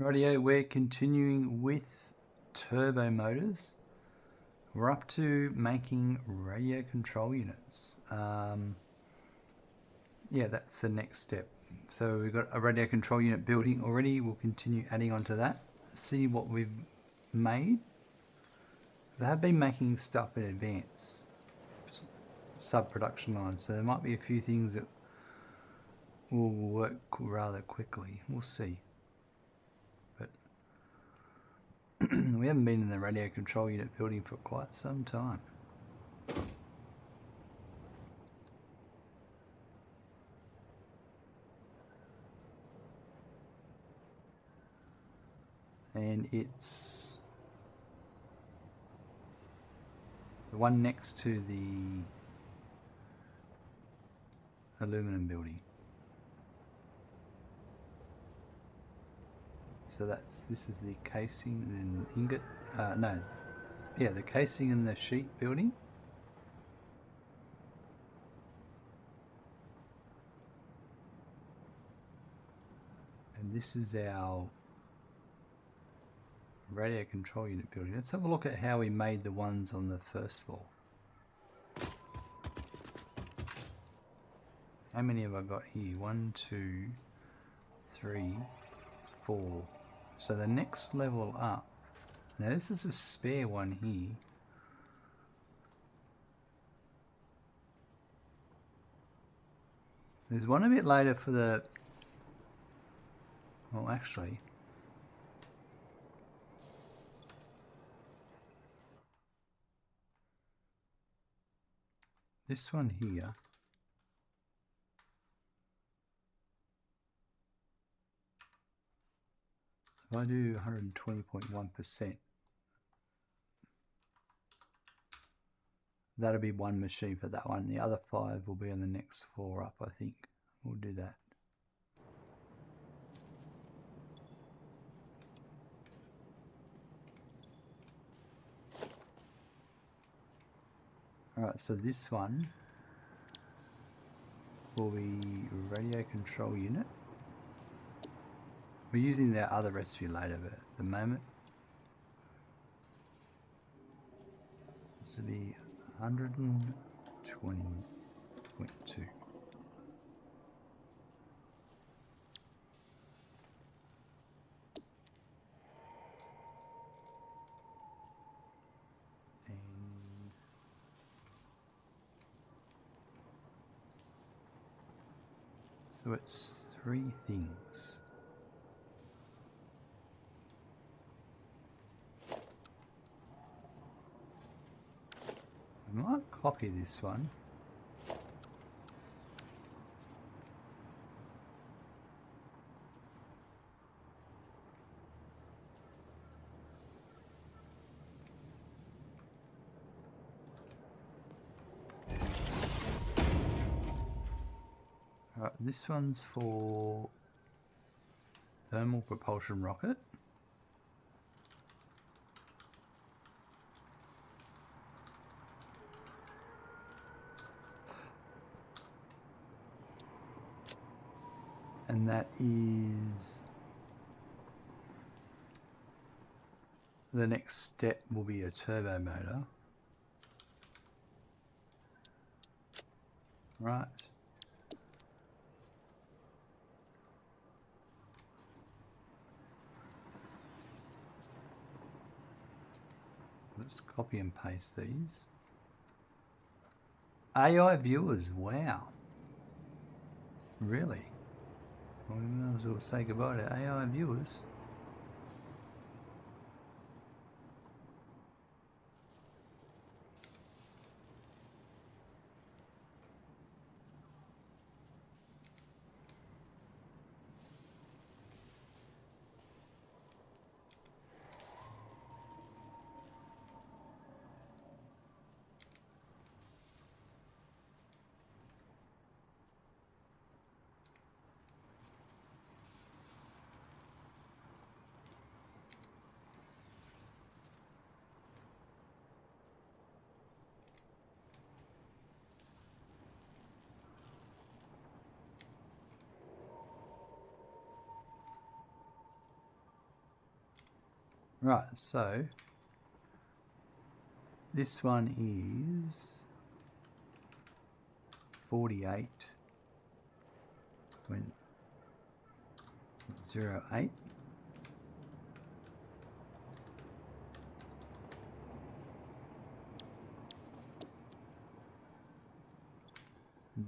Rightio, we're continuing with turbo motors. We're up to making radio control units. Yeah, that's the next step. So we've got a radio control unit building already. We'll continue adding on to that. See what we've made. They have been making stuff in advance, sub-production lines, so there might be a few things that will work rather quickly. We'll see. But we haven't been in the radio control unit building for quite some time. And it's the one next to the aluminum building. So this is the casing and ingot, the casing and the sheet building. And this is our radio control unit building. Let's have a look at how we made the ones on the first floor. How many have I got here? 1, 2, 3, 4. So the next level up. Now this is a spare one here. There's one a bit later for the... Well, actually... This one here... If I do 120.1%, that'll be one machine for that one. The other 5 will be on the next floor up, I think. We'll do that. Alright, so this one will be radio control unit. We're using the other recipe later, but at the moment this will be 120.2. So it's 3 things. I might copy this one. Right, this one's for thermal propulsion rocket. And that is the next step will be a turbo motor. Right. Let's copy and paste these. AI viewers, wow. Really? Well, we might as well say goodbye to AI viewers. Right, so this one is 48.08.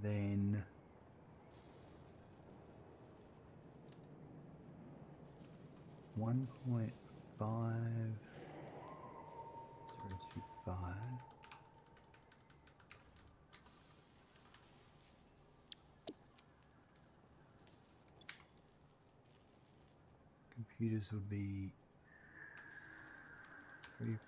Then 1.5025. Computers would be 3.005.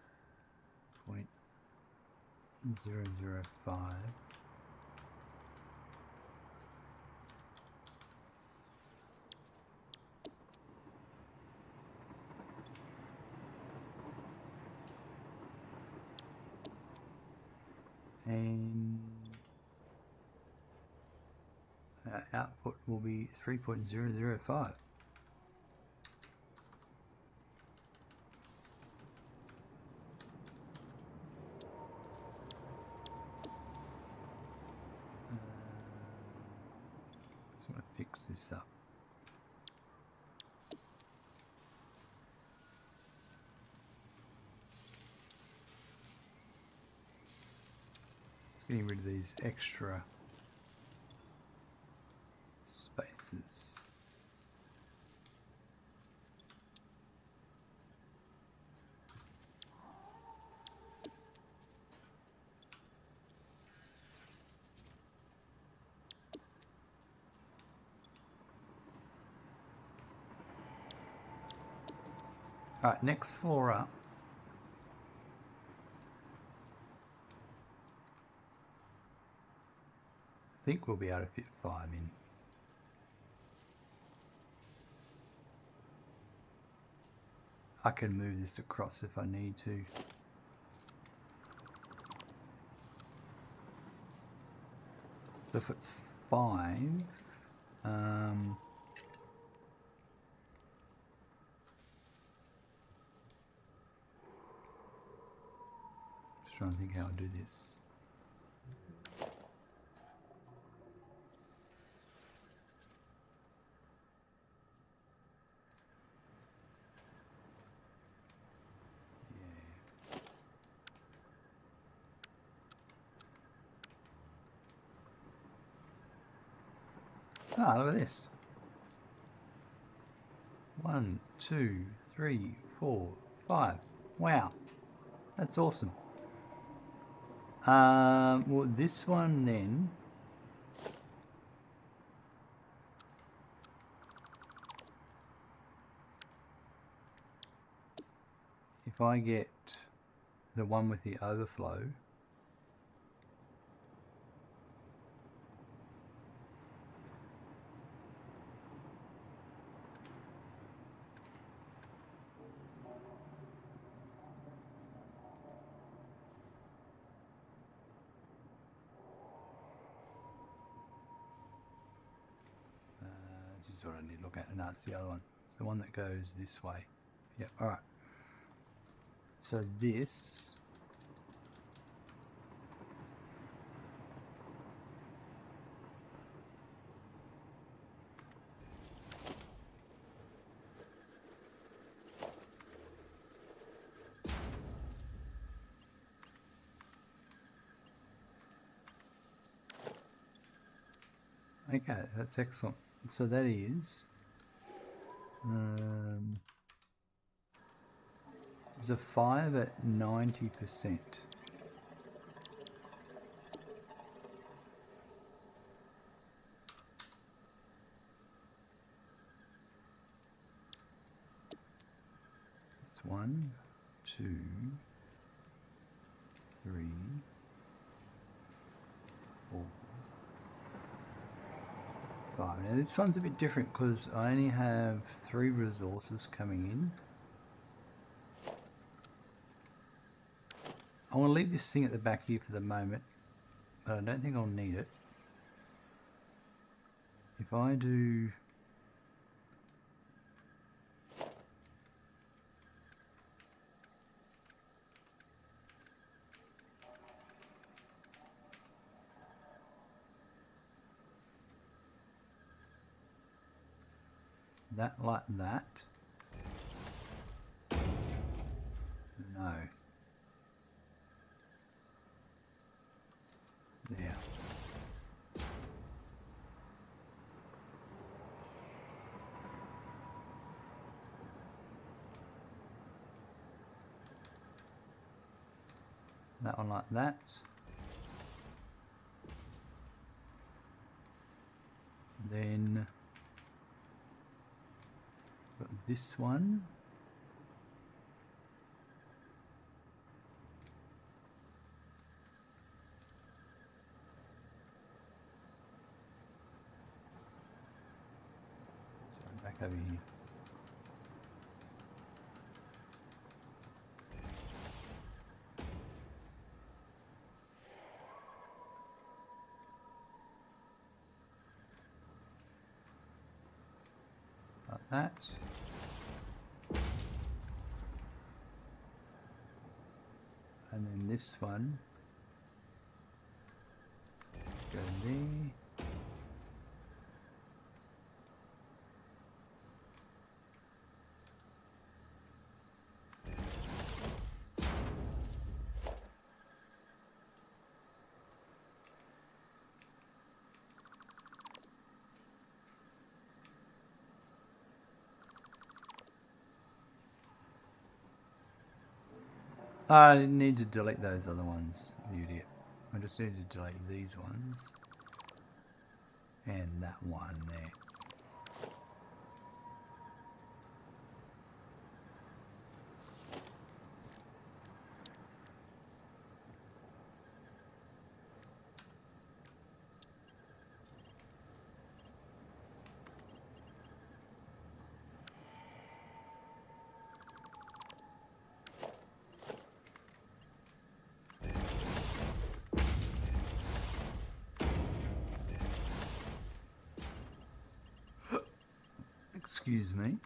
And output will be 3.005. Just want to fix this up. Just getting rid of these extra spaces. Alright, next floor up. I think we'll be able to fit 5 in. I can move this across if I need to. So if it's 5, just trying to think how I'll do this. Ah, look at this. 1, 2, 3, 4, 5. Wow, that's awesome. Well, this one then. If I get the one with the overflow, this is what I need to look at. No, it's the other one. It's the one that goes this way. Yep, alright. So this okay, that's excellent. So that is there's a 5 at 90%. It's 1, 2, 3, 4, 5. Now this one's a bit different because I only have 3 resources coming in. I want to leave this thing at the back here for the moment, but I don't think I'll need it. If I do that like that. No. There. That one like that. Then got this one. Sorry, back over here. Like that. And then this one, go there. I didn't need to delete those other ones, you idiot. I just need to delete these ones. And that one there. Excuse me.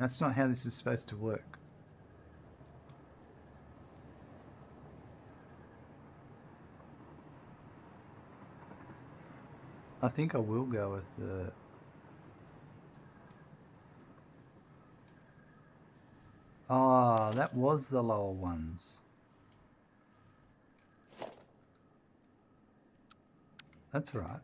That's not how this is supposed to work. I think I will go with the... Ah, that was the lower ones. That's right.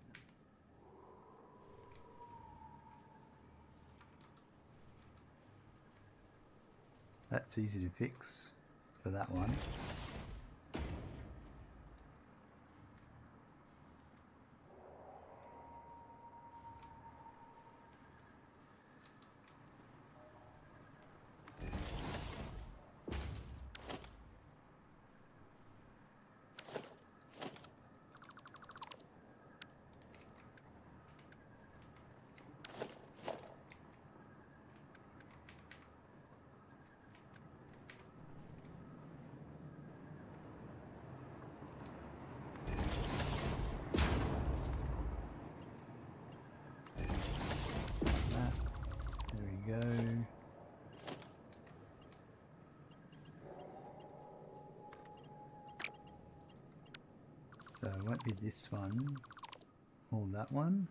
That's easy to fix for that one. Go. So it won't be this one or that one.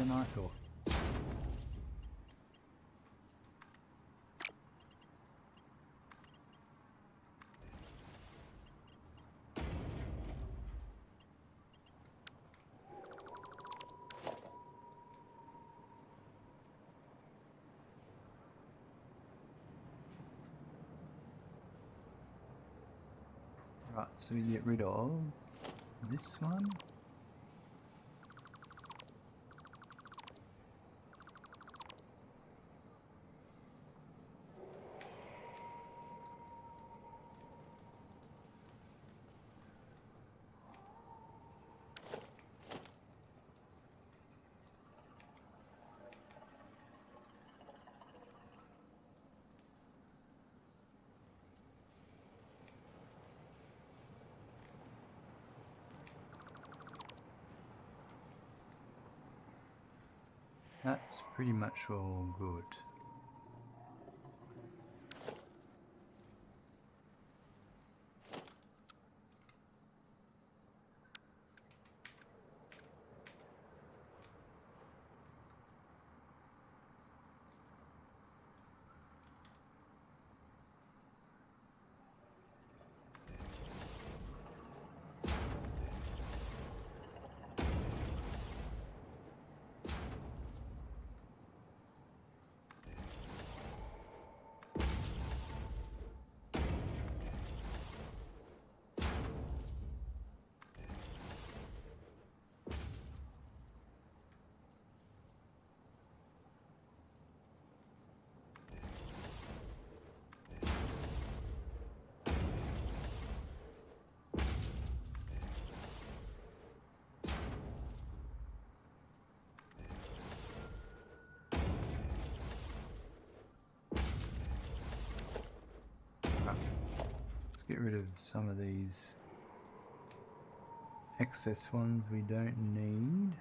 than I thought. Right, so we get rid of this one. That's pretty much all good. Let's get rid of some of these excess ones we don't need.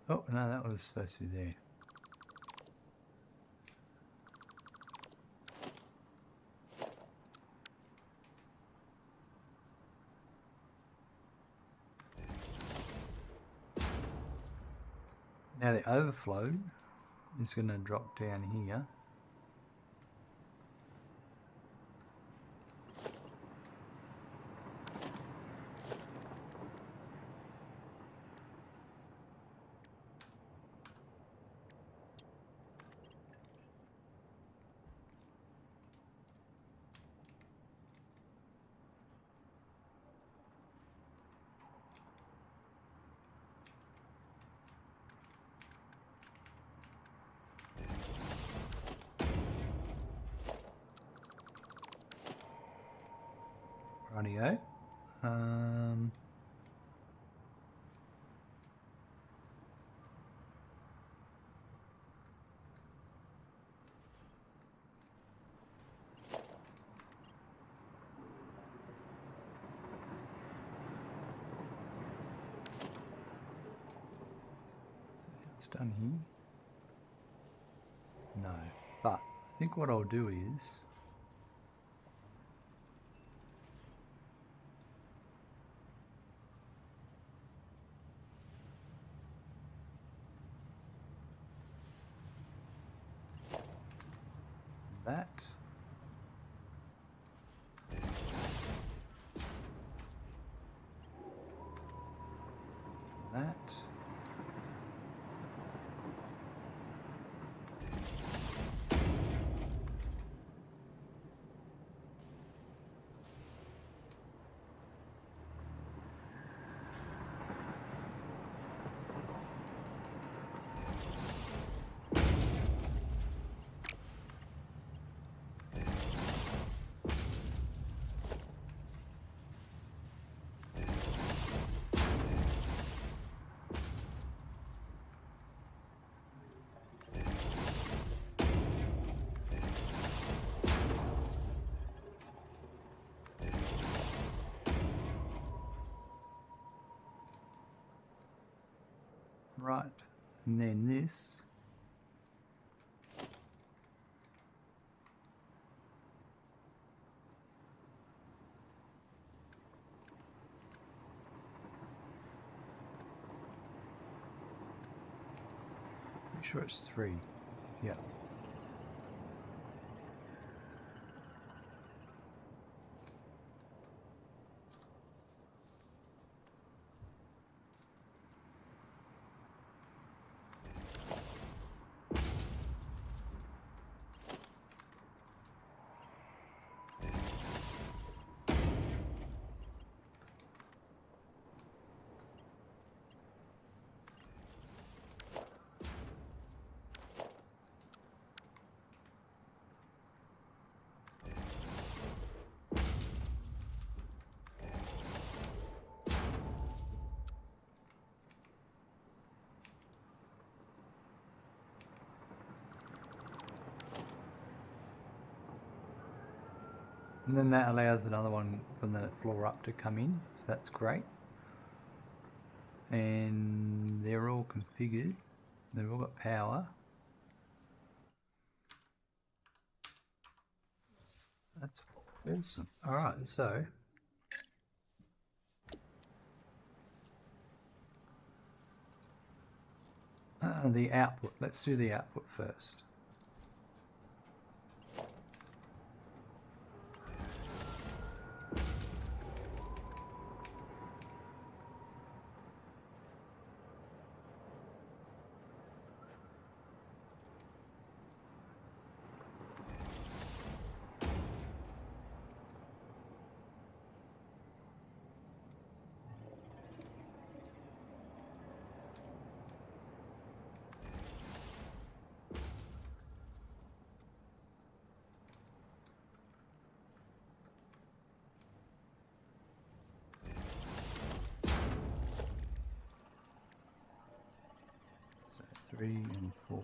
Oh, no, that was supposed to be there. Now the overflow is going to drop down here. Rightio. It's done here. No, but I think what I'll do is that. That. Right, and then this. I'm sure it's 3. Yeah. And then that allows another one from the floor up to come in, so that's great. And they're all configured. They've all got power. That's awesome. All right, so the output. Let's do the output first. So 3 and 4.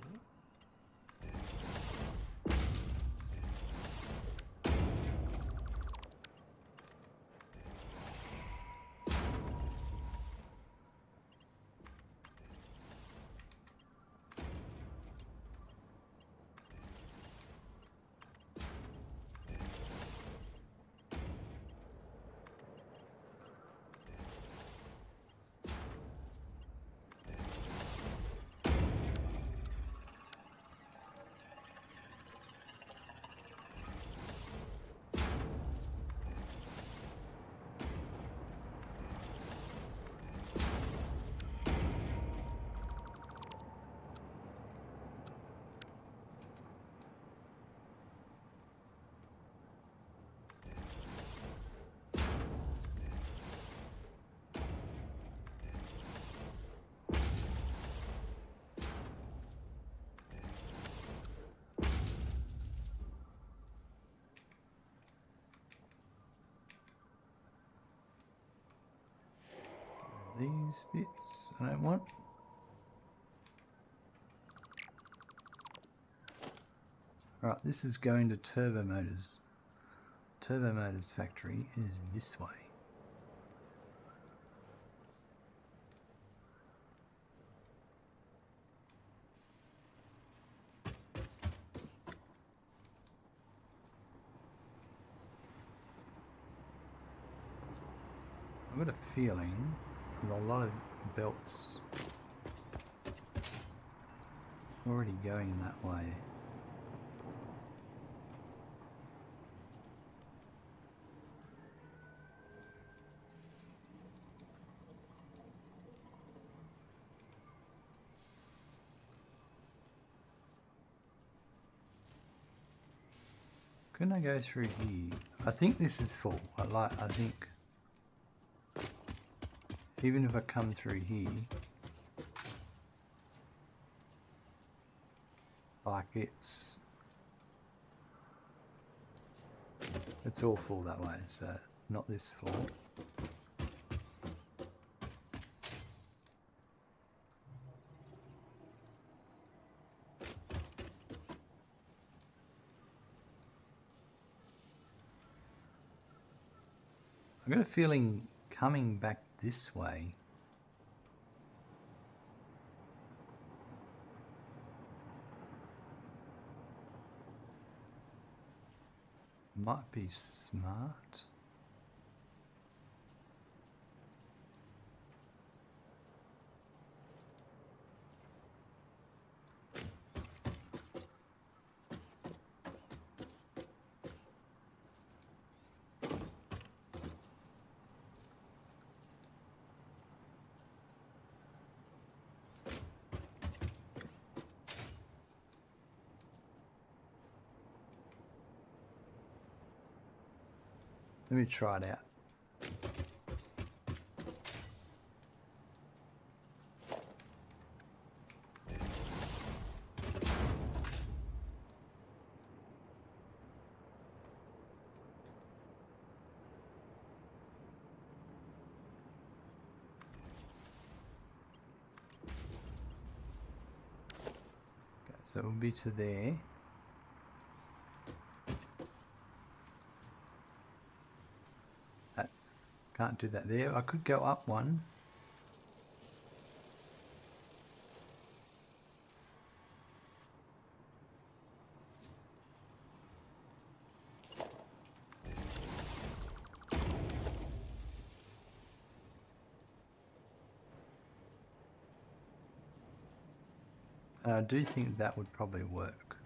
These bits I don't want. Right, this is going to turbo motors. Turbo motors factory is this way. I've got a feeling there's a lot of belts already going that way. Couldn't I go through here? I think this is full. I think even if I come through here, like it's all full that way, so not this full. I've got a feeling coming back this way Might be smart. Let me try it out. Okay, so it will be to there. That's, can't do that there. I could go up one. And I do think that would probably work.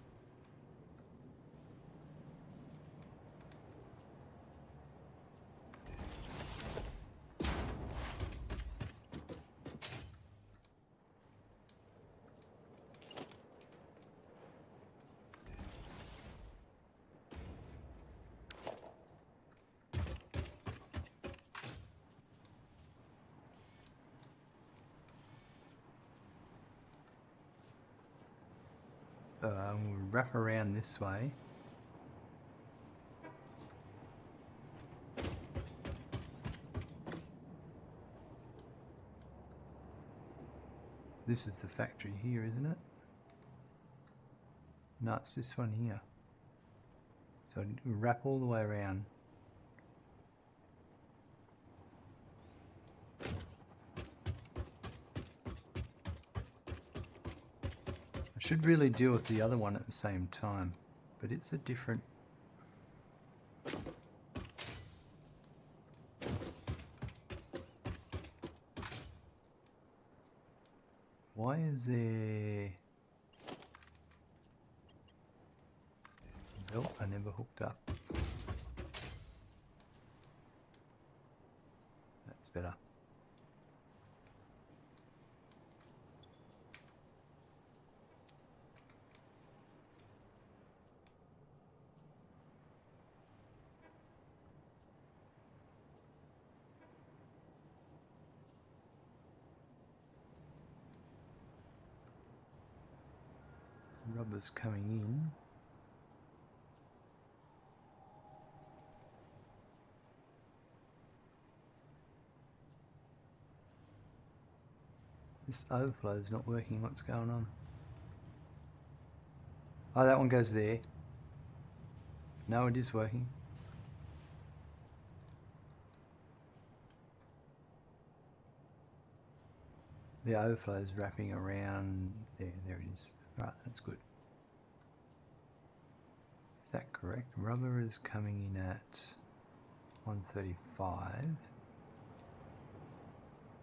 So we'll wrap around this way. This is the factory here, isn't it? No, it's this one here. So wrap all the way around. I should really deal with the other one at the same time, but it's a different... Why is there... Nope, I never hooked up. That's better. Rubber's coming in. This overflow is not working. What's going on? Oh, that one goes there. No, it is working. The overflow is wrapping around there. There it is. Right, that's good. Is that correct? Rubber is coming in at 135.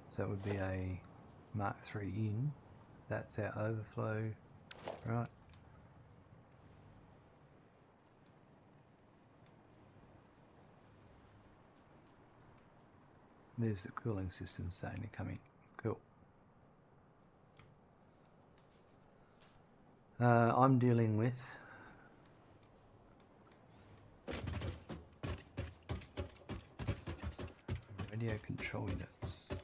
So it would be a Mark III in. That's our overflow, right? There's the cooling system starting to come in. Cool. I'm dealing with radio control units.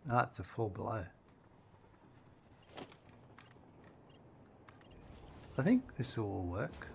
That's a full blow. I think this will all work.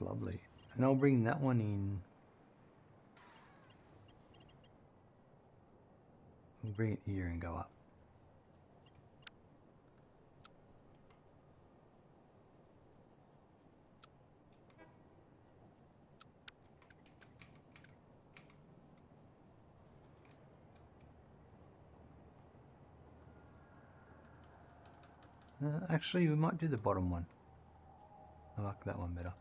That's lovely. And I'll bring that one in. We'll bring it here and go up. Actually, we might do the bottom one. I like that one better.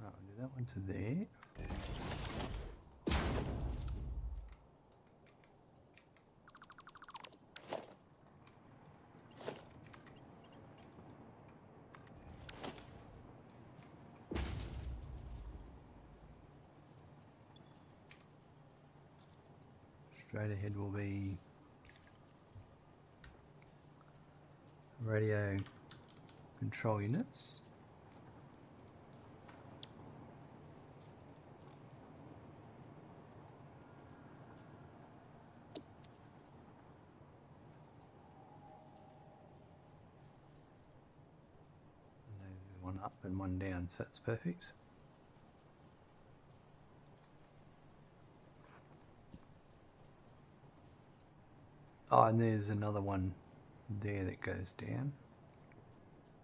I'll do that one to there. Straight ahead will be radio control units. And there's one up and one down, so that's perfect. Oh, and there's another one there that goes down.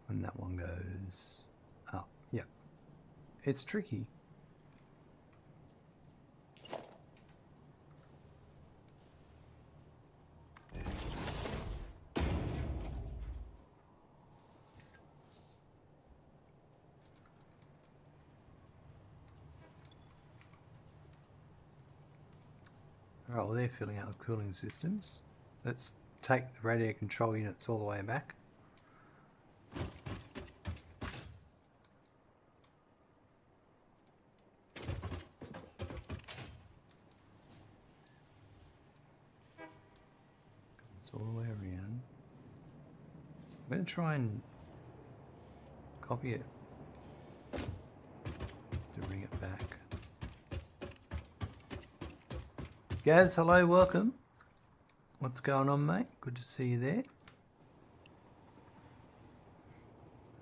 And that one goes up. Yep. It's tricky. Alright, well they're filling out the cooling systems. Let's take the radio control units all the way back. Comes all the way around. I'm going to try and copy it to bring it back. Gaz, hello, welcome. What's going on, mate? Good to see you there.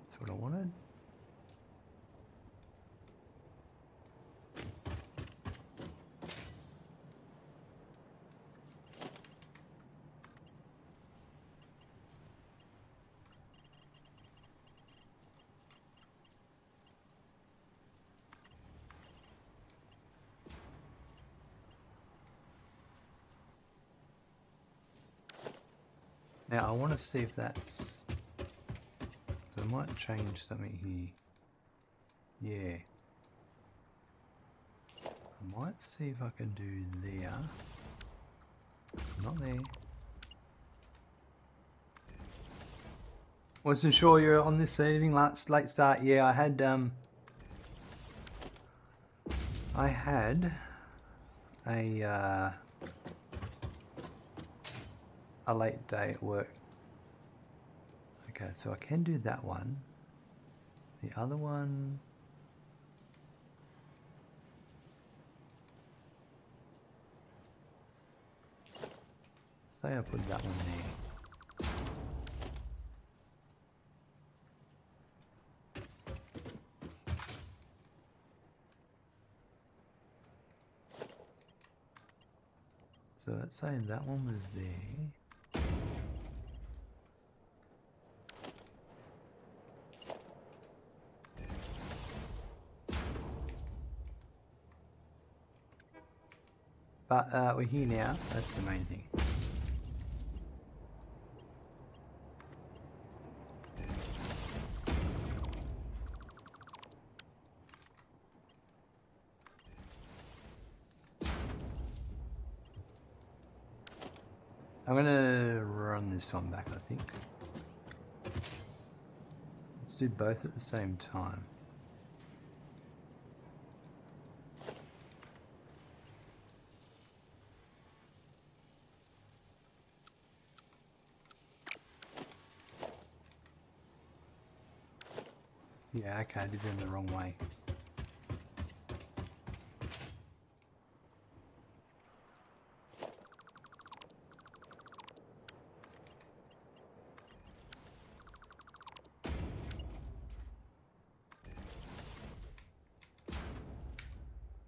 That's what I wanted. Now I want to see if that's... I might change something here. Yeah. I might see if I can do there. Not there. Wasn't sure you're on this evening. Late start. Yeah, I had a late day at work. Okay, so I can do that one. The other one... Say I put that one there. So let's say that one was there. But we're here now, that's the main thing. I'm going to run this one back, I think. Let's do both at the same time. Yeah, okay, I did them the wrong way.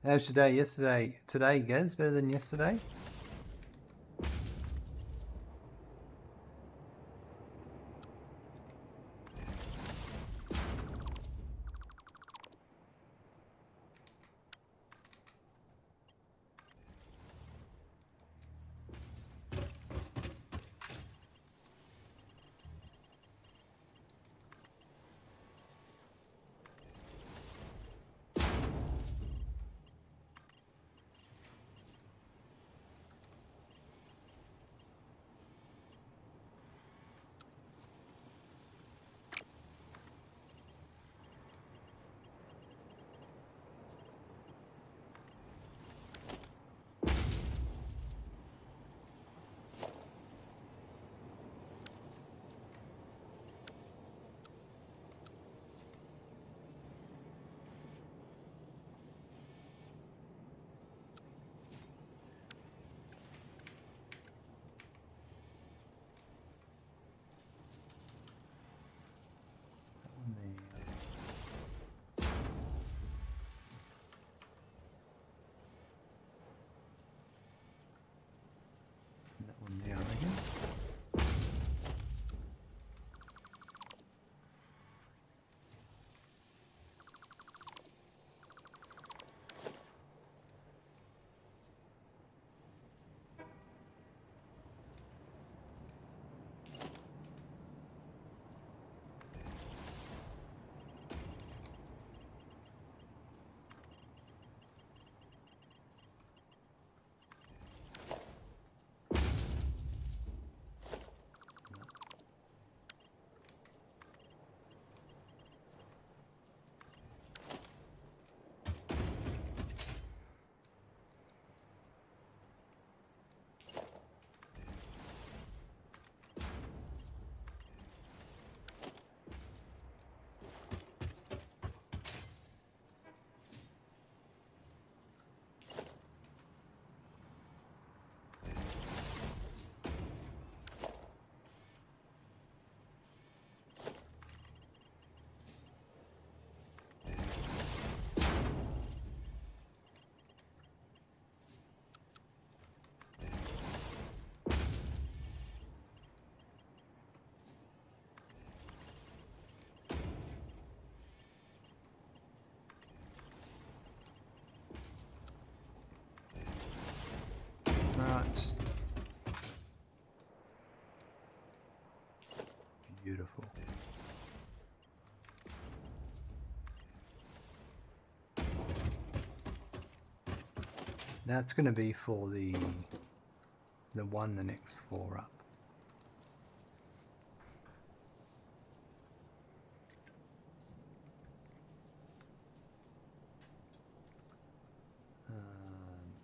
How's today? Yesterday? Today, Gaz, better than yesterday? That one there, I reckon. Right. Beautiful. That's going to be for the one the next floor up.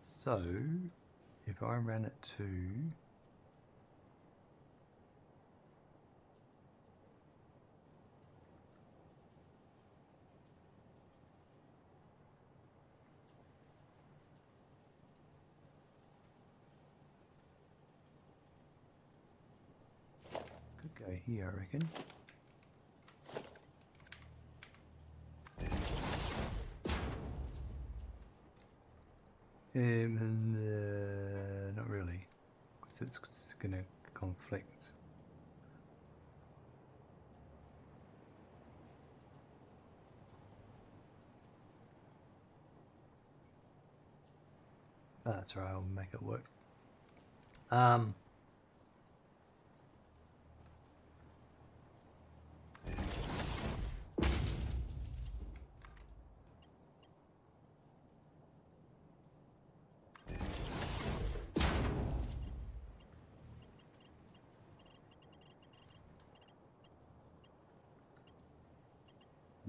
So, if I ran it to could go here, I reckon. Not really, because it's going to conflict. Oh, that's right, I'll make it work.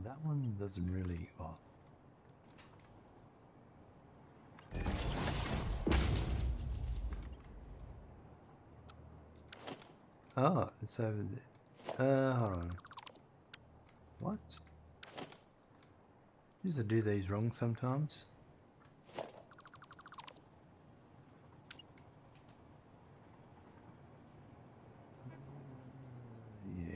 That one doesn't really, well, oh, it's over there. Hold on. What? Used to do these wrong sometimes. Yeah.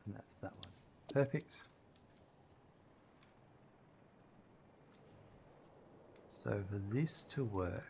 And that's that one. Perfect. So for this to work,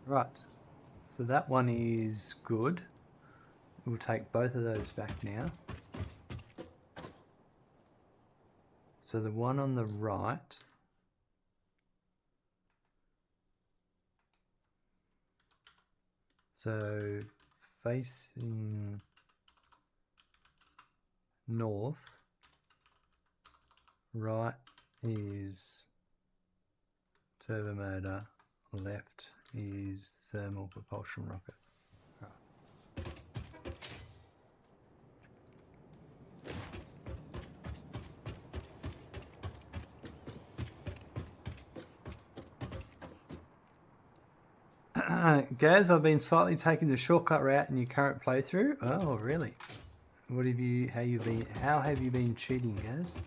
right. So that one is good. We'll take both of those back now. So the one on the right, so facing north, right is turbo motor, left is thermal propulsion rocket. Gaz, I've been slightly taking the shortcut route in your current playthrough. Oh, really? What have you? How have you been cheating, Gaz?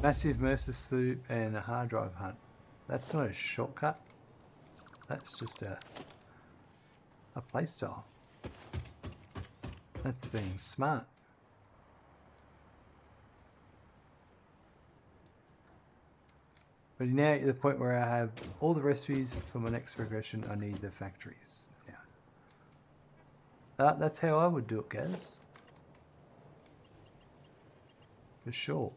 Massive Mercer sloop and a hard drive hunt. That's not a shortcut. That's just a playstyle. That's being smart. But now at the point where I have all the recipes for my next progression, I need the factories. Yeah. That's how I would do it, Gaz. For sure.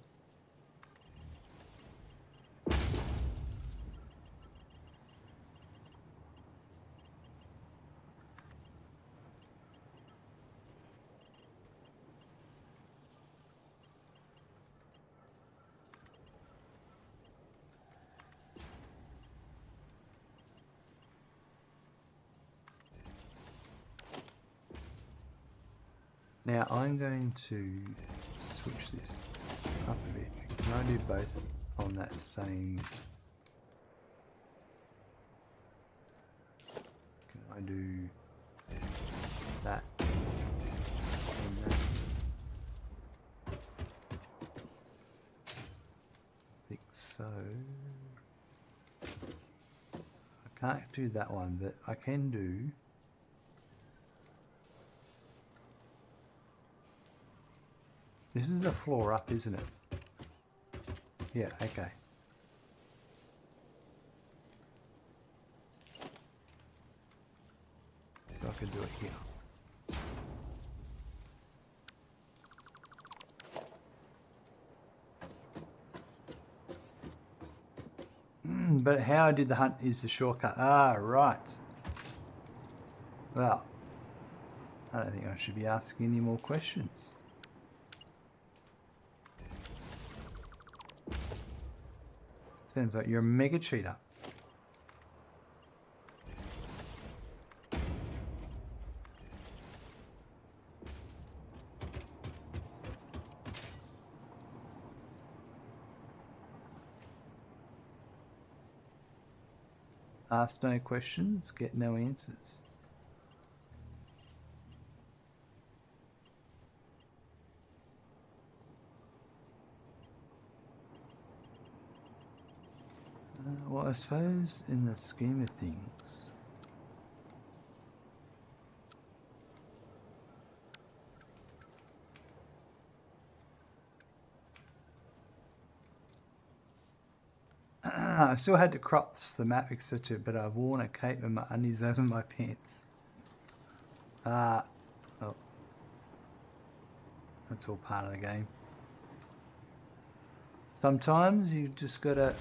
Now I'm going to switch this up a bit. Can I do both on that same? Can I do that and that? I think so. I can't do that one, but I can do. This is a floor up, isn't it? Yeah, okay. So I can do it here. But how I did the hunt is the shortcut. Ah, right. Well, I don't think I should be asking any more questions. Sounds like you're a mega cheater. Ask no questions, get no answers. Well, I suppose in the scheme of things, I still had to cross the map, etc., but I've worn a cape and my undies over my pants. Oh. That's all part of the game. Sometimes you just gotta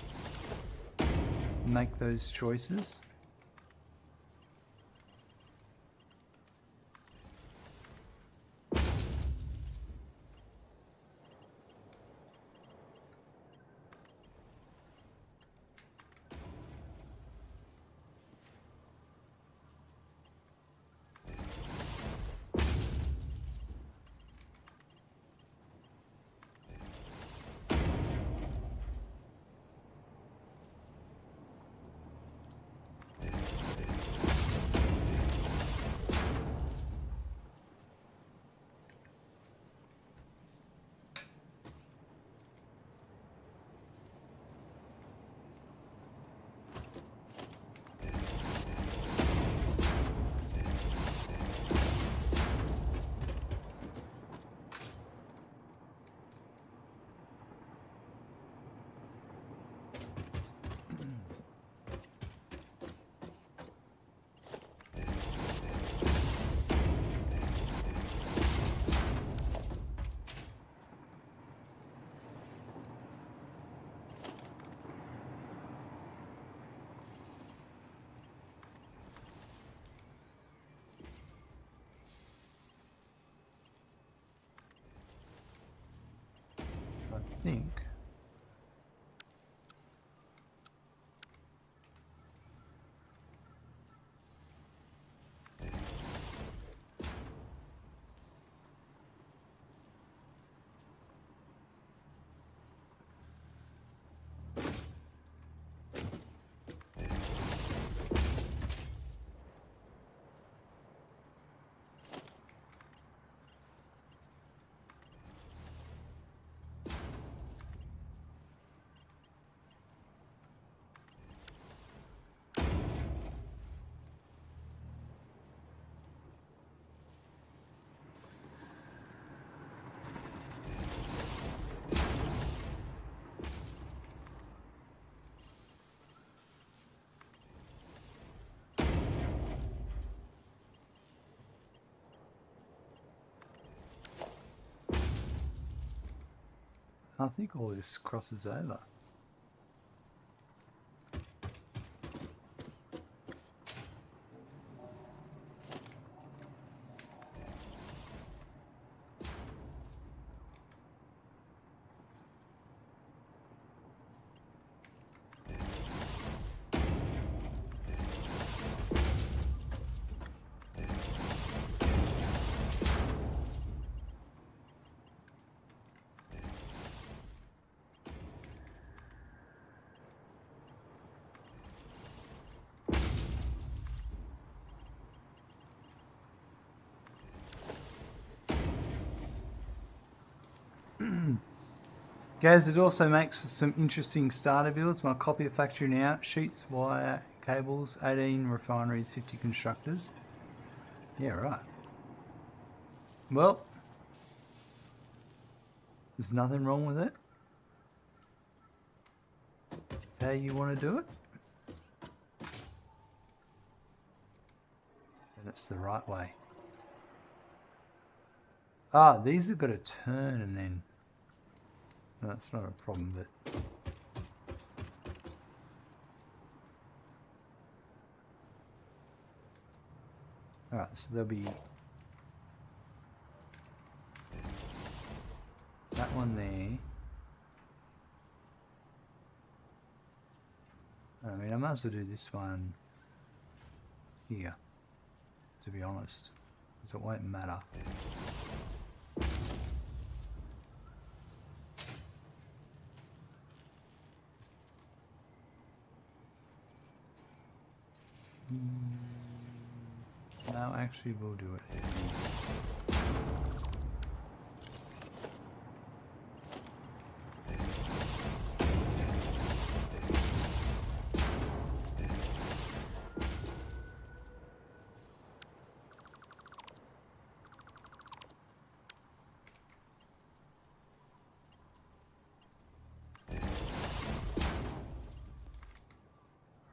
make those choices. I think. I think all this crosses over. Guys, it also makes some interesting starter builds. My copy of factory now: sheets, wire, cables, 18 refineries, 50 constructors. Yeah, right. Well, there's nothing wrong with it. It's how you want to do it. And it's the right way. Ah, these have got to turn and then... No, that's not a problem, but... Alright, so there'll be that one there. I mean, I might as well do this one here, to be honest, because it won't matter. No, actually we'll do it.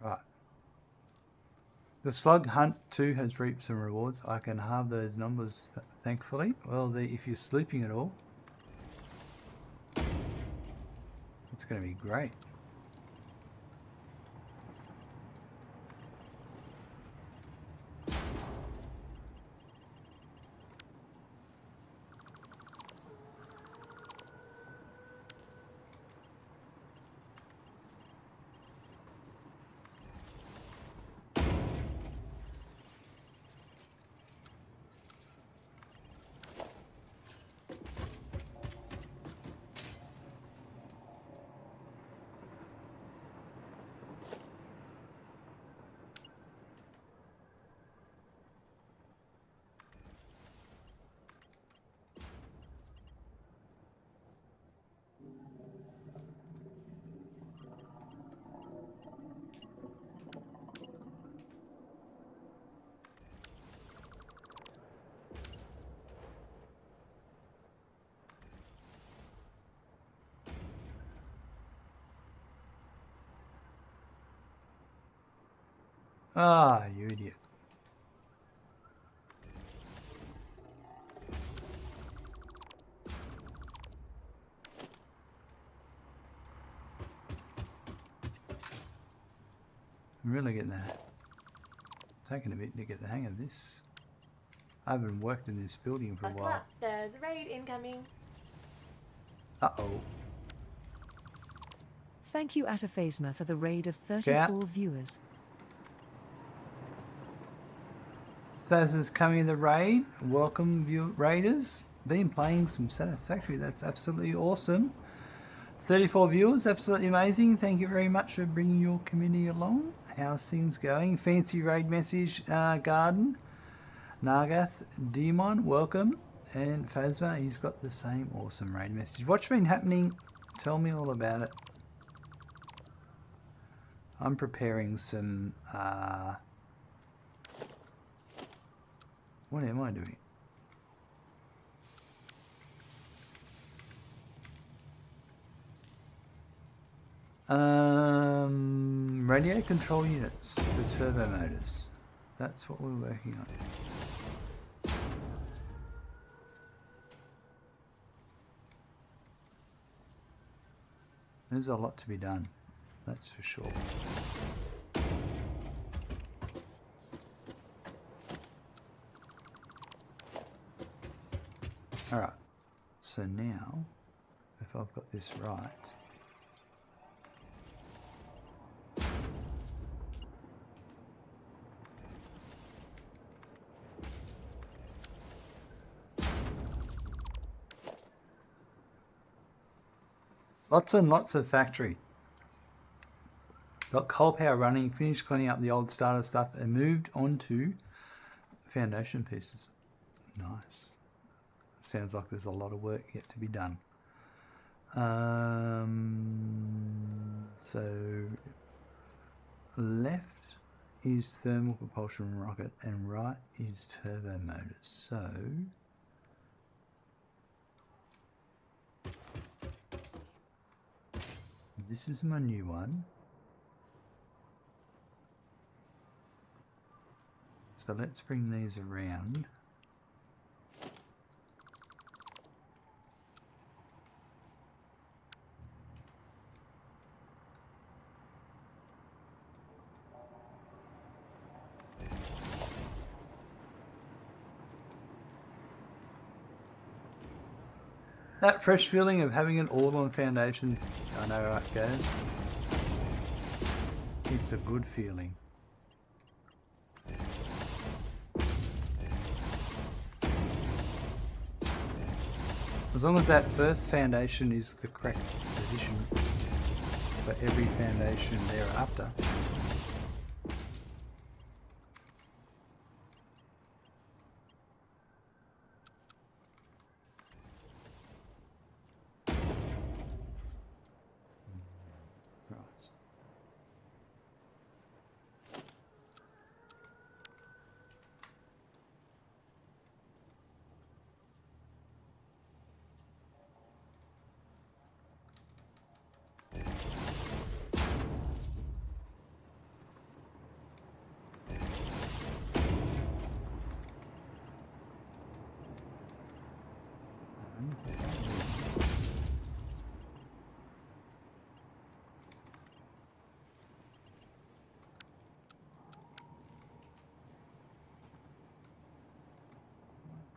Right. The slug hunt too has reaped some rewards. I can halve those numbers, thankfully. Well, if you're sleeping at all, it's going to be great. Ah, you idiot. I'm really getting that. Taking a bit to get the hang of this. I haven't worked in this building for a while. There's a raid incoming. Uh-oh. Thank you, Ataphasma, for the raid of 34 viewers. Spaz is coming in the raid. Welcome, raiders. Been playing some Satisfactory. That's absolutely awesome. 34 viewers, absolutely amazing. Thank you very much for bringing your community along. How's things going? Fancy raid message, Garden. Nagath, Demon, welcome. And Phasma, he's got the same awesome raid message. What's been happening? Tell me all about it. I'm preparing some, what am I doing? Radio control units for turbo motors. That's what we're working on. There's a lot to be done, that's for sure. Alright, so now, if I've got this right, lots and lots of factory. Got coal power running, finished cleaning up the old starter stuff and moved on to foundation pieces. Nice. Sounds like there's a lot of work yet to be done. So left is thermal propulsion rocket and right is turbo motors. So this is my new one. So let's bring these around. that fresh feeling of having it all on foundations? I know, right, guys? It's a good feeling. As long as that first foundation is the correct position for every foundation thereafter.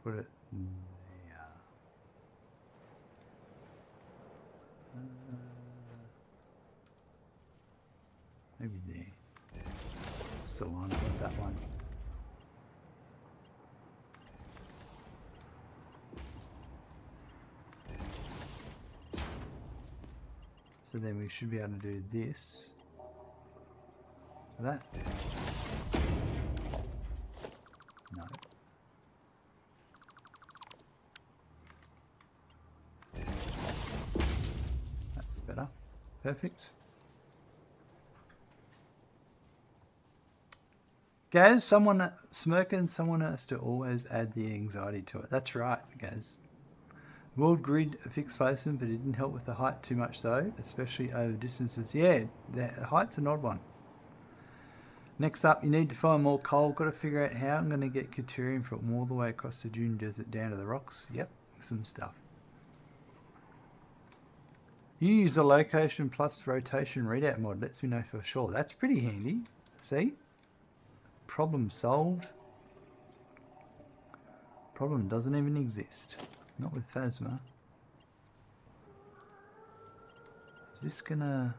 Put it there. Maybe there. Still line up with that one. So then we should be able to do this. So that. No. That's better. Perfect. Gaz, someone smirking, someone has to always add the anxiety to it. That's right, Gaz. World grid fixed placement, but it didn't help with the height too much though, especially over distances. Yeah, the height's an odd one. Next up, you need to find more coal. Got to figure out how I'm going to get Caterium from all the way across the dune desert down to the rocks. Yep, some stuff. You use a location plus rotation readout mod. Lets me know for sure. That's pretty handy. See? Problem solved. Problem doesn't even exist. Not with Phasma. Is this gonna...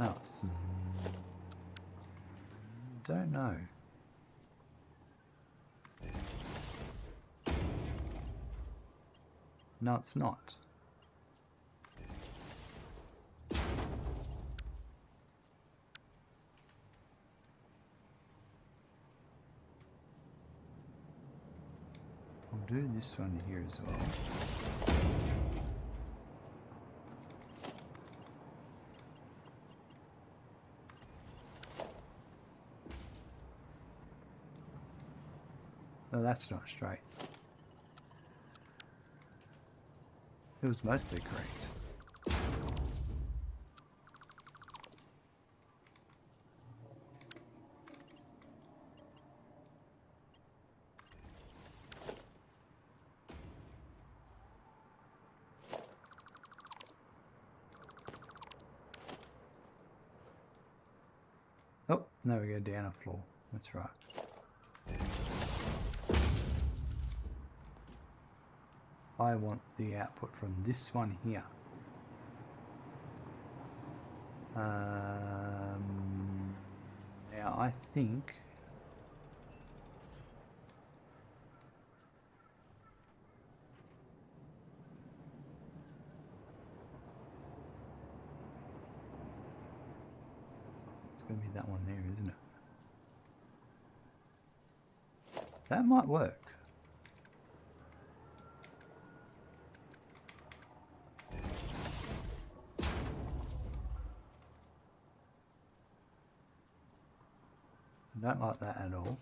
Oh, it's... don't know. No, it's not. I'll do this one here as well. No, that's not straight. It was mostly correct. Oh, now we go down a floor. That's right. I want the output from this one here. Now I think it's going to be that one there, isn't it? That might work. I don't like that at all.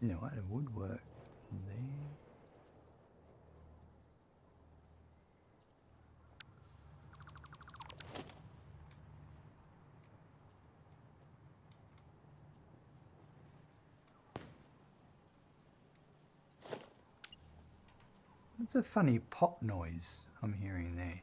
You know what? It would work there. That's a funny pop noise I'm hearing there.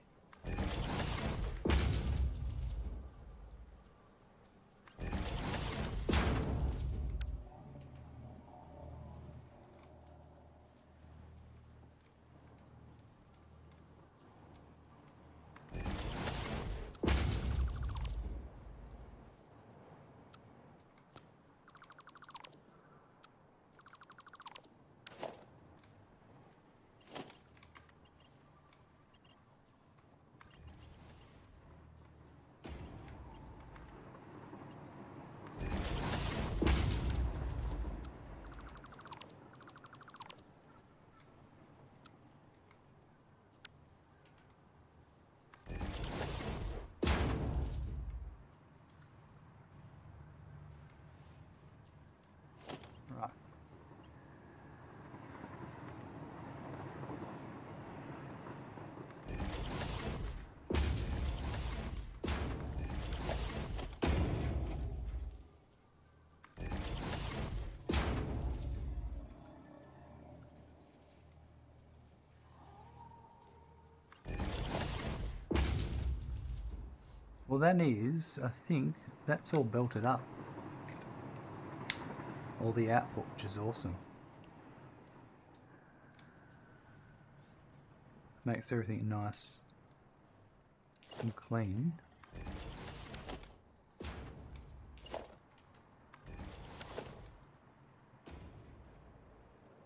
Right. Well, that is, I think, that's all belted up. All the output, which is awesome. Makes everything nice and clean.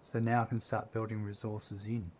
So now I can start building resources in.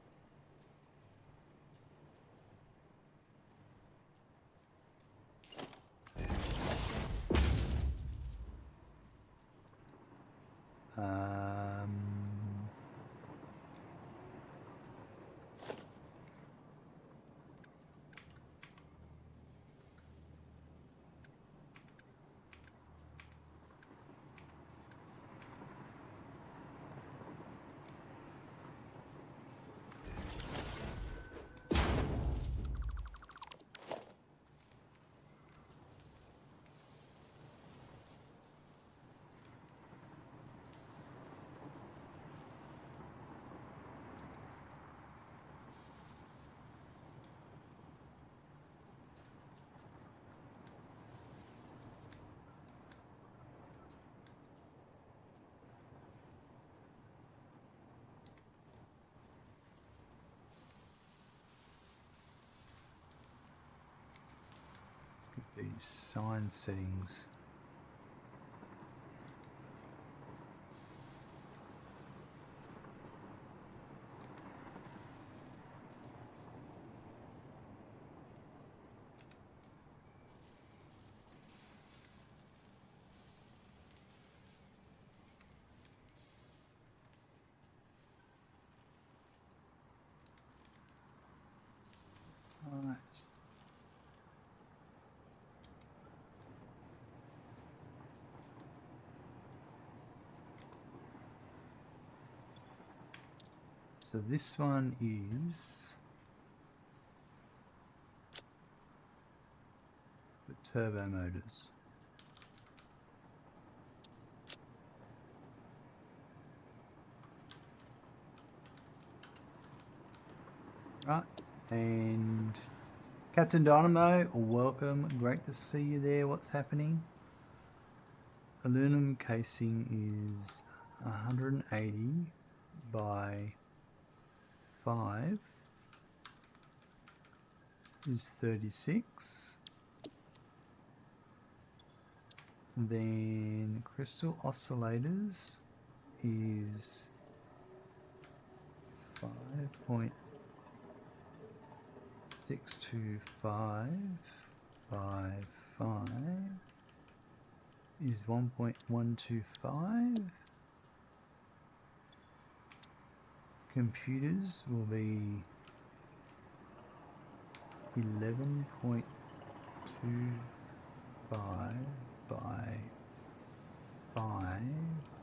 These sign settings. Right. So this one is the turbo motors. Right, and Captain Dynamo, welcome. Great to see you there. What's happening? Aluminum casing is 180 by 5 is 36. Then crystal oscillators is 5.625 by 5 is 1.125. Computers will be 11.25 by 5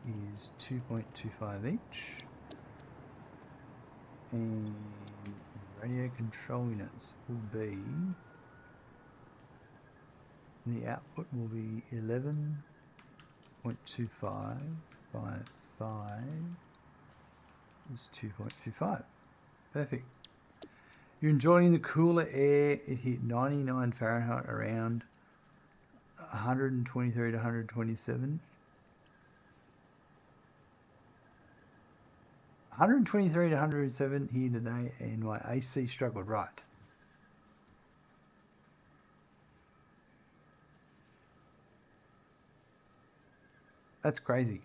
is is 2.25 each. And radio control units will be, the output will be 11.25 by 5 is 2.25. Perfect. You're enjoying the cooler air. It hit 99 Fahrenheit around 123 to 127. 123 to 107 here today, and my AC struggled, right. That's crazy.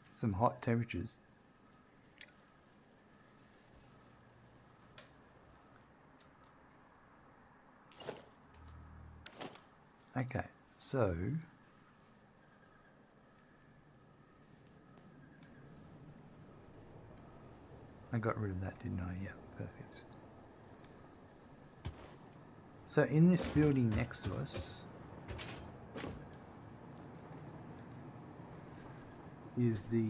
Some hot temperatures. Okay, so I got rid of that, didn't I? Yeah, perfect. So in this building next to us is the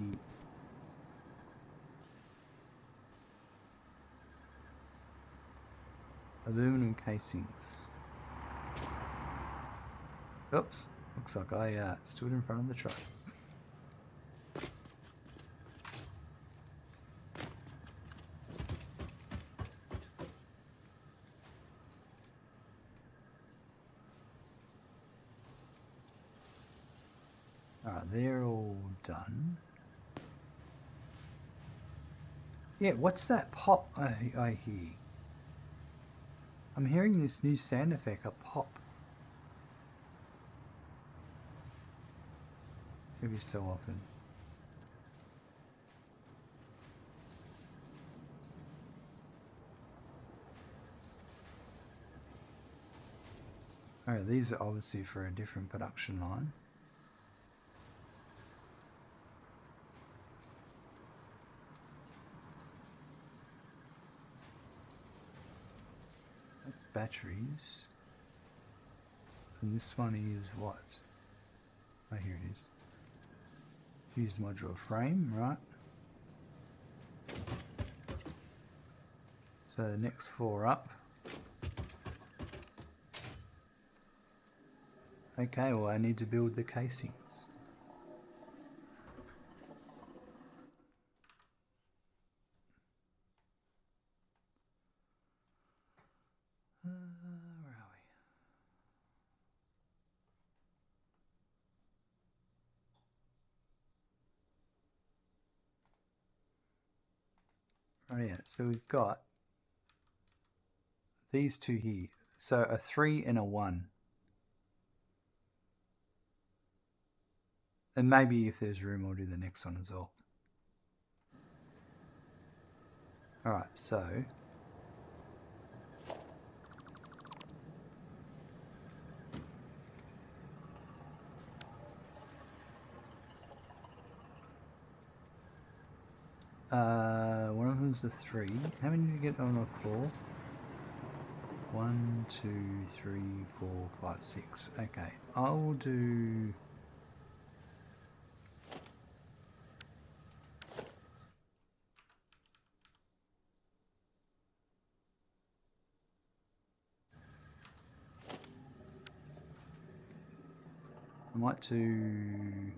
aluminum casings. Oops, looks like I stood in front of the truck. Alright, they're all done. Yeah, what's that pop I hear? I'm hearing this new sound effect, a pop. Every so often. Alright, these are obviously for a different production line. That's batteries. And this one is what? Oh, here it is. Fuse module frame, right? So the next four up. Okay, well I need to build the casings. Where are we? Oh yeah, so we've got these two here. So a 3 and a 1. And maybe if there's room, I'll do the next one as well. Alright, so one of them's a 3. How many did you get on a 4? 1, 2, 3, 4, 5, 6. Okay, I will do. I might do.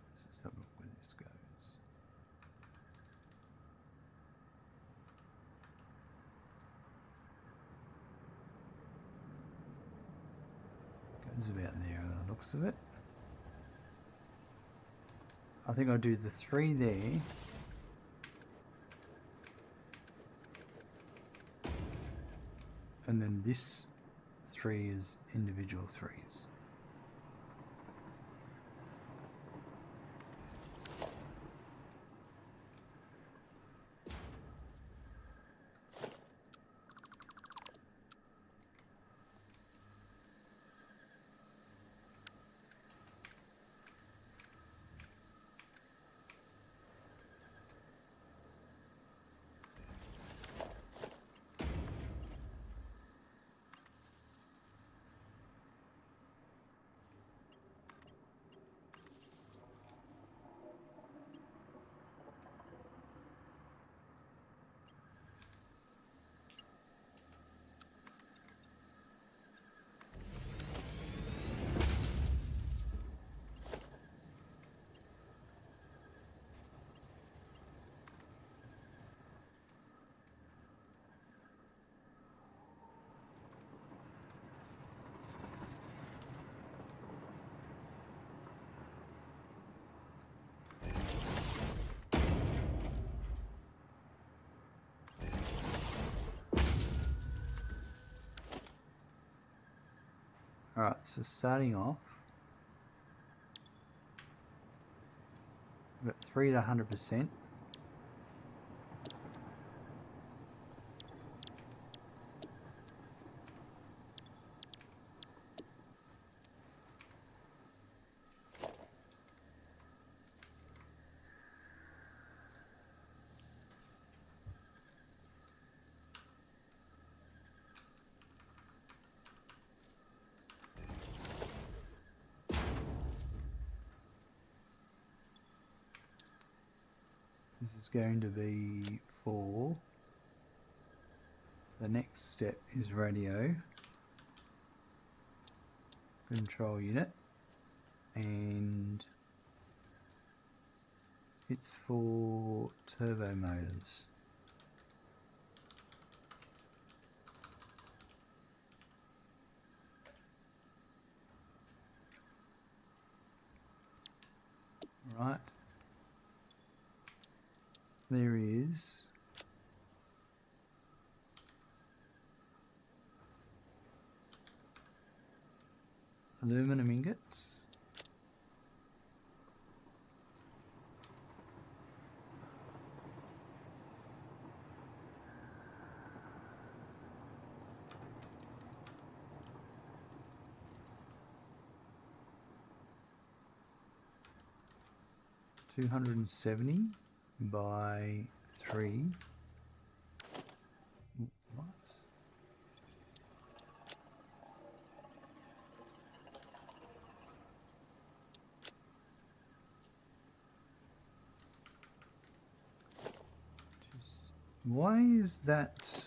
Let's just have a look where this goes. Goes about there on the looks of it. I think I'll do the 3 there. And then this 3 is individual 3s. Alright, so starting off, we've got 3 to 100%. This is going to be for the next step is radio control unit, and it's for turbo motors. Right. There is aluminum ingots. $270 by 3. What? Why is that?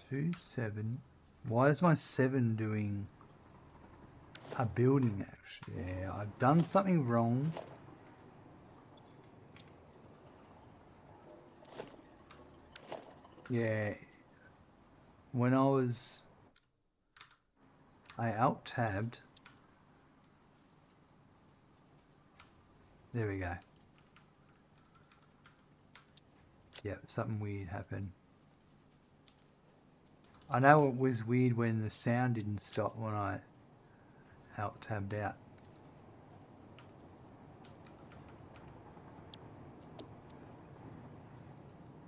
Two, 7. Why is my 7 doing a building actually? Yeah, I've done something wrong. Yeah. When I alt-tabbed. There we go. Yep, something weird happened. I know it was weird when the sound didn't stop when I alt-tabbed out.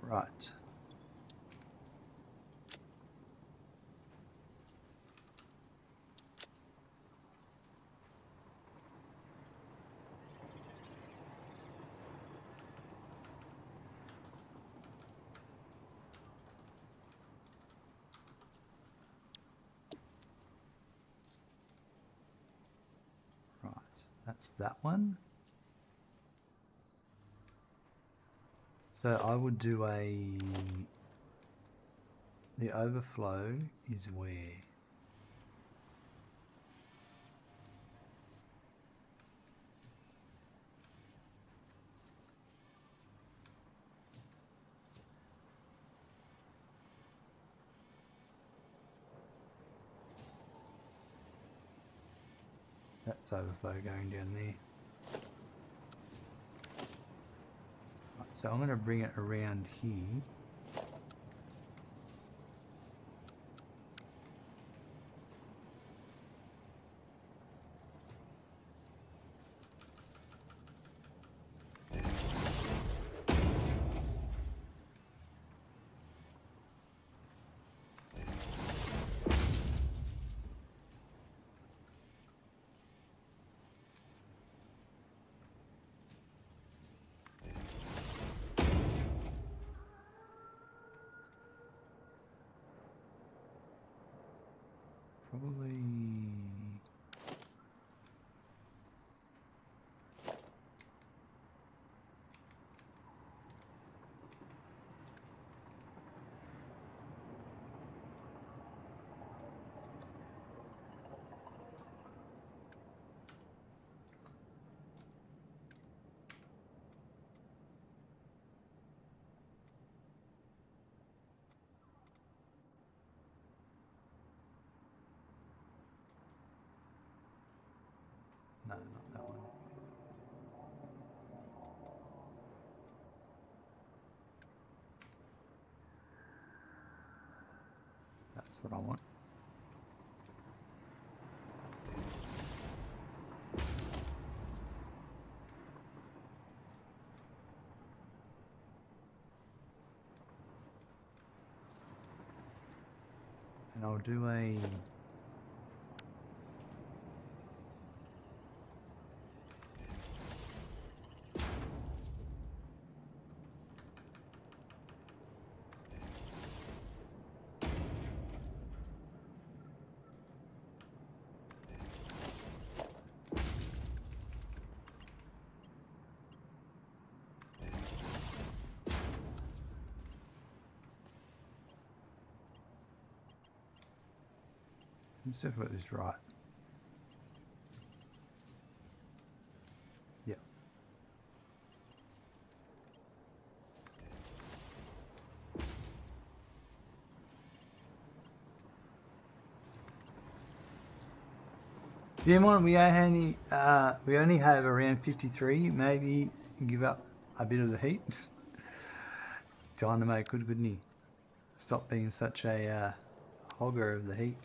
Right. That's that one. So I would do the overflow is where? That's overflow going down there. Right, so I'm going to bring it around here. Probably... No, not that one. That's what I want. And I'll do a let's see if I got this right. Yep. Demon, we only have around 53. Maybe give up a bit of the heat. Dynamite could, couldn't he? Stop being such a hogger of the heat.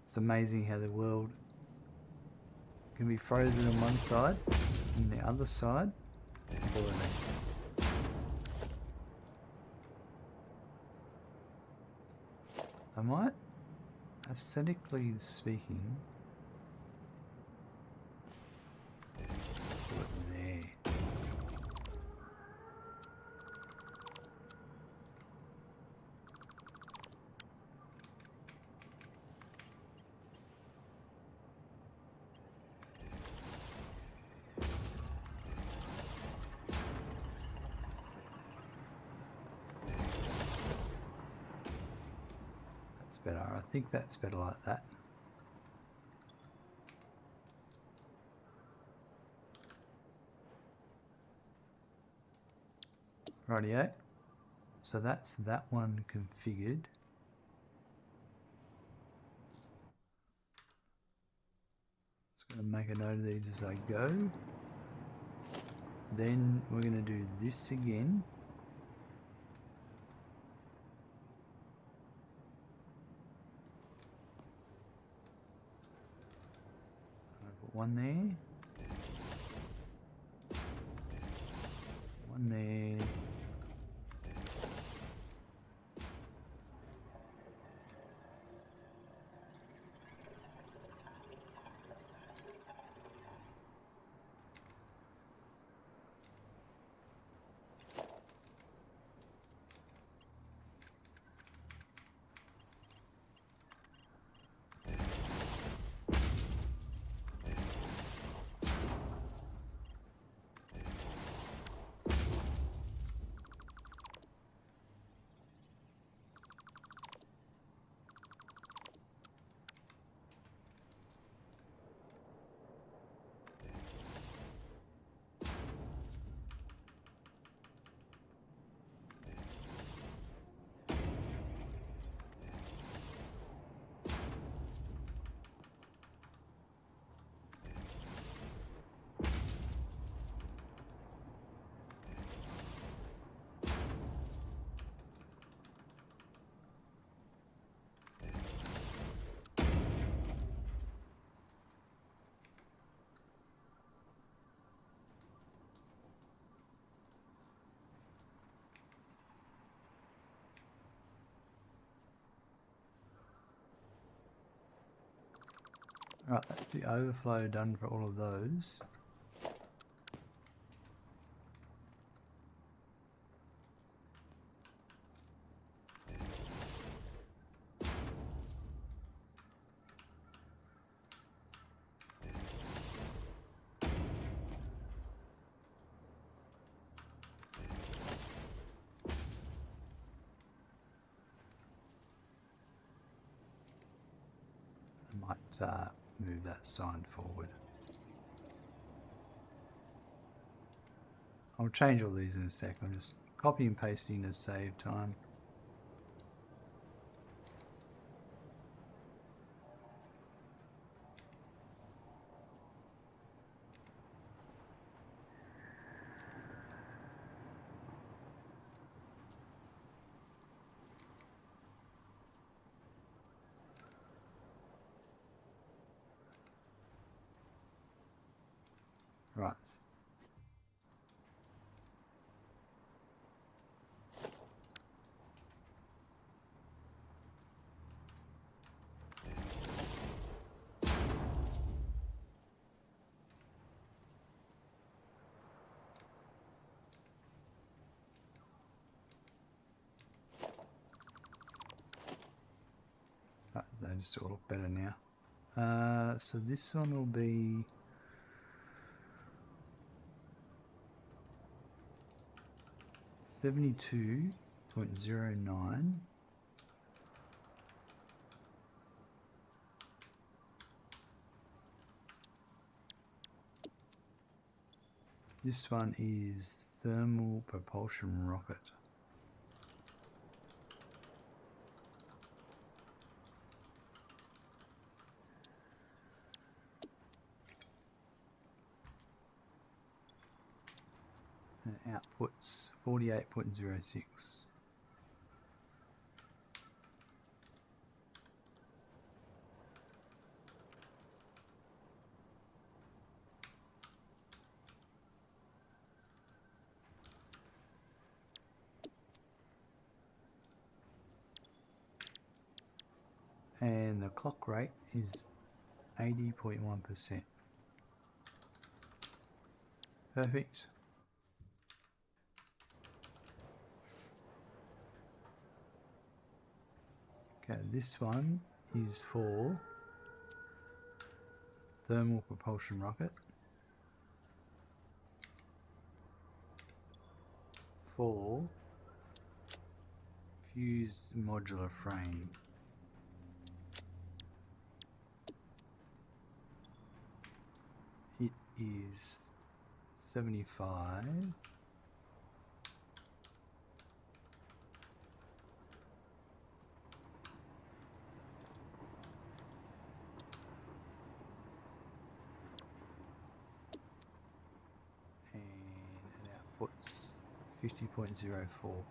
It's amazing how the world can be frozen on one side and the other side boiling. I might, aesthetically speaking, put it there. Better. I think that's better like that. Rightio. So that's that one configured. Just going to make a note of these as I go. Then we're going to do this again. One there, one there, Right, that's the overflow done for all of those. I might move that sign forward. I'll change all these in a sec. I'm just copy and pasting to save time. Right. Right, they just all look better now. So this one will be 72.09. This one is thermal propulsion rocket. And outputs 48.06. And the clock rate is 80.1%. Perfect. Okay, this one is for thermal propulsion rocket for fused modular frame. It is 75. And it outputs 50.04.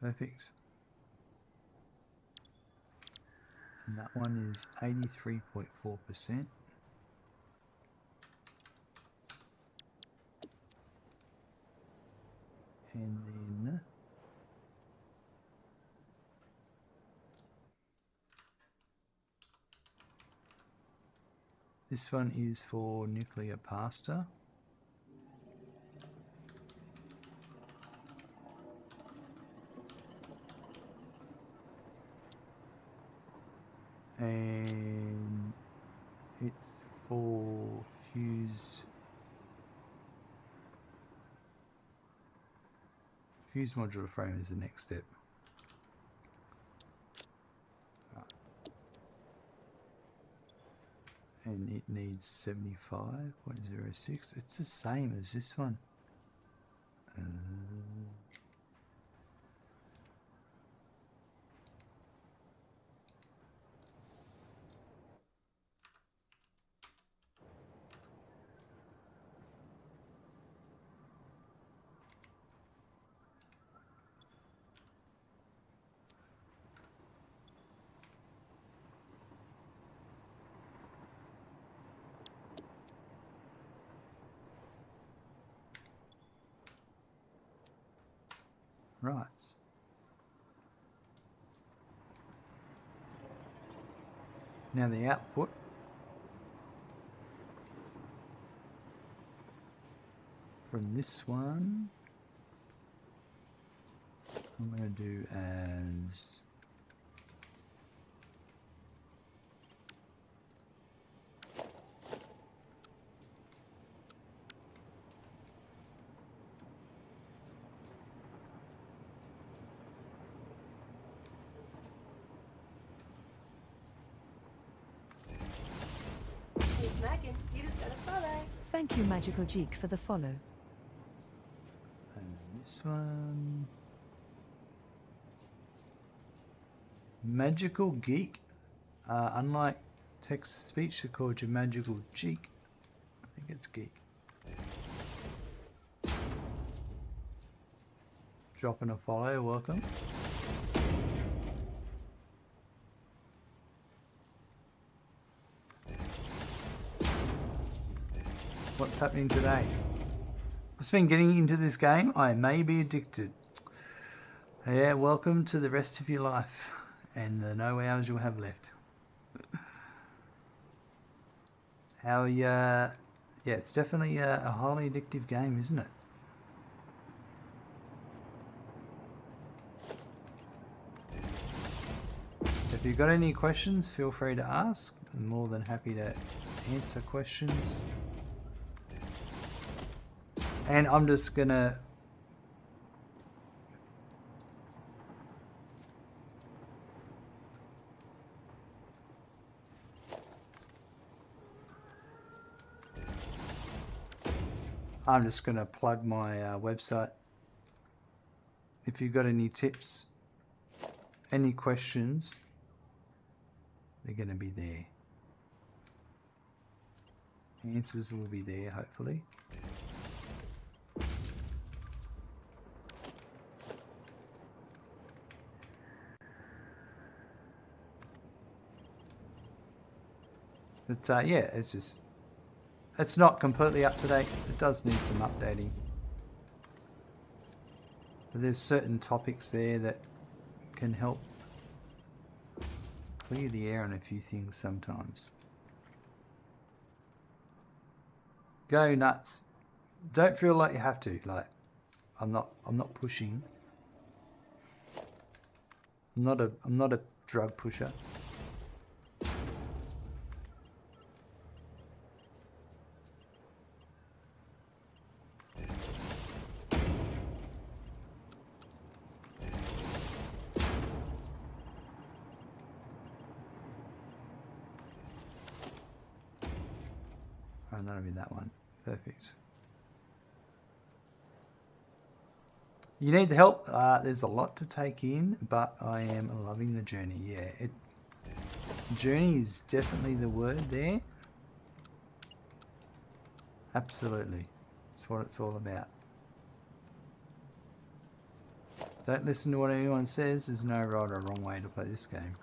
Perfect. And that one is 83.4%. And then this one is for nuclear pasta. And it's for fused modular frame is the next step. And it needs 75.06. It's the same as this one. Right. Now the output from this one, I'm going to do as You just gotta follow. Thank you, Magical Geek, for the follow. and this one. Magical Geek. Unlike text to speech, they called you Magical Geek. I think it's Geek. dropping a follow. Welcome. What's happening today? I've been getting into this game. I may be addicted. Yeah, welcome to the rest of your life and the no hours you'll have left. How yeah, it's definitely a highly addictive game, isn't it? If you've got any questions, feel free to ask. I'm more than happy to answer questions. And I'm just gonna plug my website. If you've got any tips, any questions, they're going to be there. Answers will be there, hopefully. But yeah, it's not completely up to date. It does need some updating. But there's certain topics there that can help clear the air on a few things sometimes. Go nuts. Don't feel like you have to. Like, I'm not pushing. I'm not a drug pusher. Oh, that'll be that one. Perfect. You need the help. There's a lot to take in, but I am loving the journey. Yeah, journey is definitely the word there. Absolutely. That's what it's all about. Don't listen to what anyone says. There's no right or wrong way to play this game.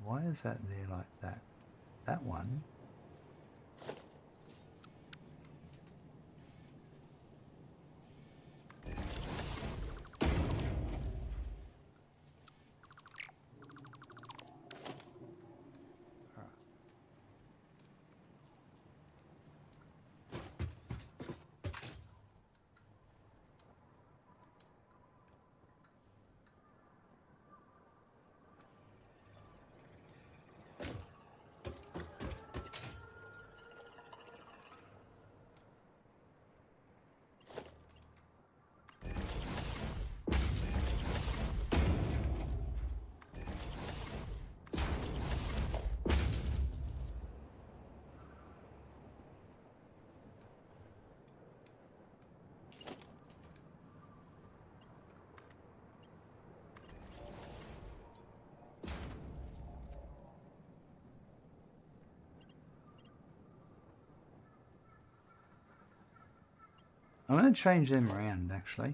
Why is that there like that? That one? I'm going to change them around, actually.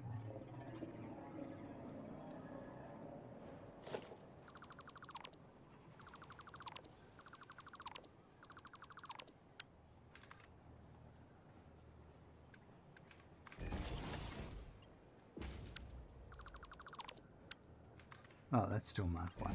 Oh, that's still Mark 1.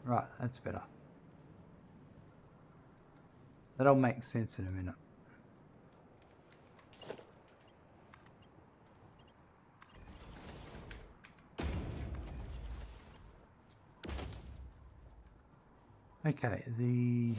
Right, that's better. That'll make sense in a minute. Okay, the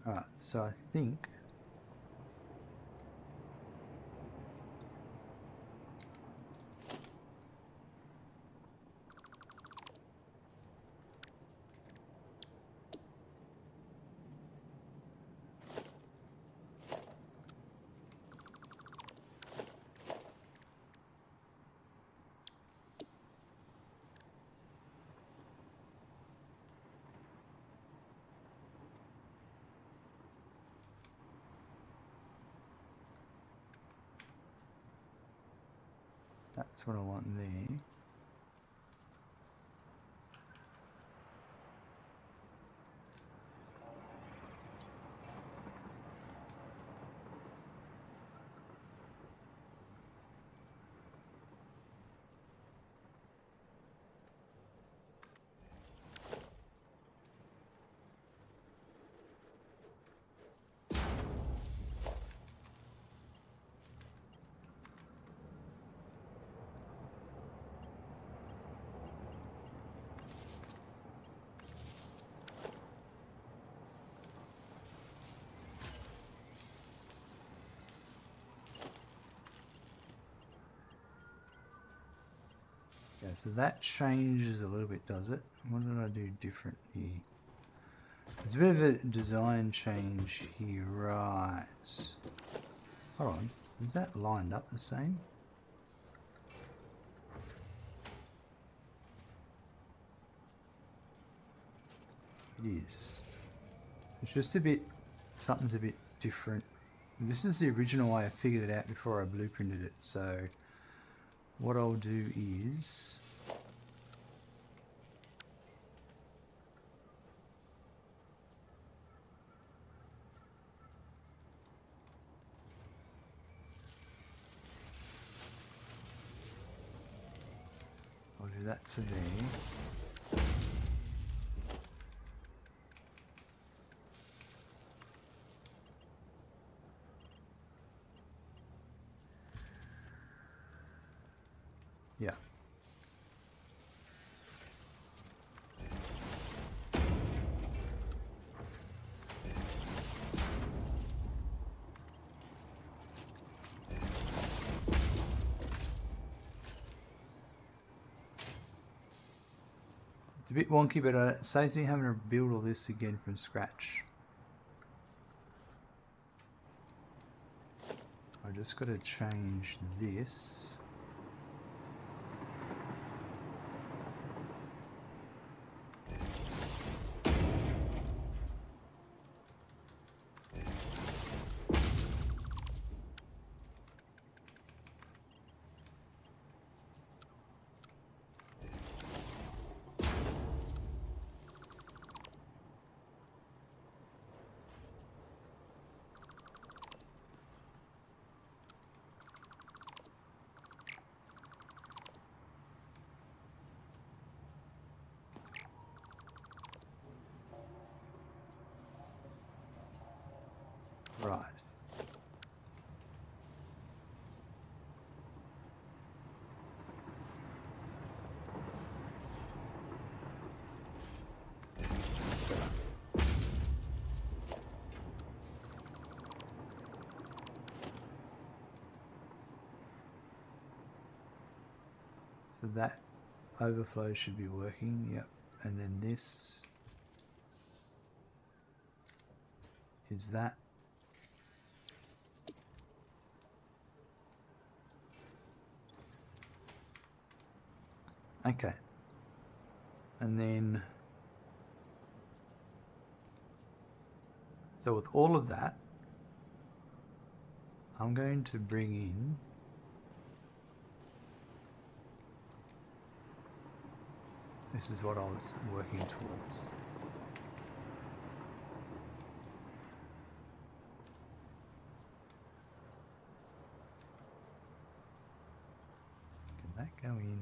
Alright, so I think that's what I want there. Yeah, so that changes a little bit, does it? What did I do different here? There's a bit of a design change here, right? Hold on, is that lined up the same? It is. It's just a bit, something's a bit different. This is the original way I figured it out before I blueprinted it, so what I'll do is I'll do that to there. Yeah. It's a bit wonky, but it saves me having to build all this again from scratch. I just got to change this. Right. So that overflow should be working, yep. And then this is that. Okay. And then, so with all of that, I'm going to bring in This is what I was working towards. Can that go in?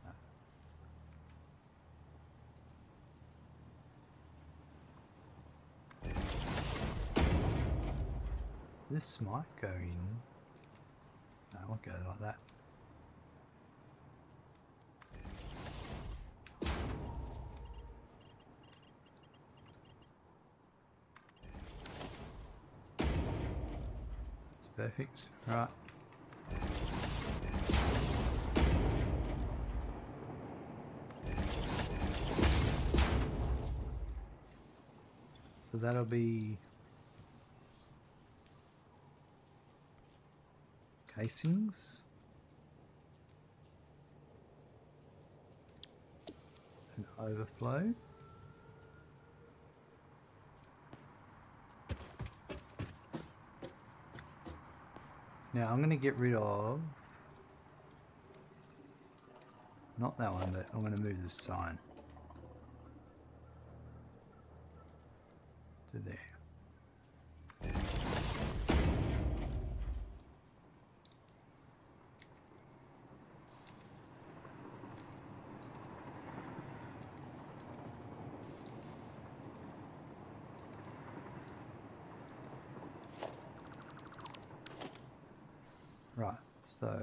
No. This might go in. No, it won't go like that. It's perfect. Right. So that'll be casings and overflow. Now I'm going to get rid of, not that one, but I'm going to move the sign to there. Right, so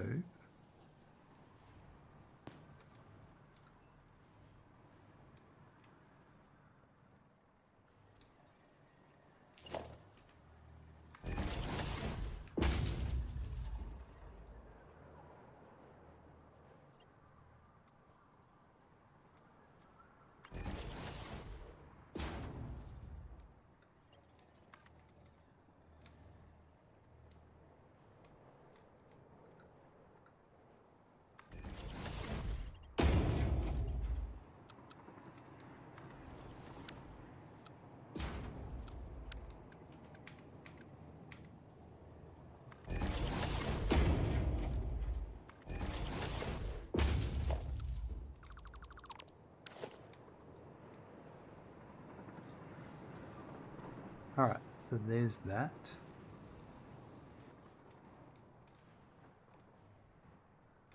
alright, so there's that.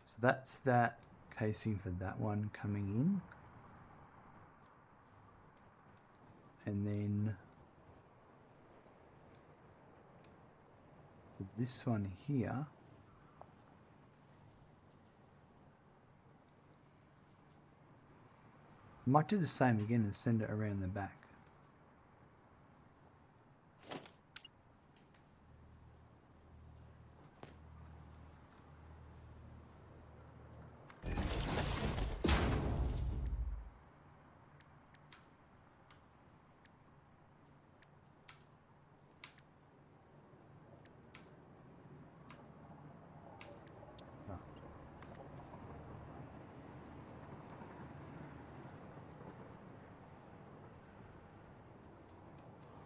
So that's that casing for that one coming in. And then for this one here, I might do the same again and send it around the back.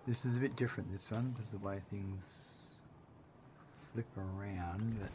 This is a bit different, this one, because the way things flip around. But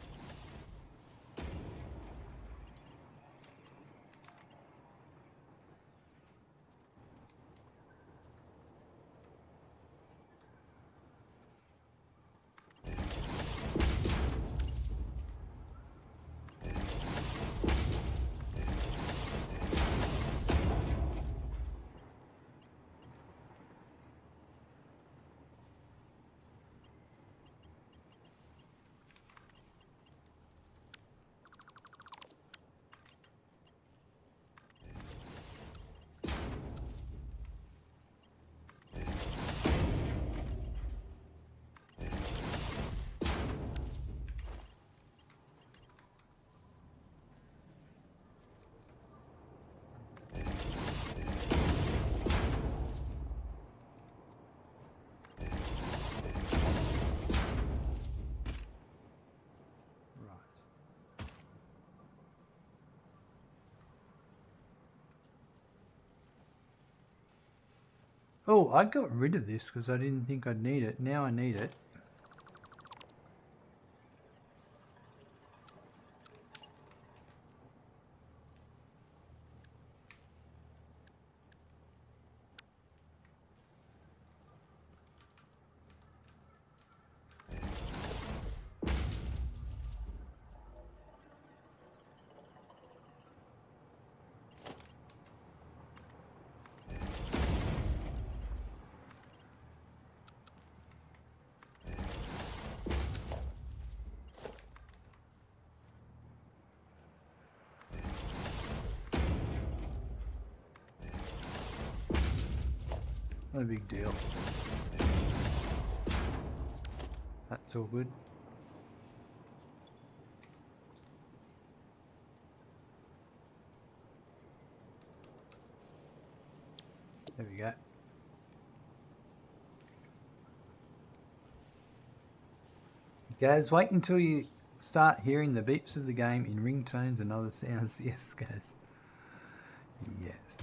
oh, I got rid of this because I didn't think I'd need it. Now I need it. Not a big deal. That's all good. There we go. Guys, wait until you start hearing the beeps of the game in ringtones and other sounds. Yes, guys. Yes.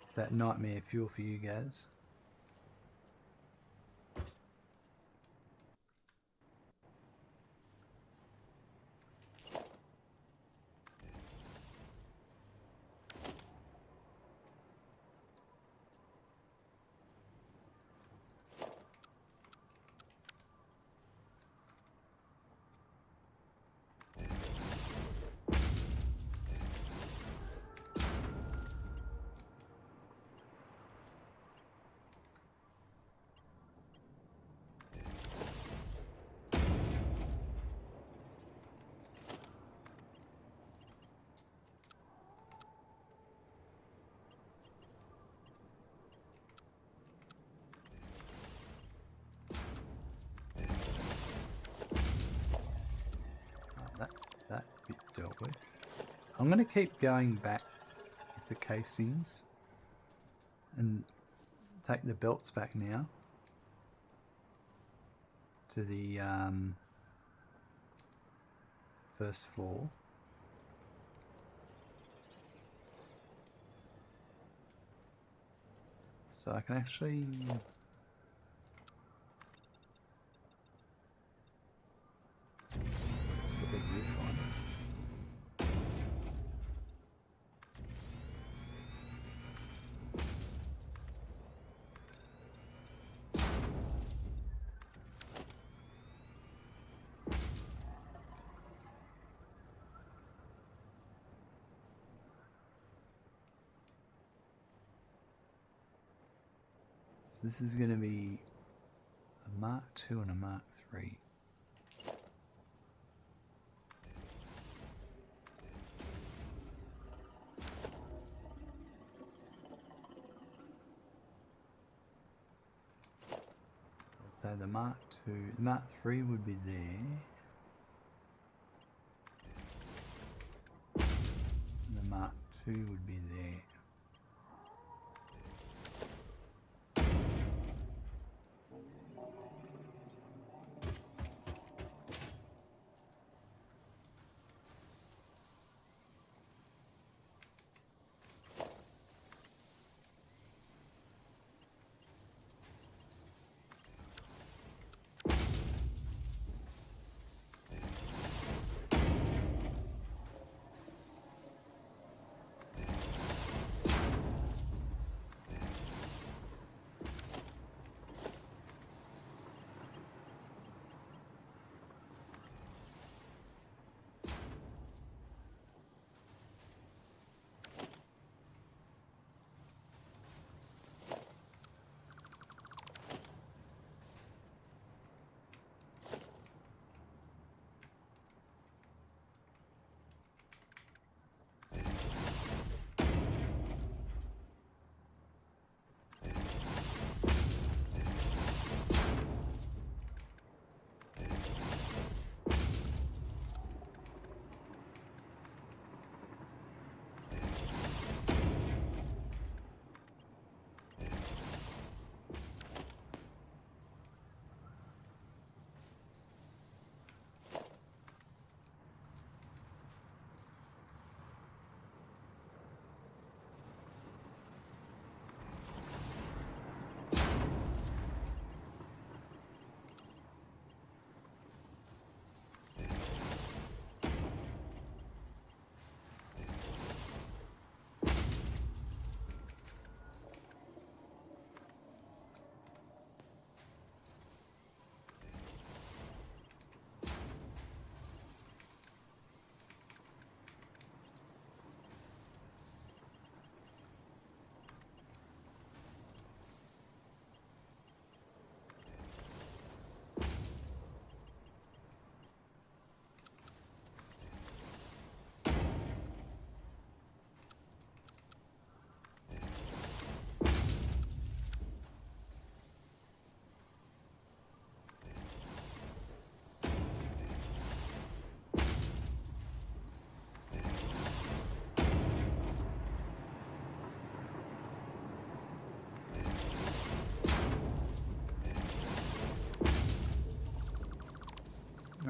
Is that nightmare fuel for you guys? That's that bit dealt with. I'm going to keep going back with the casings and take the belts back now to the first floor. So I can actually put the roof on. So this is going to be a Mark II and a Mark III. So the Mark II, Mark III would be there. And the Mark II would be there.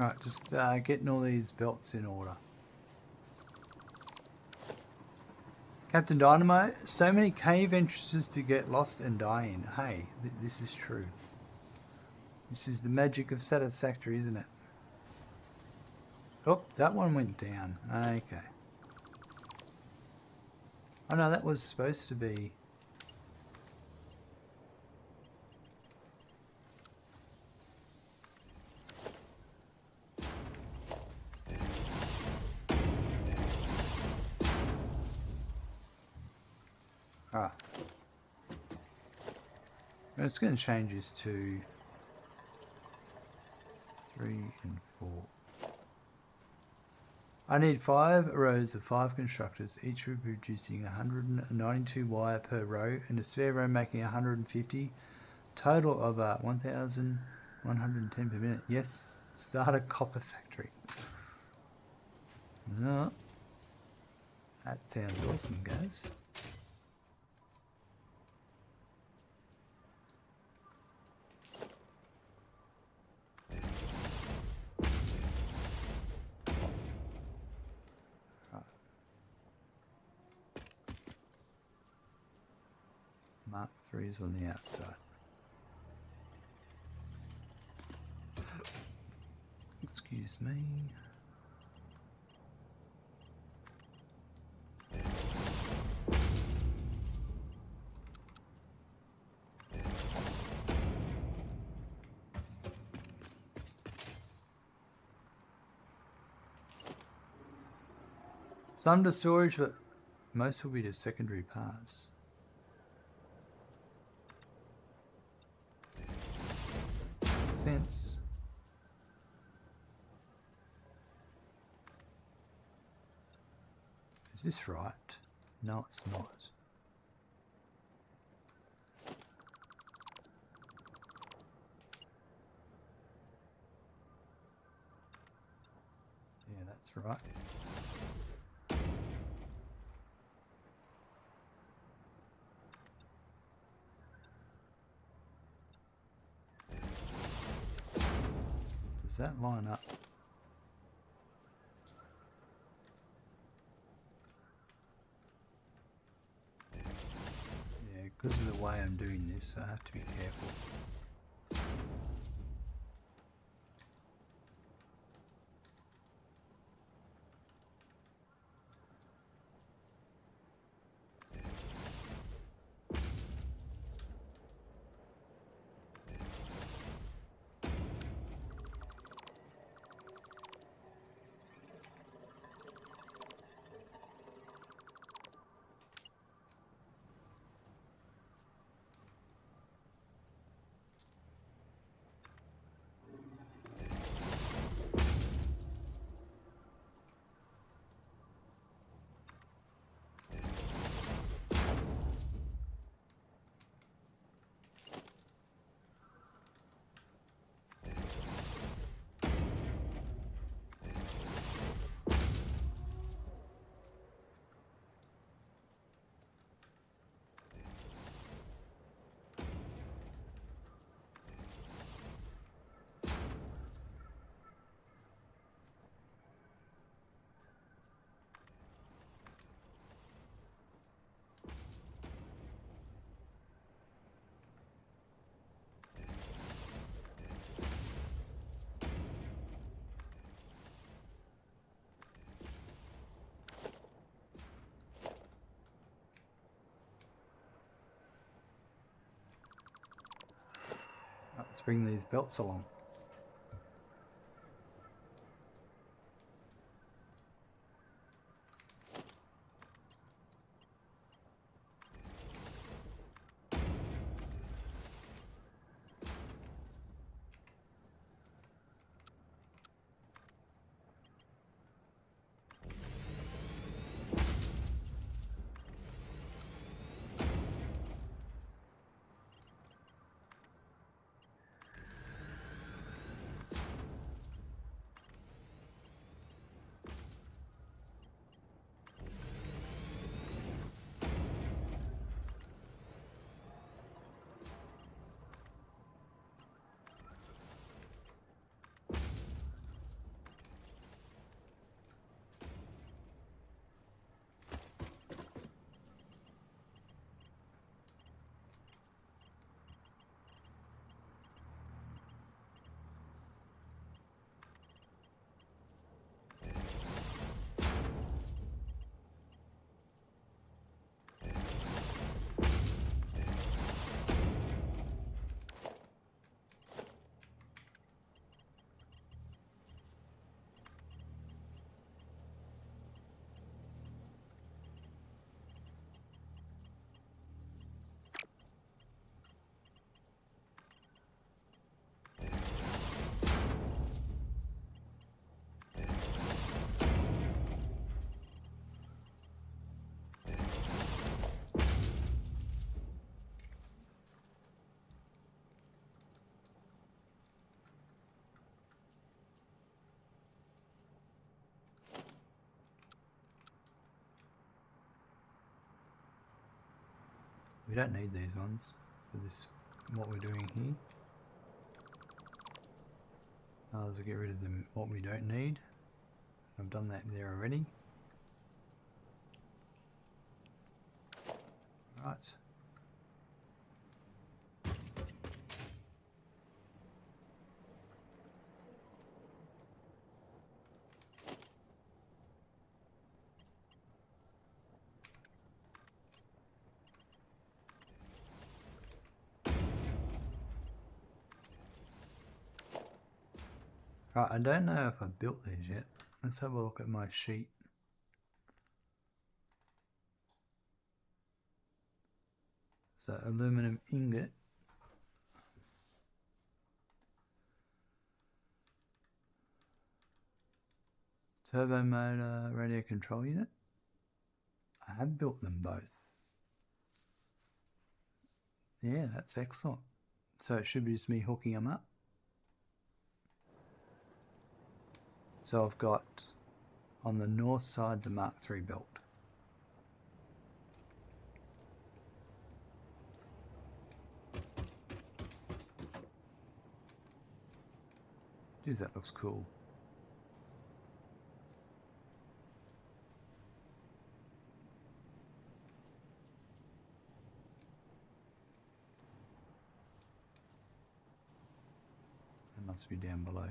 Right, just getting all these belts in order. Captain Dynamite, so many cave entrances to get lost and die in. Hey, this is true. This is the magic of Satisfactory, isn't it? Oh, that one went down. Okay. Oh no, that was supposed to be... Ah. It's going to change this to 3 and 4. I need 5 rows of 5 constructors, each producing 192 wire per row, and a spare row making 150. Total of 1,110 per minute. Yes, start a copper factory. No. That sounds awesome, guys. Mark 3 is on the outside. Excuse me. Some to storage, but most will be to secondary parts. Sense. Is this right? No, it's not. Yeah, that's right. Does that line up? Yeah, because of the way I'm doing this, I have to be careful. Let's bring these belts along. We don't need these ones for this, what we're doing here. Let's get rid of them, what we don't need. I've done that there already. Right. Right, I don't know if I've built these yet. Let's have a look at my sheet. So aluminum ingot. Turbo motor, radio control unit. I have built them both. Yeah, that's excellent. So it should be just me hooking them up. So I've got on the north side the Mark III belt. Geez, that looks cool. It must be down below.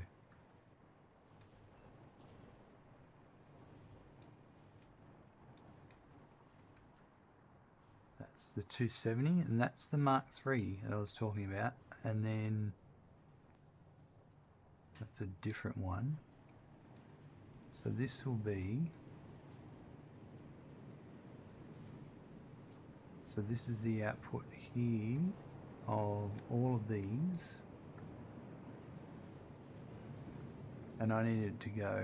That's the 270, and that's the Mark III that I was talking about. And then that's a different one. So this will be... So this is the output here of all of these. And I need it to go...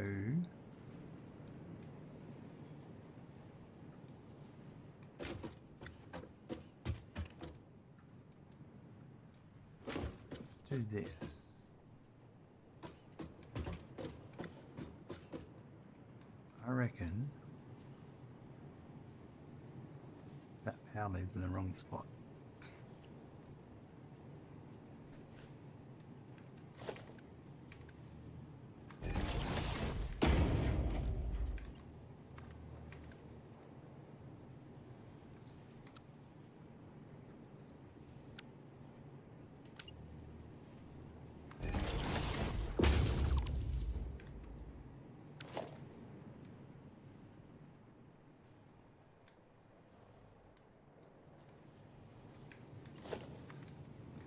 Let's do this. I reckon that power lead's in the wrong spot.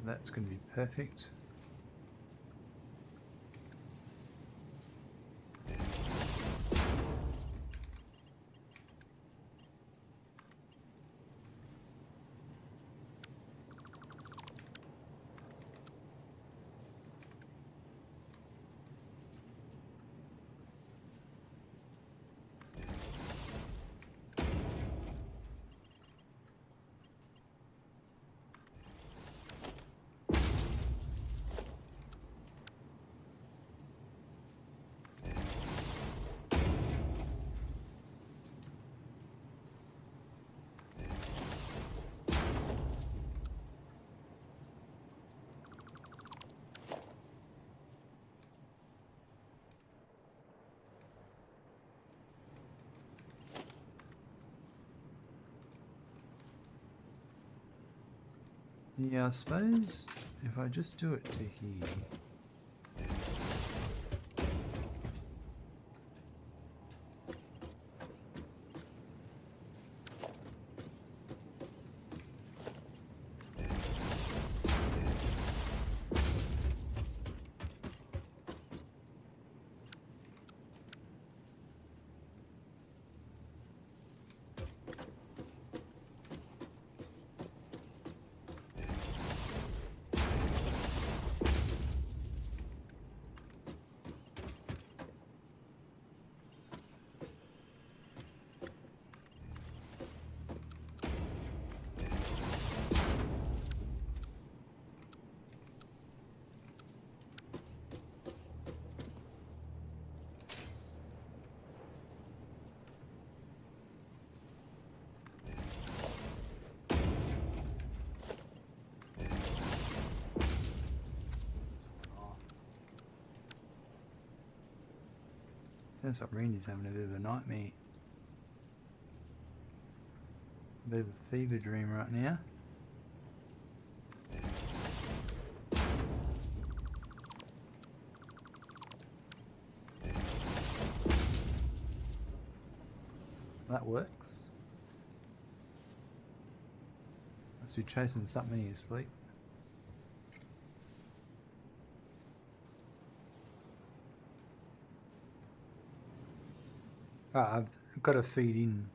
That's going to be perfect. Yeah, I suppose if I just do it to here. Sounds like Randy's having a bit of a nightmare. A bit of a fever dream right now. That works. Must be chasing something in his sleep. I've got to feed in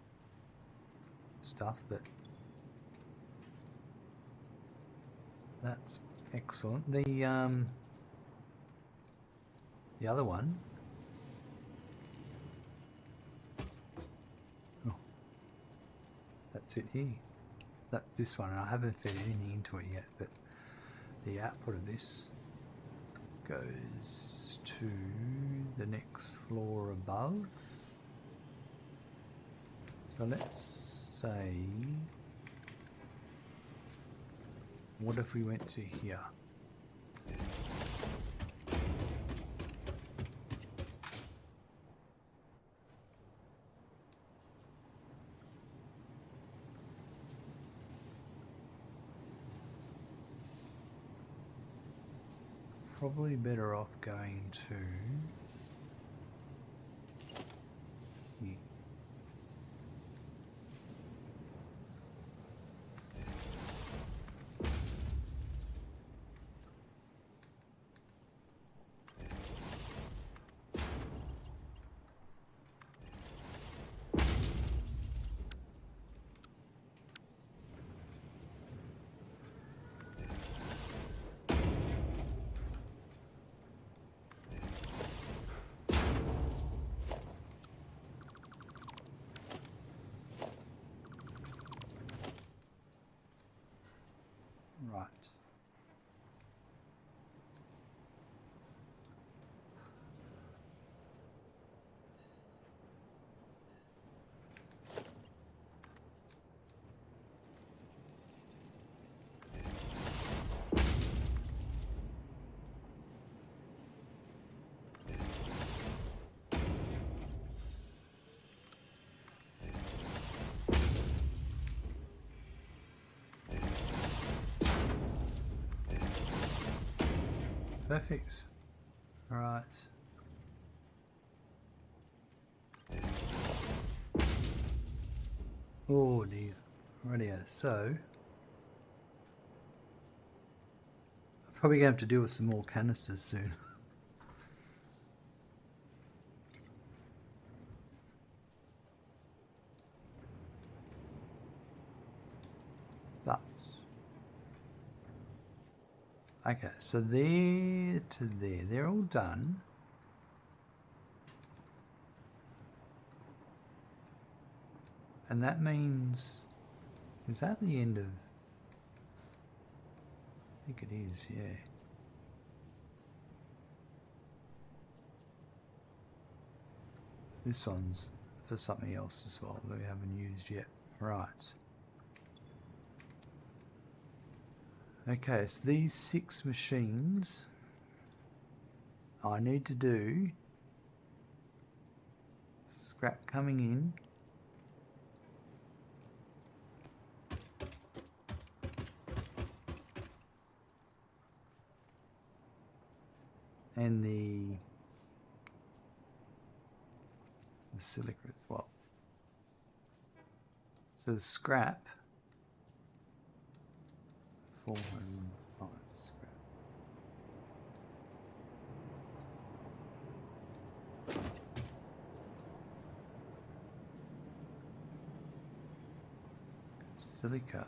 stuff, but that's excellent. The other one. Oh, that's it here. That's this one. I haven't fed anything into it yet, but the output of this goes to the next floor above. So let's say, what if we went to here? Probably better off going to here. Right. Perfect. All right. Oh dear. Rightio. So, probably gonna have to deal with some more canisters soon. But okay, so there to there, they're all done. And that means, is that the end of, I think it is, yeah. This one's for something else as well that we haven't used yet. Right. Okay, so these 6 machines I need to do scrap coming in. And the silica as well. So the scrap, 405 scrap. Silica.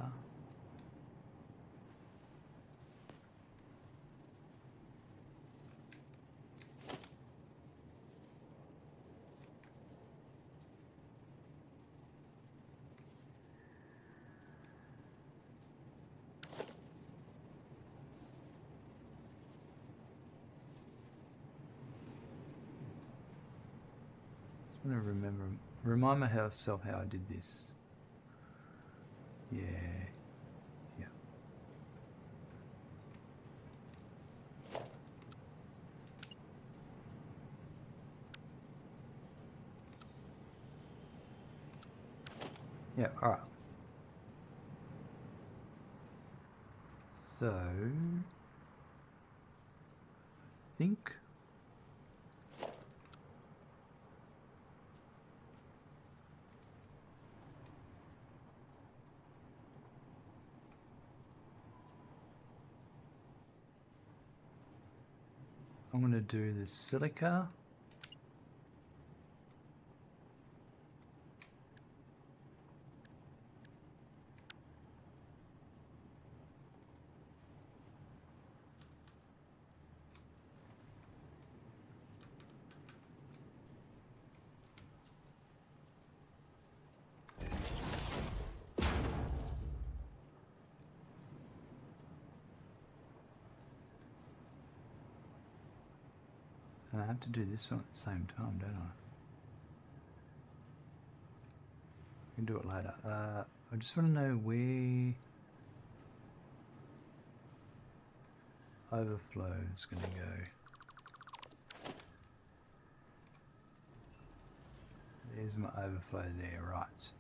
I want to remind myself how I did this. Yeah. Yeah, alright. So, I think I'm going to do the silica. And I have to do this one at the same time, don't I? I can do it later. I just want to know where overflow is going to go. There's my overflow there, right.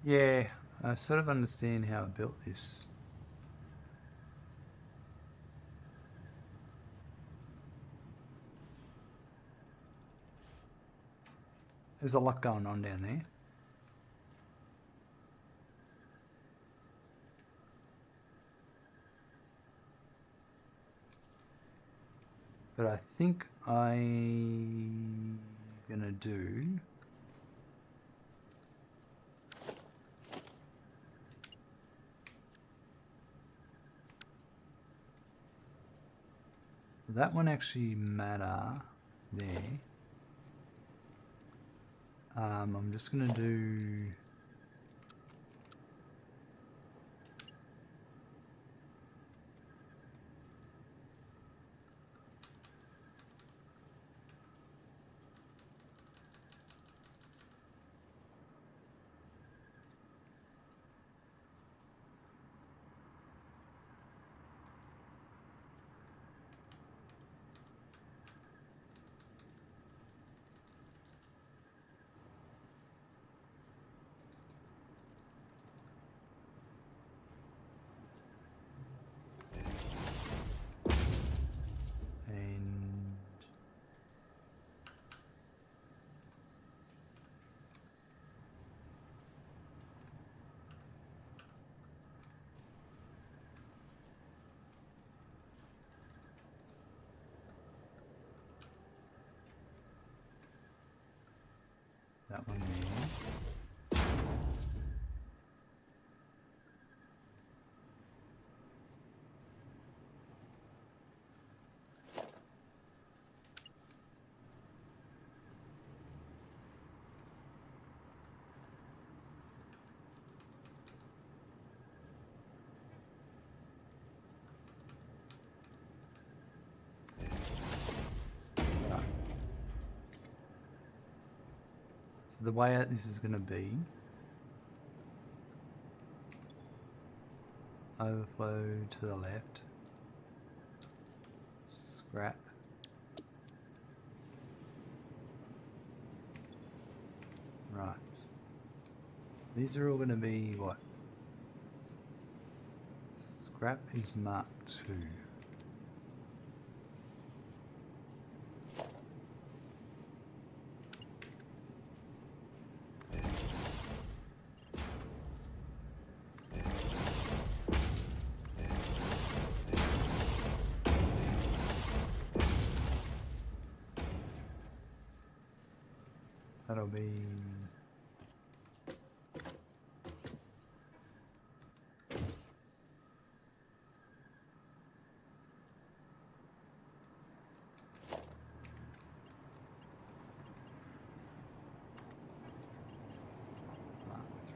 Yeah, I sort of understand how I built this. There's a lot going on down there. But I think I'm gonna do that one actually matter there. I'm just gonna do and that one there. Right. So the way out this is gonna be overflow to the left, scrap, right. These are all gonna be what? Scrap is Mark 2. that'll be...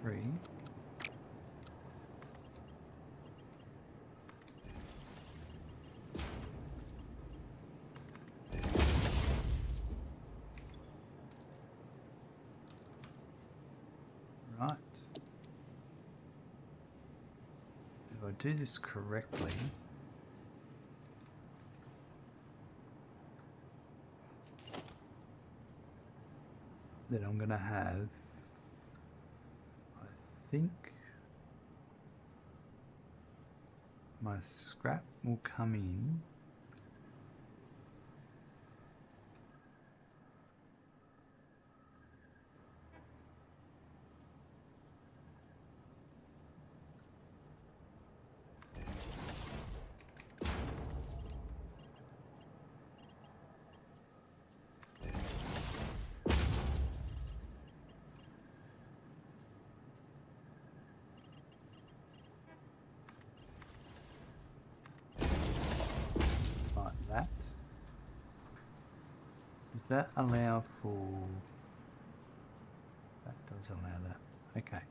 Three. Right. If I do this correctly, then I'm going to have, I think, my scrap will come in. Like that. Does that allow for... That does allow that. Okay.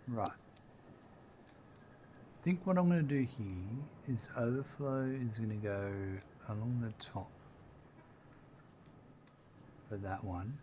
Right. I think what I'm going to do here is overflow is going to go along the top for that one.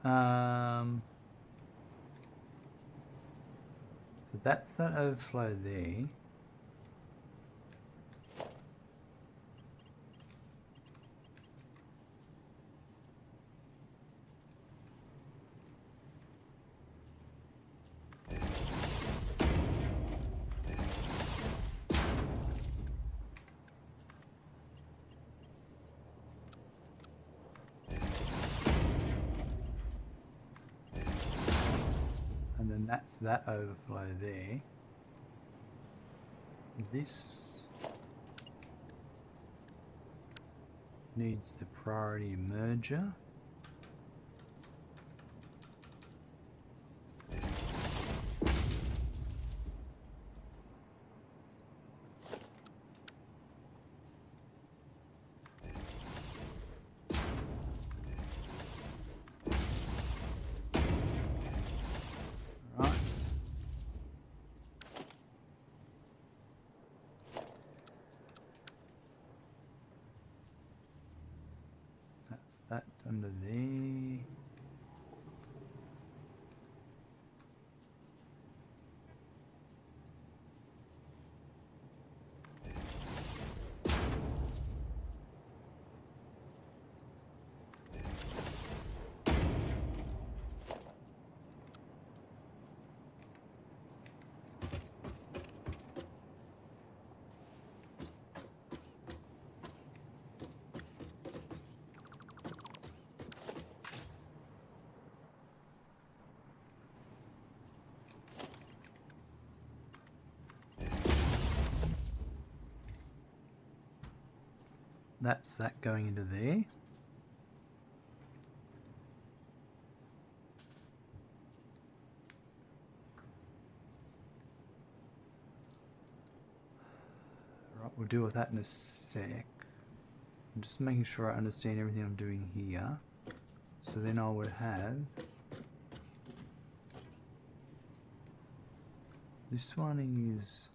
So that's that overflow there. And then that's that overflow there. This needs the priority merger. Right. That's that under there. That's that going into there. Right, we'll deal with that in a sec. I'm just making sure I understand everything I'm doing here. So then I would have this one is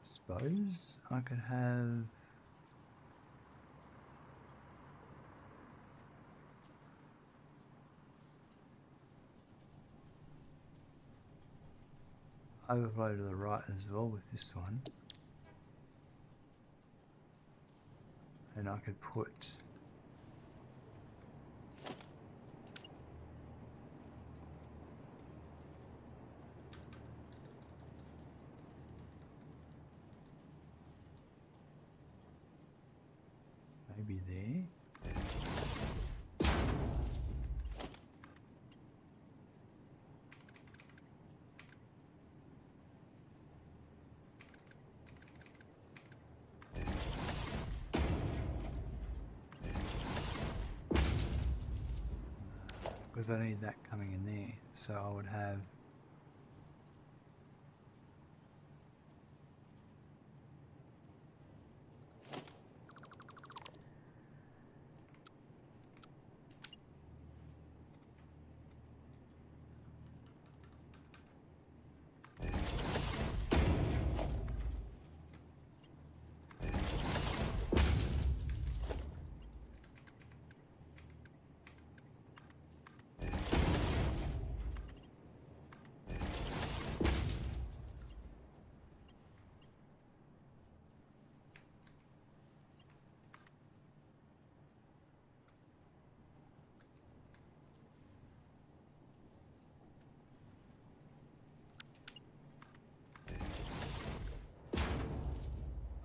suppose I could have overflow to the right as well with this one, and I could put maybe there. Because I need that coming in there, so I would have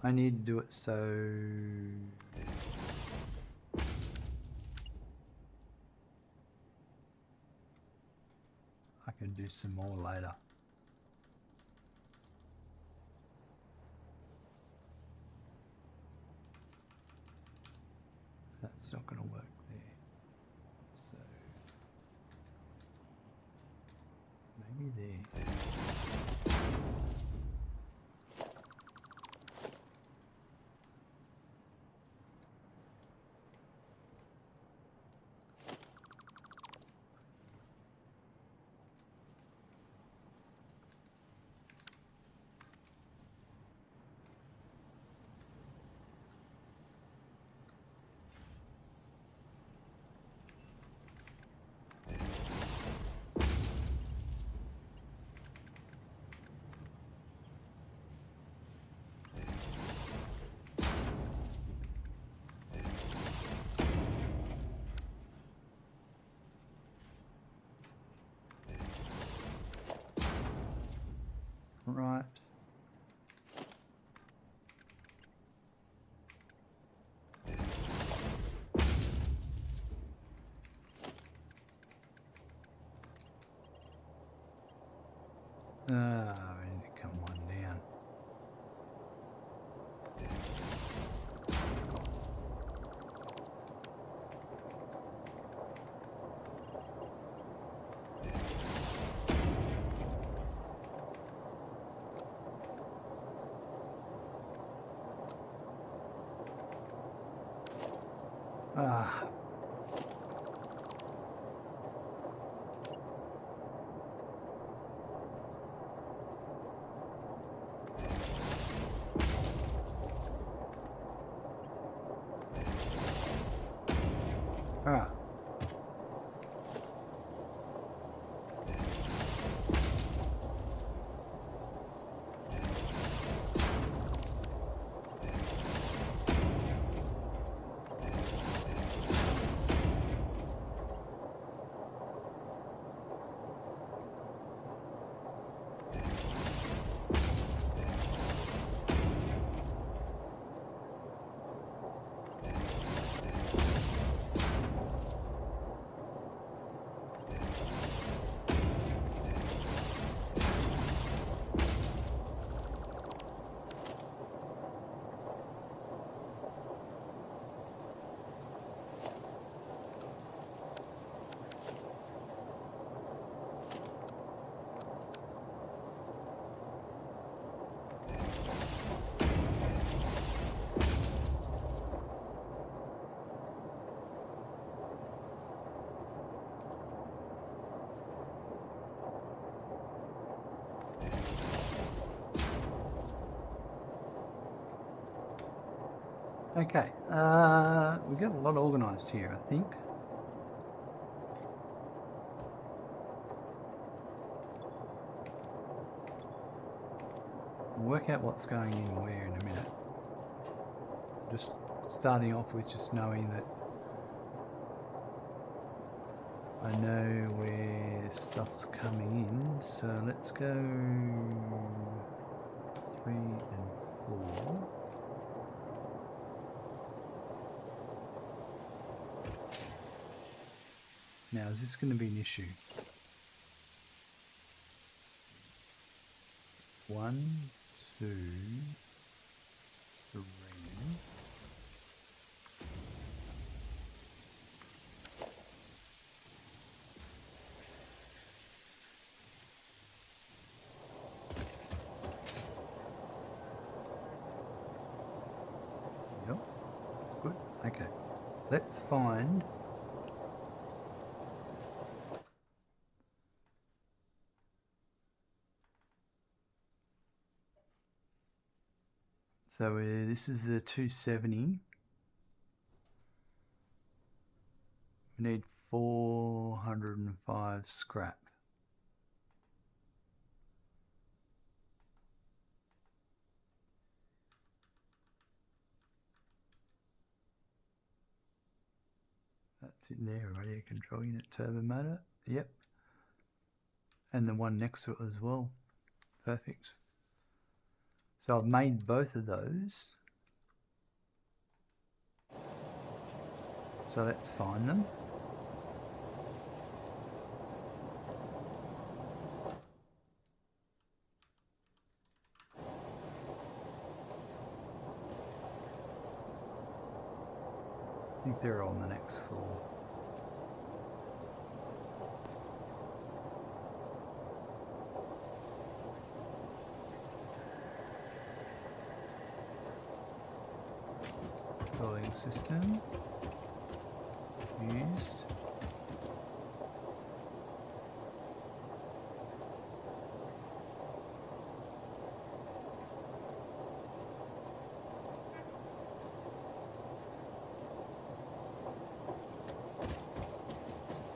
I need to do it so I can do some more later. It's not going to work there. So maybe there. Right. We need to come one down. Ah. Ah. Okay, we got a lot organised here, I think. We'll work out what's going in where in a minute. Just starting off with just knowing that I know where stuff's coming in, so let's go 3 and 4. Now, is this going to be an issue? It's 1, 2, 3. Yep, that's good. Okay, let's find. So this is the 270. We need 405 scrap. That's in there, radio control unit, turbo motor. Yep. And the one next to it as well. Perfect. So I've made both of those. So let's find them. I think they're on the next floor. Building system used.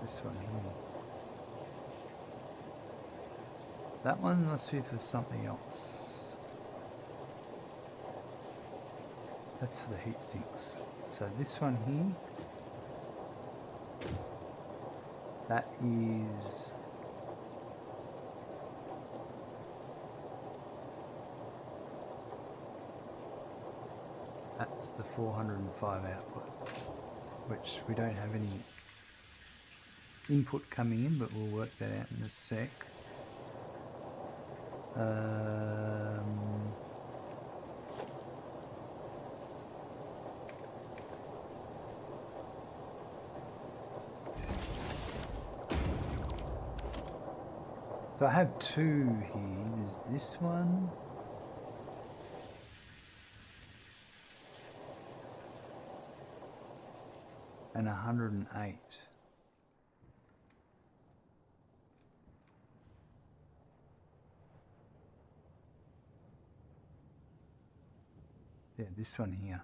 This one here. That one must be for something else. That's for the heat sinks. So this one here, that is that's the 405 output, which we don't have any input coming in, but we'll work that out in a sec. So I have two here. There's this one. And 108. Yeah, this one here.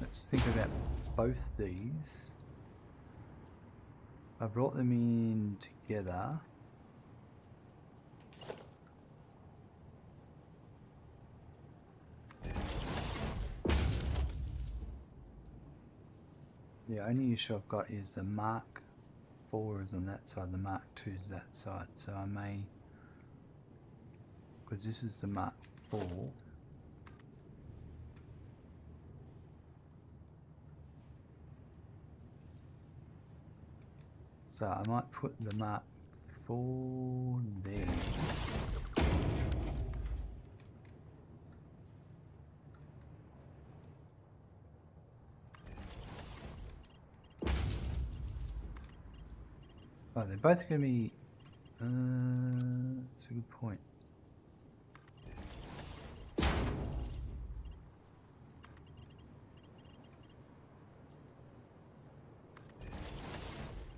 Let's think about both these. I brought them in together. The only issue I've got is the Mark 4 is on that side, the Mark 2 is that side, so I may, because this is the Mark 4, so I might put the Mark 4 there. Oh, they're both going to be... that's a good point.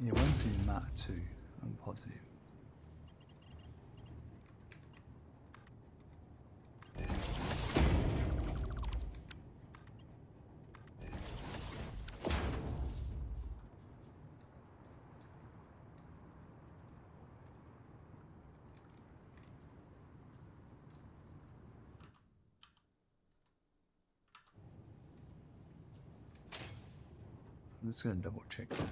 Yeah, one's going to be Mark 2, I'm positive. I'm just going to double check that.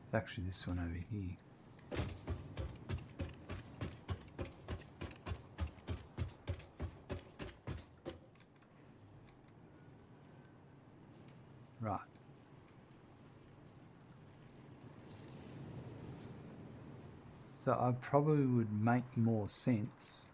It's actually this one over here. Right. So I probably would make more sense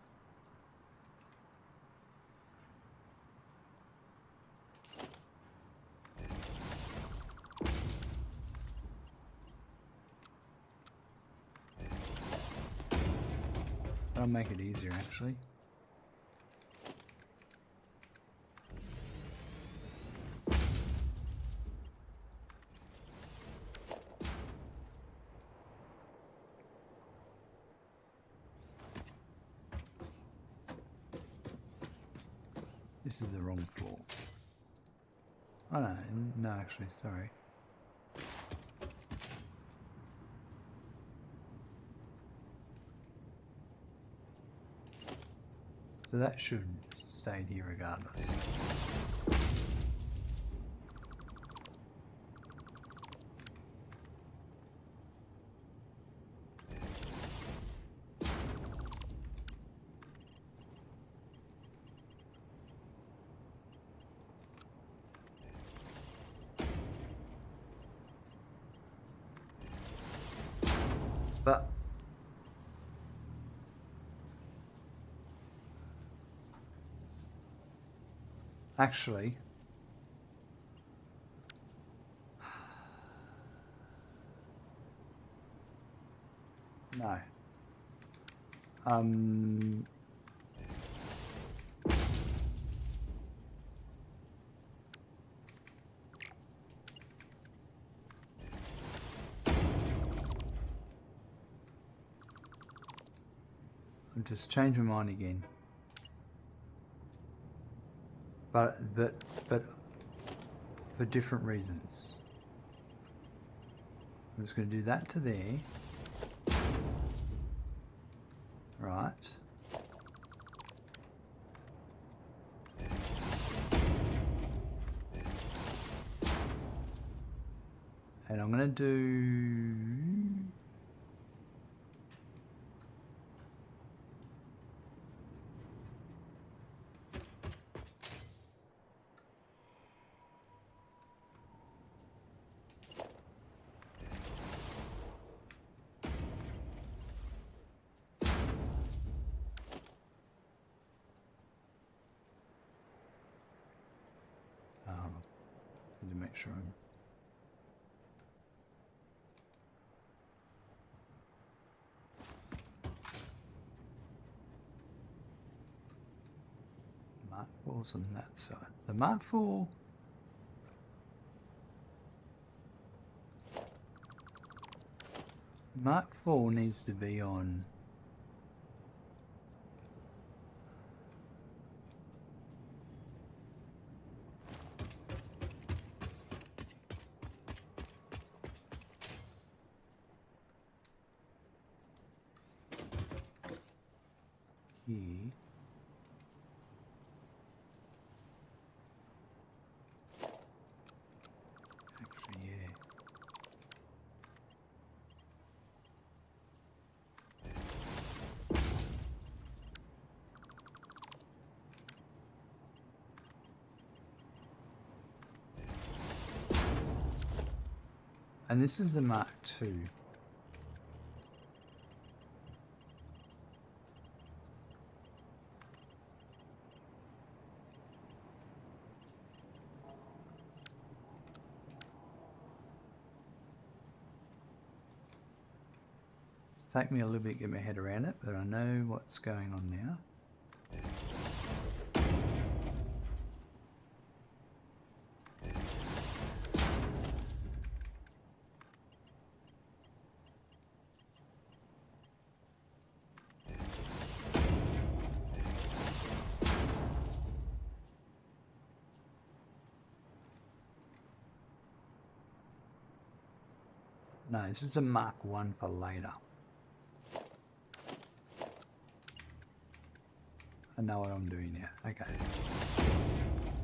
I'll make it easier actually. This is the wrong floor. Oh no, actually, sorry. So that should stay here regardless. But actually, no. I've just changed my mind again. But for different reasons. I'm just going to do that to there. Right. And I'm going to do... need to make sure I'm... Mark 4's on that side. The Mark 4... Mark 4 needs to be on... here. Actually, yeah. And this is the Mark II. It's taken me a little bit to get my head around it, but I know what's going on now. No, this is a Mark 1 for later. I know what I'm doing now. Okay.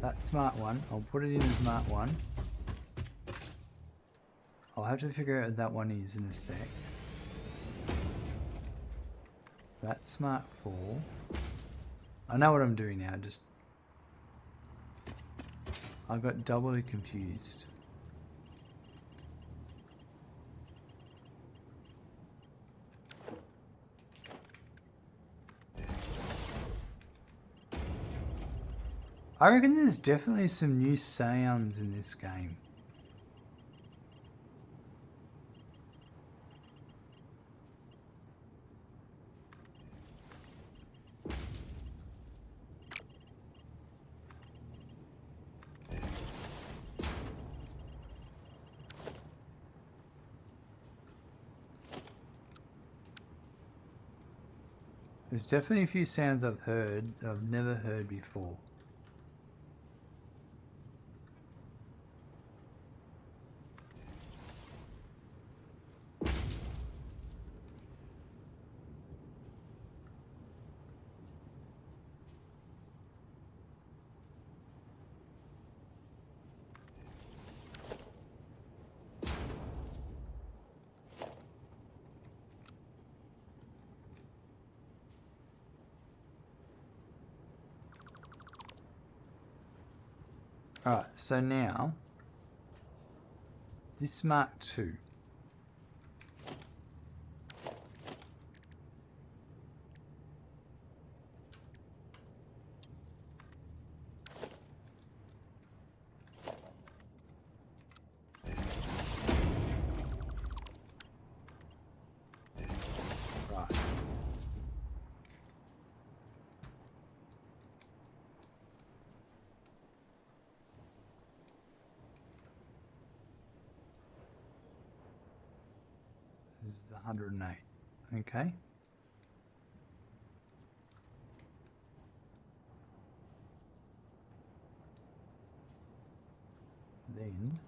That's Mark 1. I'll put it in as Mark 1. I'll have to figure out what that one is in a sec. That's Mark 4. I know what I'm doing now, just... I got doubly confused. I reckon there's definitely some new sounds in this game. There's definitely a few sounds I've heard that I've never heard before. Alright, so now, this Mark II. This is the 108. Okay. Then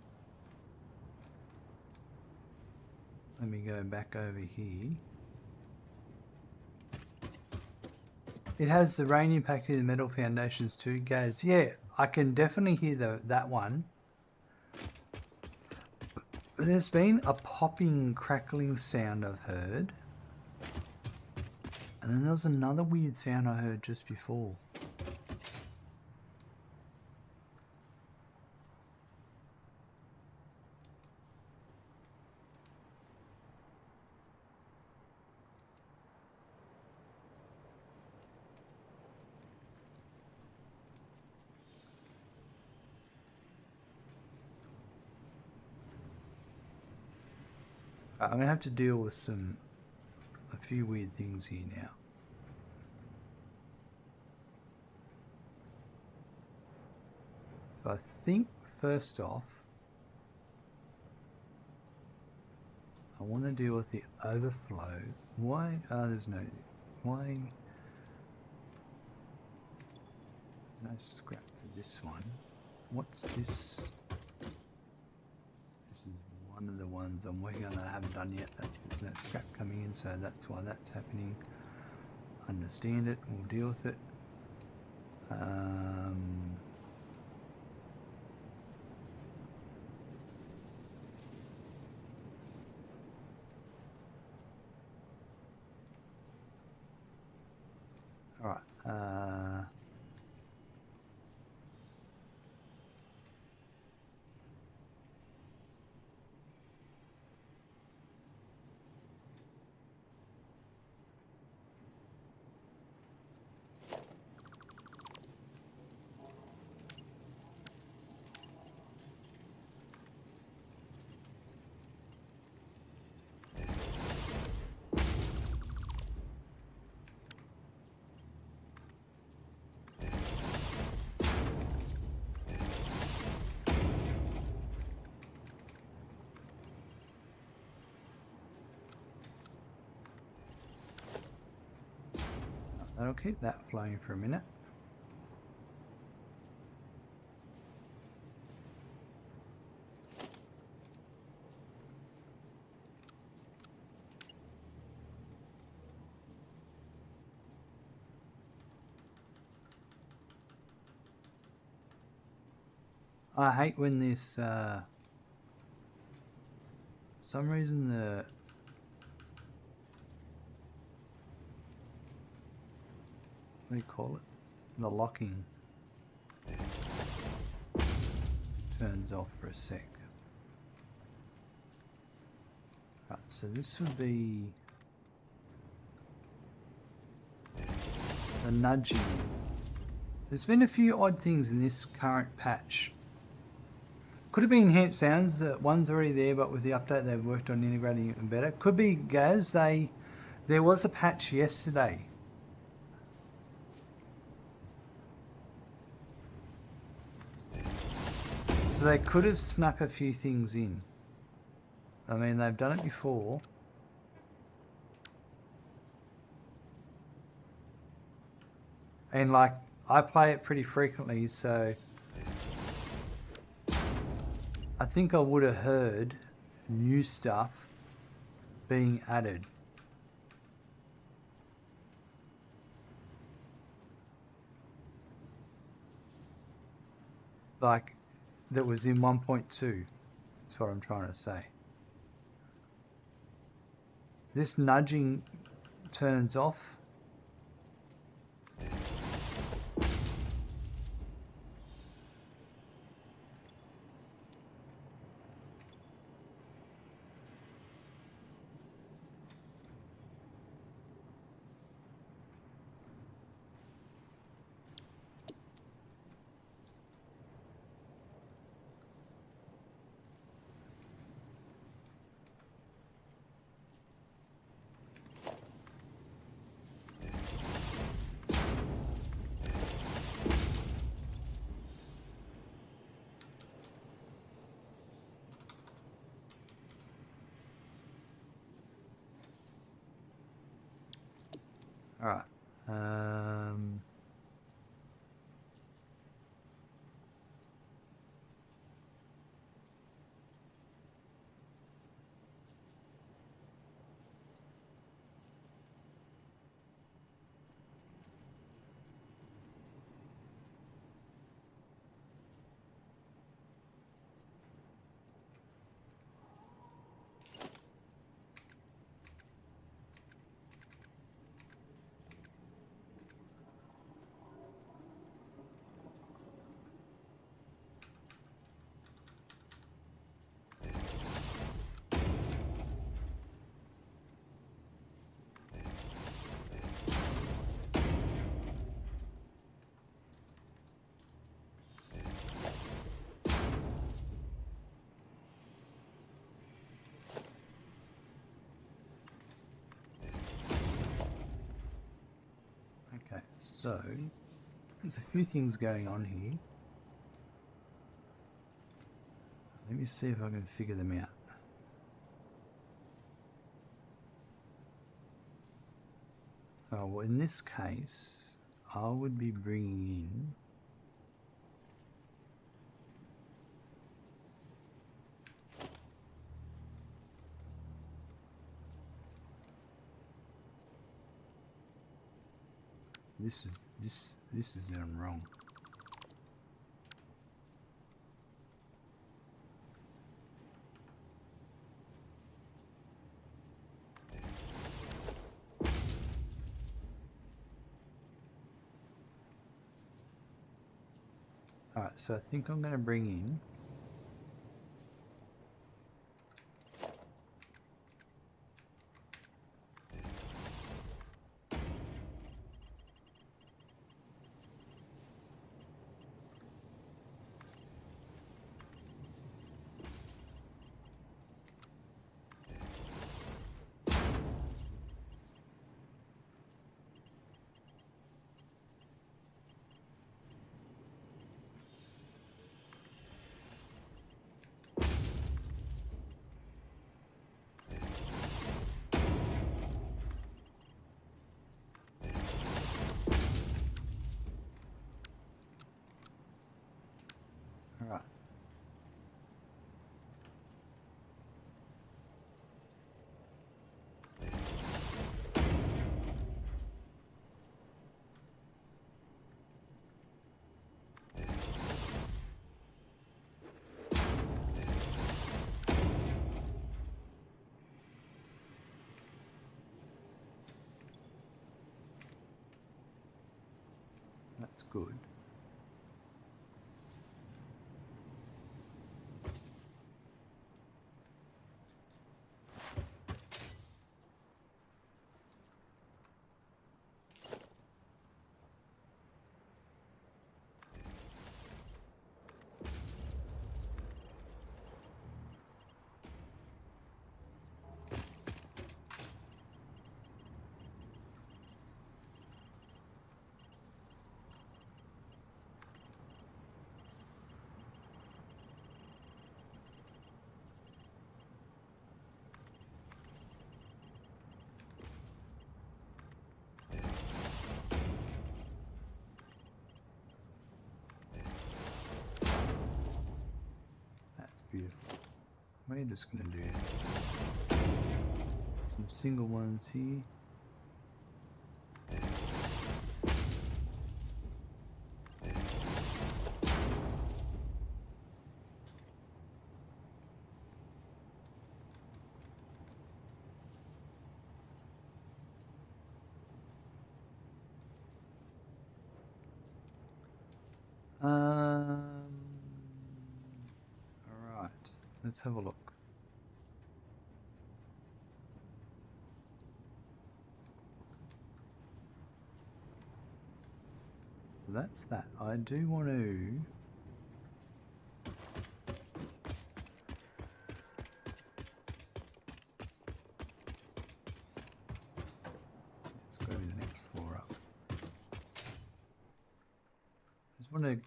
let me go back over here. It has the rain impact in the metal foundations too, guys. Yeah, I can definitely hear that one. There's been a popping, crackling sound I've heard. And then there was another weird sound I heard just before. I'm going to have to deal with a few weird things here now. So I think first off, I want to deal with the overflow. Why? There's no... Why? There's no scrap for this one. What's this? This is one of the ones I'm working on that I haven't done yet. There's no scrap coming in, so that's why that's happening. Understand it. We'll deal with it. All right. That'll keep that flowing for a minute. I hate when this, for some reason what do you call it? The locking turns off for a sec. Right, so this would be the nudging. There's been a few odd things in this current patch. Could have been enhanced sounds. One's already there, but with the update they've worked on integrating it better. Could be Gaz. There was a patch yesterday. So they could have snuck a few things in. I mean, they've done it before. And like, I play it pretty frequently, so I think I would have heard new stuff being added. Like, that was in 1.2. That's what I'm trying to say. This nudging turns off. Alright. Okay, so there's a few things going on here. Let me see if I can figure them out. Oh, well, in this case, I would be bringing in this is done wrong. Alright, so I think I'm going to bring in Alright. That's good. That's beautiful. We're just going to do some single ones here. Alright, let's have a look. So that's that. I do want to let's go to the next floor up. Just want to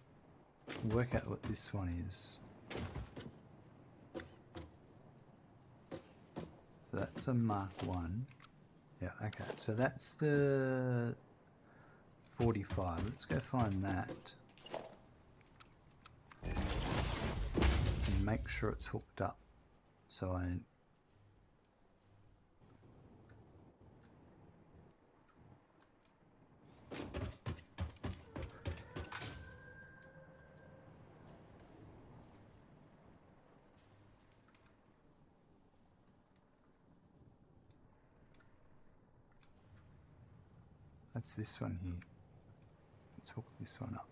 work out what this one is. So that's a Mark 1. Yeah, okay. So that's the 45. Let's go find that. And make sure it's hooked up. So I... That's this one here. Let's hook this one up.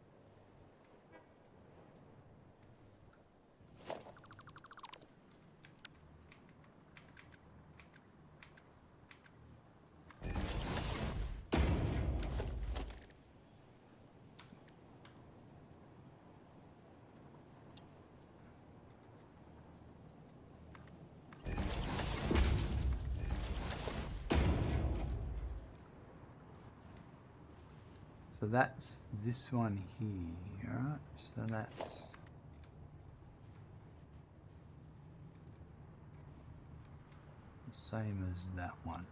So that's this one here, right? So that's the same as that one.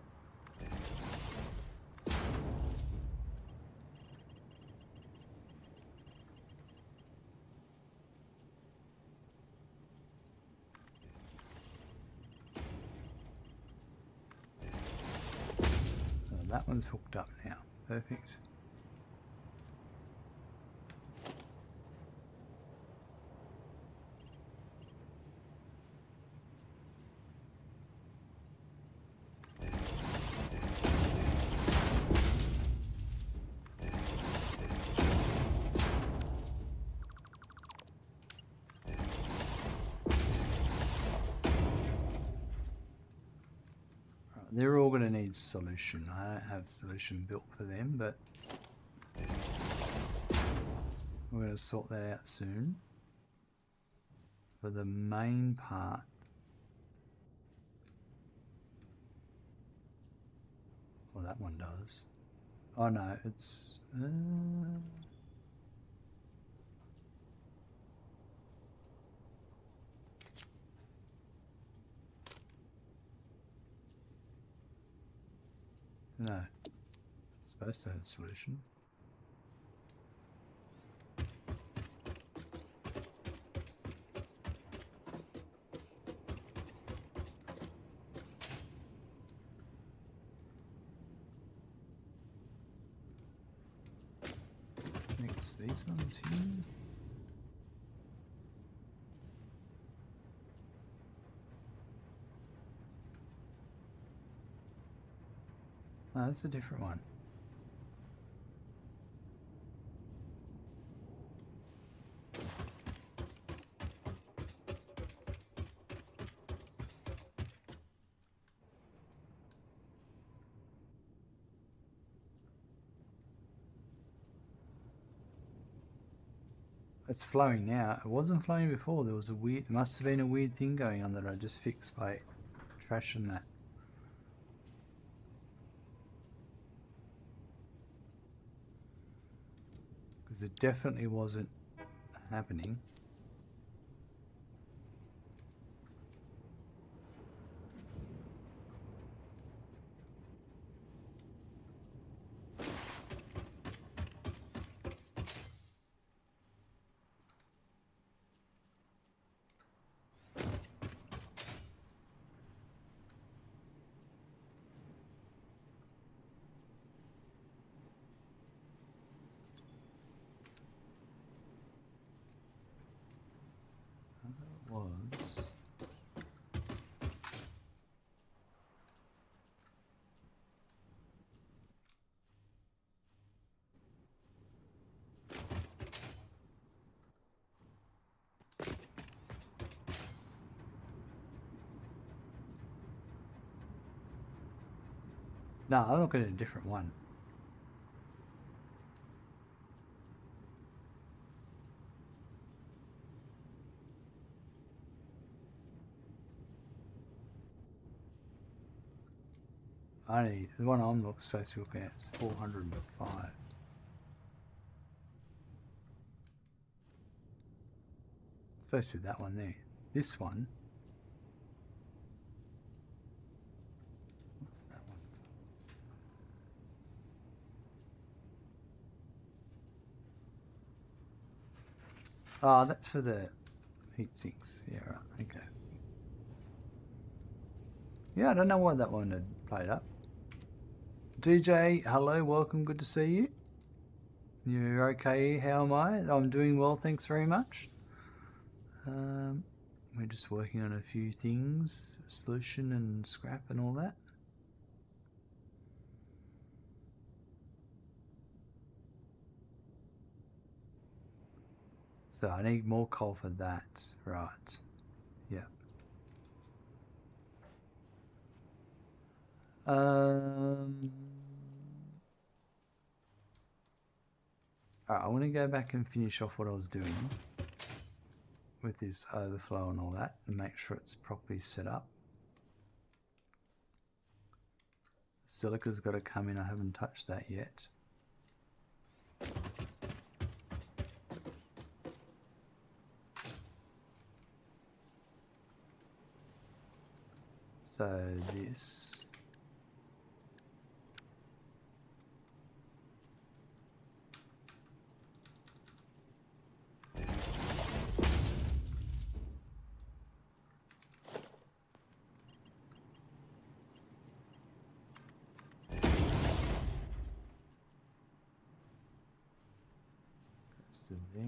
So that one's hooked up now. Perfect. They're all going to need solution. I don't have solution built for them, but we're going to sort that out soon. For the main part, well, that one does. Oh no, it's no, it's supposed to have a solution. I think it's these ones here. Oh, that's a different one. It's flowing now. It wasn't flowing before. There was a weird, it must have been a weird thing going on that I just fixed by trashing that. Because it definitely wasn't happening. It was. No, I'm looking at a different one. The one I'm supposed to be looking at is 405. It's supposed to be that one there. This one. What's that one? Oh, that's for the heat sinks. Yeah, right. Okay. Yeah, I don't know why that one had played up. DJ, hello, welcome. Good to see you. You're okay? How am I? I'm doing well, thanks very much. We're just working on a few things, solution and scrap and all that. So I need more coal for that, right? Yeah. Alright, I want to go back and finish off what I was doing with this overflow and all that and make sure it's properly set up. Silica's got to come in, I haven't touched that yet. So this... goes to there.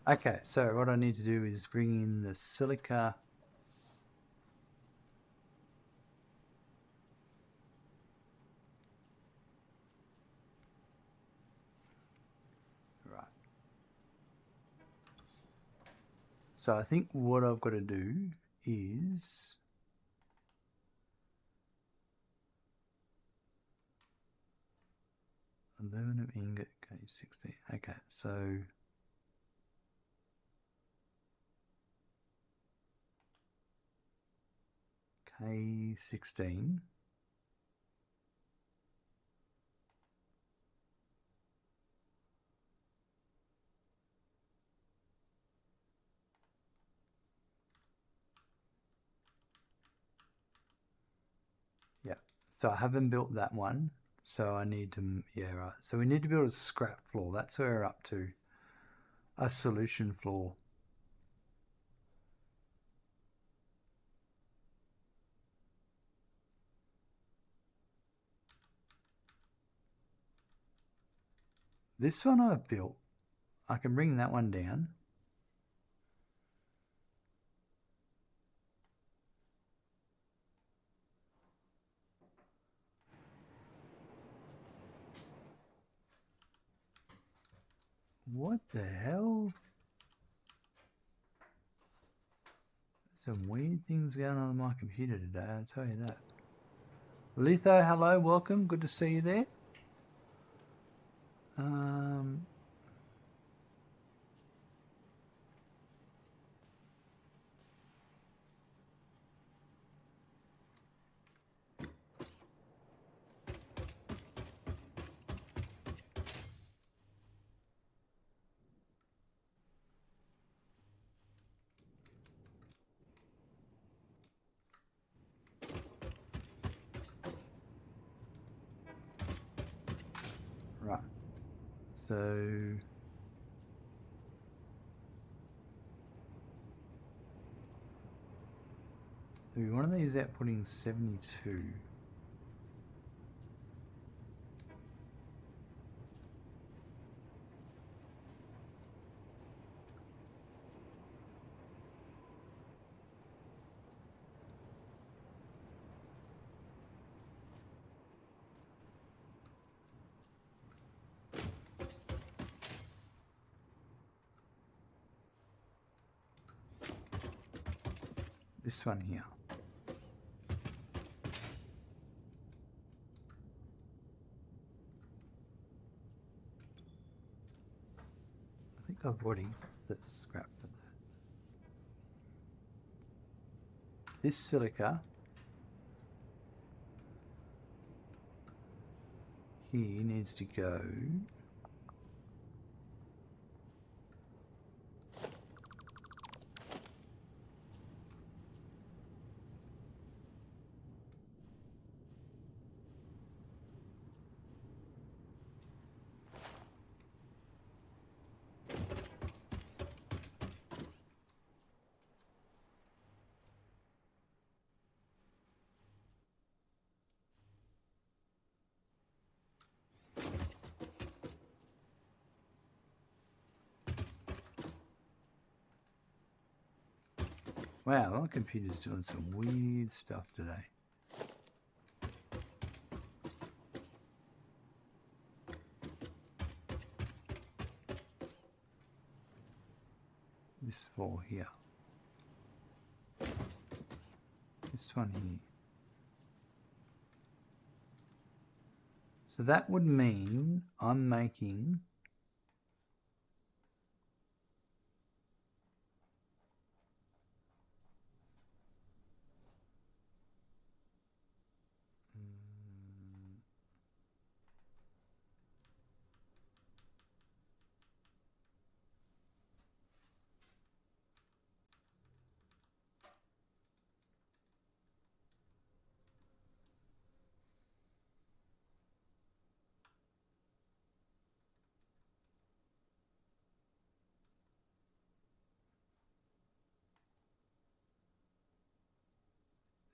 Okay, so what I need to do is bring in the silica. Right. So I think what I've got to do is aluminum ingot K16. Okay, so K16. Yeah, so I haven't built that one, so I need to, yeah, right. So we need to build a scrap floor. That's where we're up to. A solution floor. This one I've built. I can bring that one down. What the hell? Some weird things going on my computer today, I'll tell you that. Letho, hello, welcome. Good to see you there. Right. So one of these outputting 72. This one here. I think I've already put the scrap for that. This silica here needs to go Wow, my computer's doing some weird stuff today. This four here. This one here. So that would mean I'm making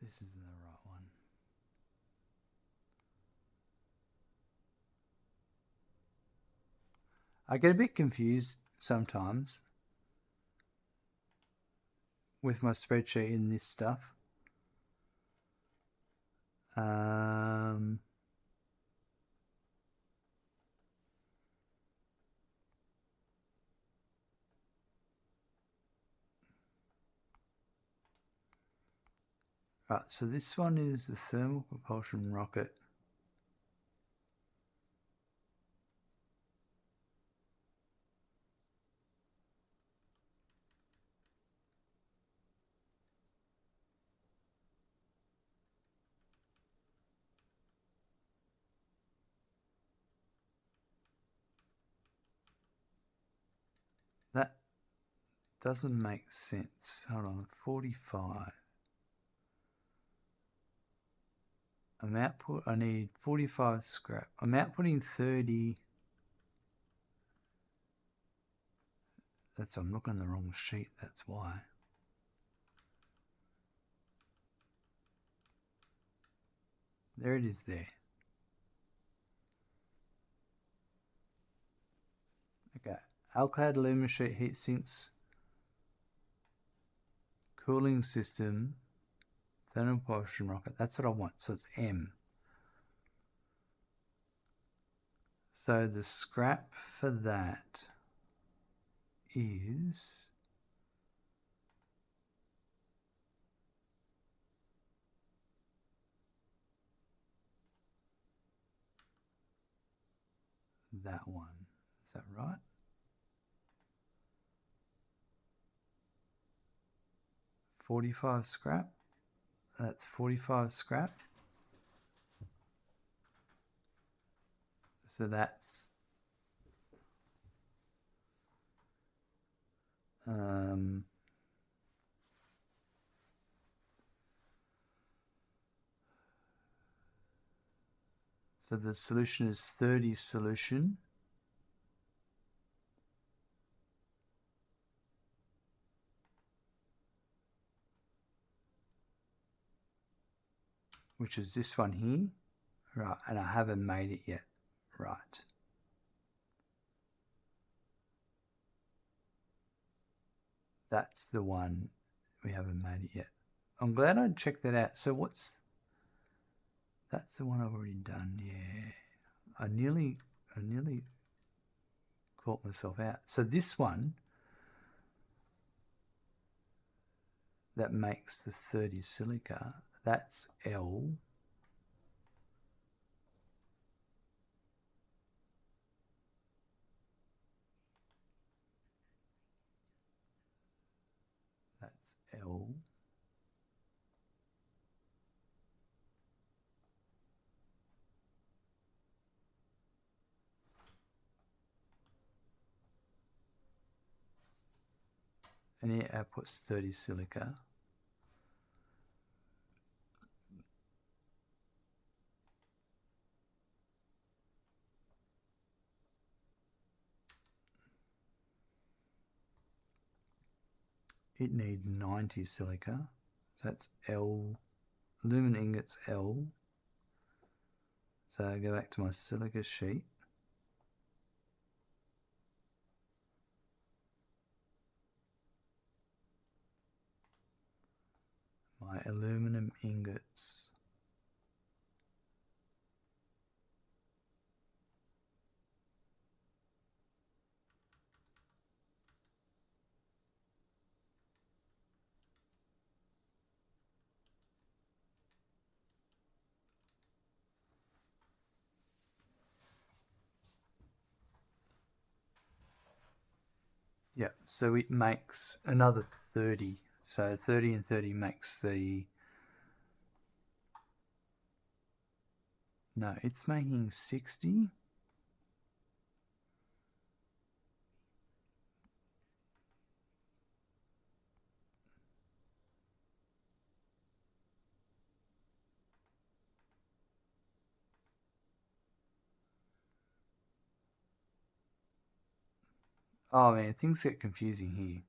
this isn't the right one. I get a bit confused sometimes with my spreadsheet in this stuff. Right, so this one is the thermal propulsion rocket. That doesn't make sense. Hold on, 45. I need 45 scrap. I'm outputting 30. I'm looking at the wrong sheet, that's why. There it is there. Okay, alclad aluminum sheet heat sinks, cooling system, thermal propulsion rocket. That's what I want, so it's M. So the scrap for that is that one. Is that right? $45 scrap. That's 45 scrap. So that's so the solution is 30 solution. Which is this one here. Right, and I haven't made it yet. Right. That's the one we haven't made it yet. I'm glad I checked that out. So that's the one I've already done. Yeah. I nearly caught myself out. So this one that makes the 30 silica, that's L. That's L. And here outputs 30 silica. It needs 90 silica. So that's L. Aluminum ingots L. So I go back to my silica sheet. my aluminum ingots. Yeah, so it makes another 30. So 30 and 30 makes the... No, it's making 60. Oh man, things get confusing here.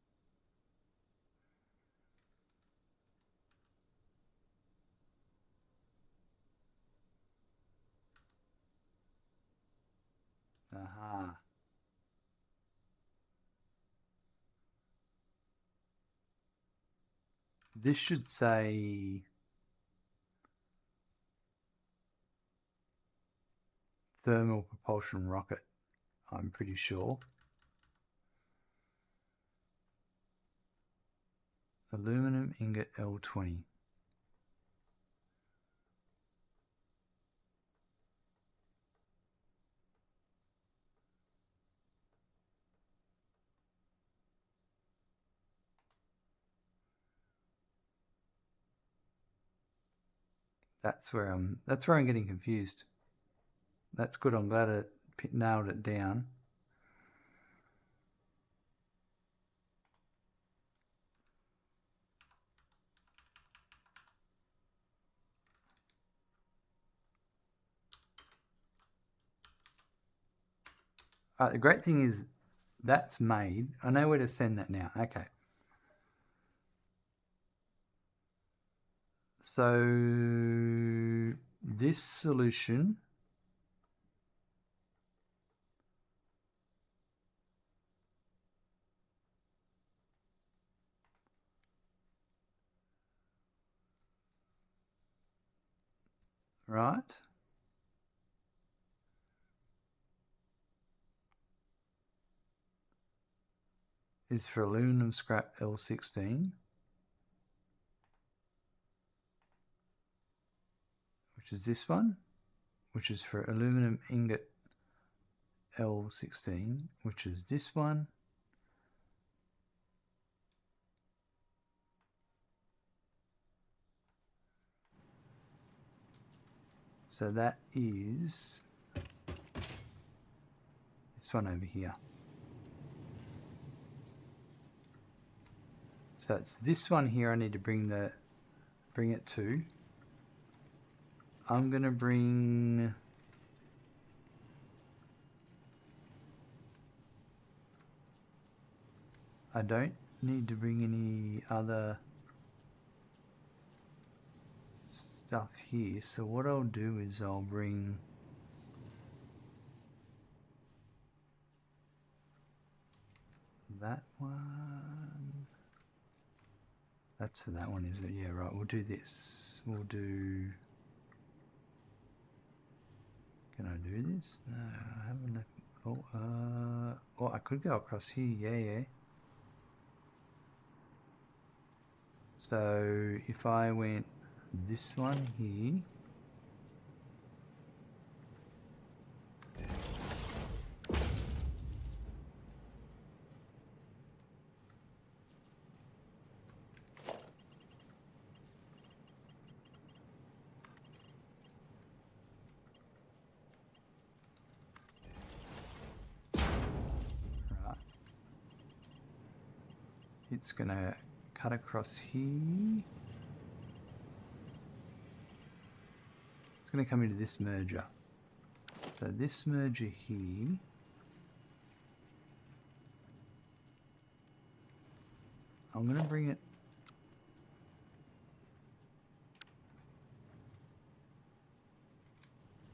Aha. This should say thermal propulsion rocket, I'm pretty sure. Aluminum ingot L20. That's where I'm getting confused. That's good. I'm glad it nailed it down. The great thing is that's made. I know where to send that now. Okay. So this solution right is for aluminum scrap L16, which is this one, which is for aluminum ingot L16, which is this one, so that is this one over here. So it's this one here I need to bring it to. I'm gonna bring I don't need to bring any other stuff here, so what I'll do is I'll bring that one. That's for that one, is it? Yeah, right. We'll do this. We'll do... Can I do this? No, I haven't left... Oh, I could go across here. Yeah. So if I went this one here... Right. It's gonna cut across here. It's gonna come into this merger. So this merger here, I'm going to bring it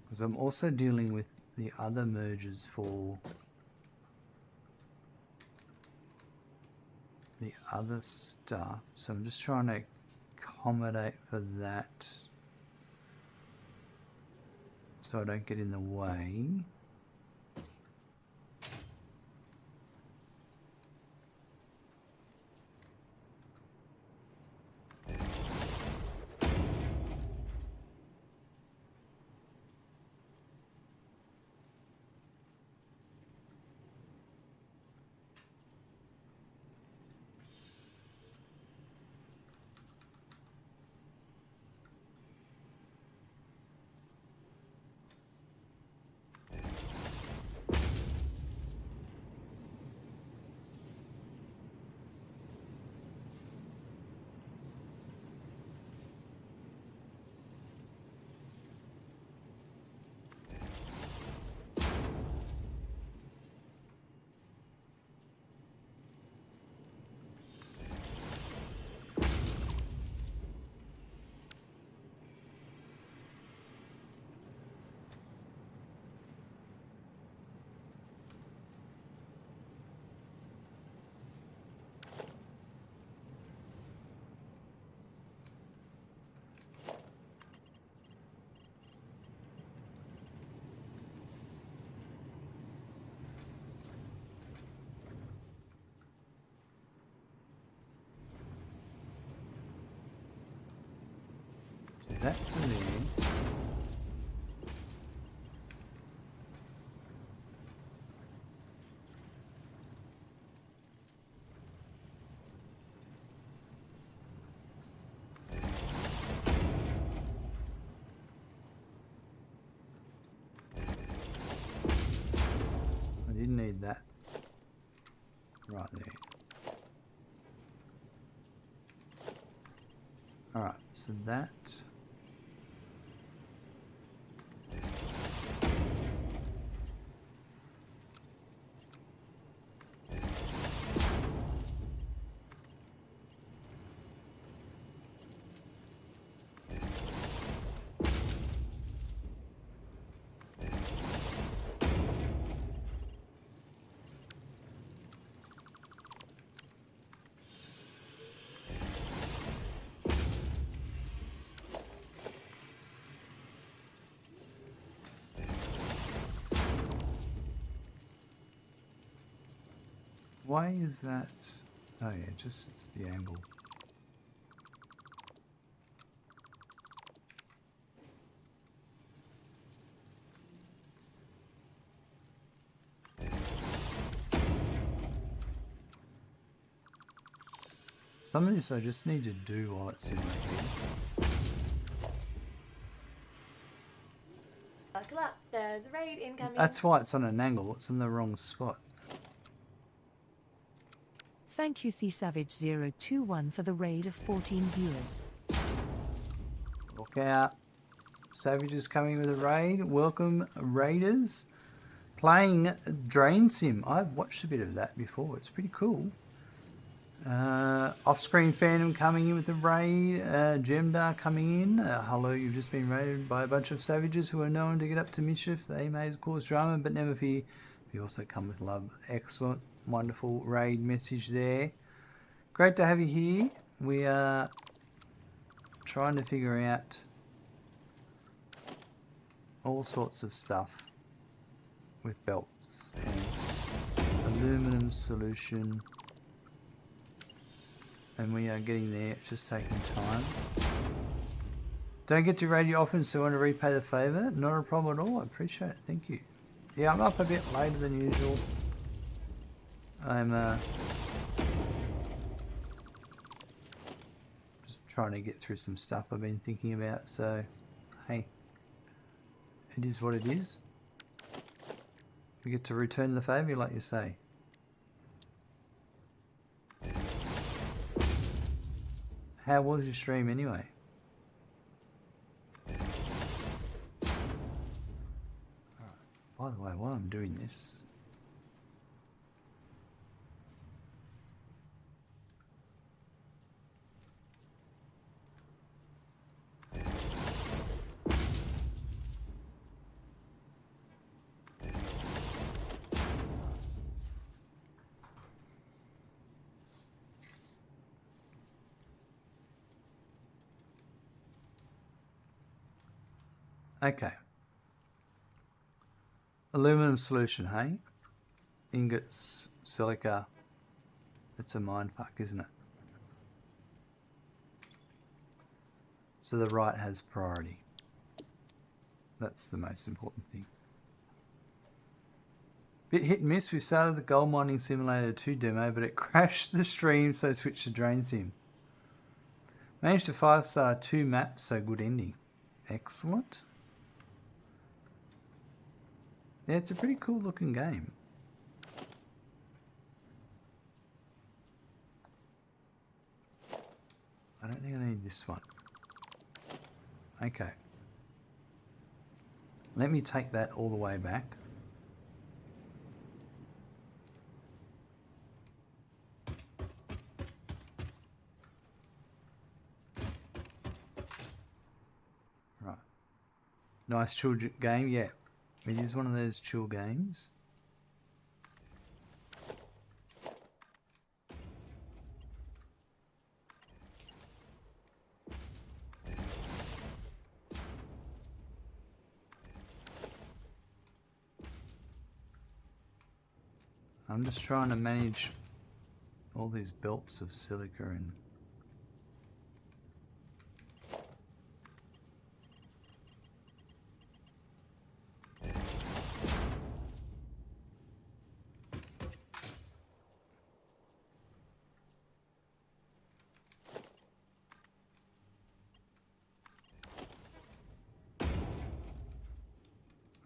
because I'm also dealing with the other mergers for the other stuff. So I'm just trying to accommodate for that so I don't get in the way. That's there. I didn't need that. Right there. Alright, so that. Why is that? Oh yeah, just it's the angle. Some of this I just need to do while it's in my head. Buckle up, there's a raid incoming. That's why it's on an angle, it's in the wrong spot. Thank you TheSavage021 for the raid of 14 viewers. Look out. Savage is coming with a raid. Welcome, raiders. Playing Drain Sim. I've watched a bit of that before. It's pretty cool. Off-screen fandom coming in with the raid. Gemdar coming in. Hello, you've just been raided by a bunch of savages who are known to get up to mischief. They may cause drama, but never fear. We also come with love. Excellent. Wonderful raid message there. Great to have you here. We are trying to figure out all sorts of stuff with belts and aluminum solution, and we are getting there. It's just taking time. Don't get to raid you often, so I want to repay the favour. Not a problem at all. I appreciate it. Thank you. Yeah, I'm up a bit later than usual. I'm just trying to get through some stuff I've been thinking about, so hey, it is what it is. We get to return the favour, like you say. How was your stream anyway? Alright, by the way, while I'm doing this, Okay. Aluminum solution, hey? Ingots, silica. It's a mind fuck, isn't it? So the right has priority. That's the most important thing. Bit hit and miss. We started the gold mining simulator 2 demo, but it crashed the stream, so switched to drain sim. Managed to 5-star 2 maps, so good ending. Excellent. Yeah, it's a pretty cool looking game. I don't think I need this one. Okay. Let me take that all the way back. Right. Nice chill game, yeah. It is one of those chill games. I'm just trying to manage all these belts of silica and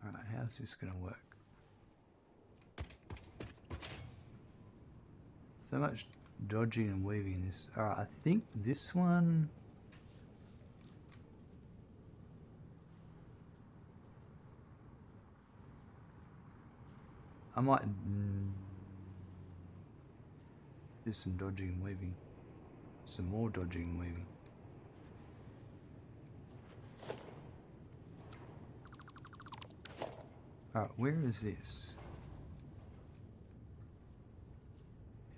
alright, how's this gonna work? So much dodging and weaving this. Alright, I think this one. I might do some dodging and weaving. Some more dodging and weaving. Alright, where is this?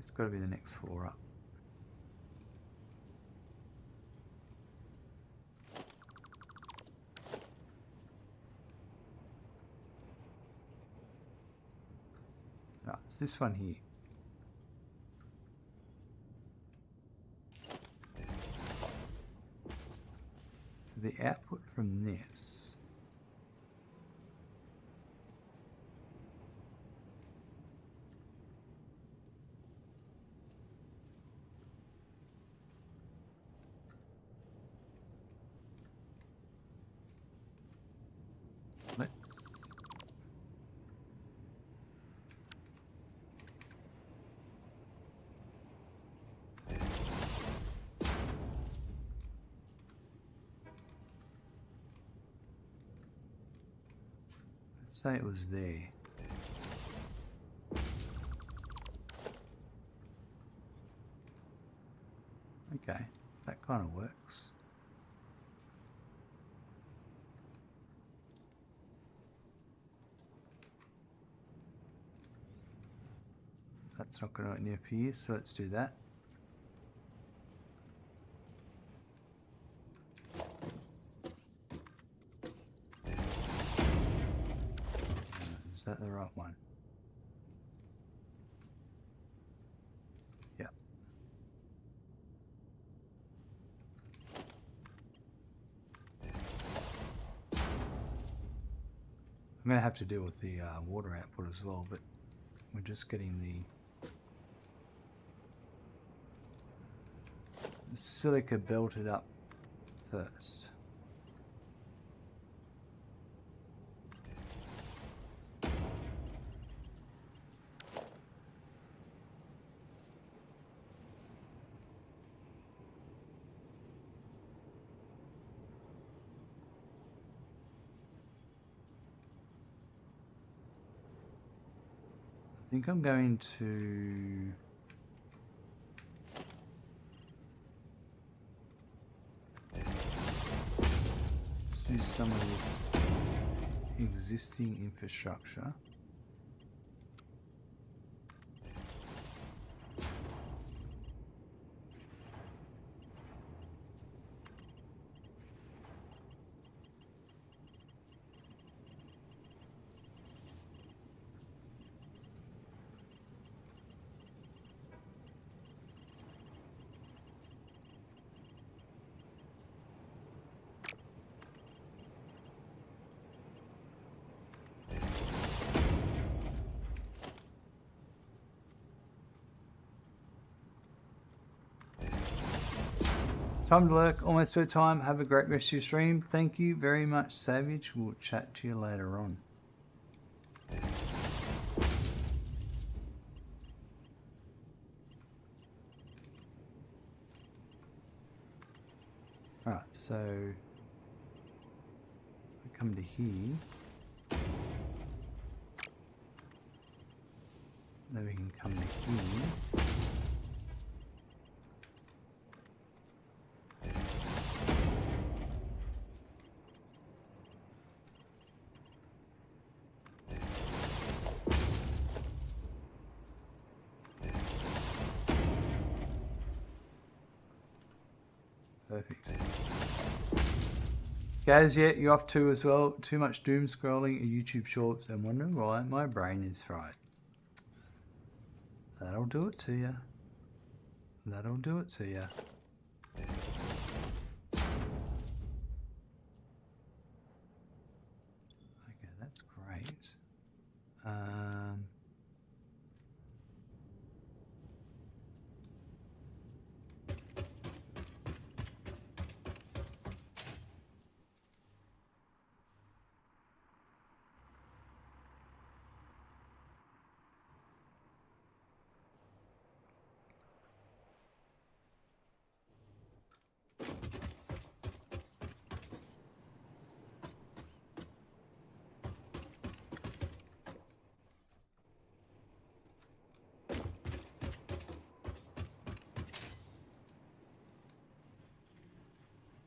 It's got to be the next floor up. Right, it's this one here. So the output from this. Let's. Let's say it was there. Okay, that kind of works. That's not going to interfere, so let's do that. Is that the right one? Yeah. I'm going to have to deal with the water output as well, but we're just getting the silica belted up first. I think I'm going to use some of this existing infrastructure. Time to lurk, almost bedtime. Have a great rest of your stream. Thank you very much, Savage. We'll chat to you later on. Alright, so I come to here. Then we can come to here. Perfect. Guys, yeah, you're off too as well. Too much doom scrolling at YouTube shorts and wondering why my brain is fried. That'll do it to you. That'll do it to you. Okay, that's great.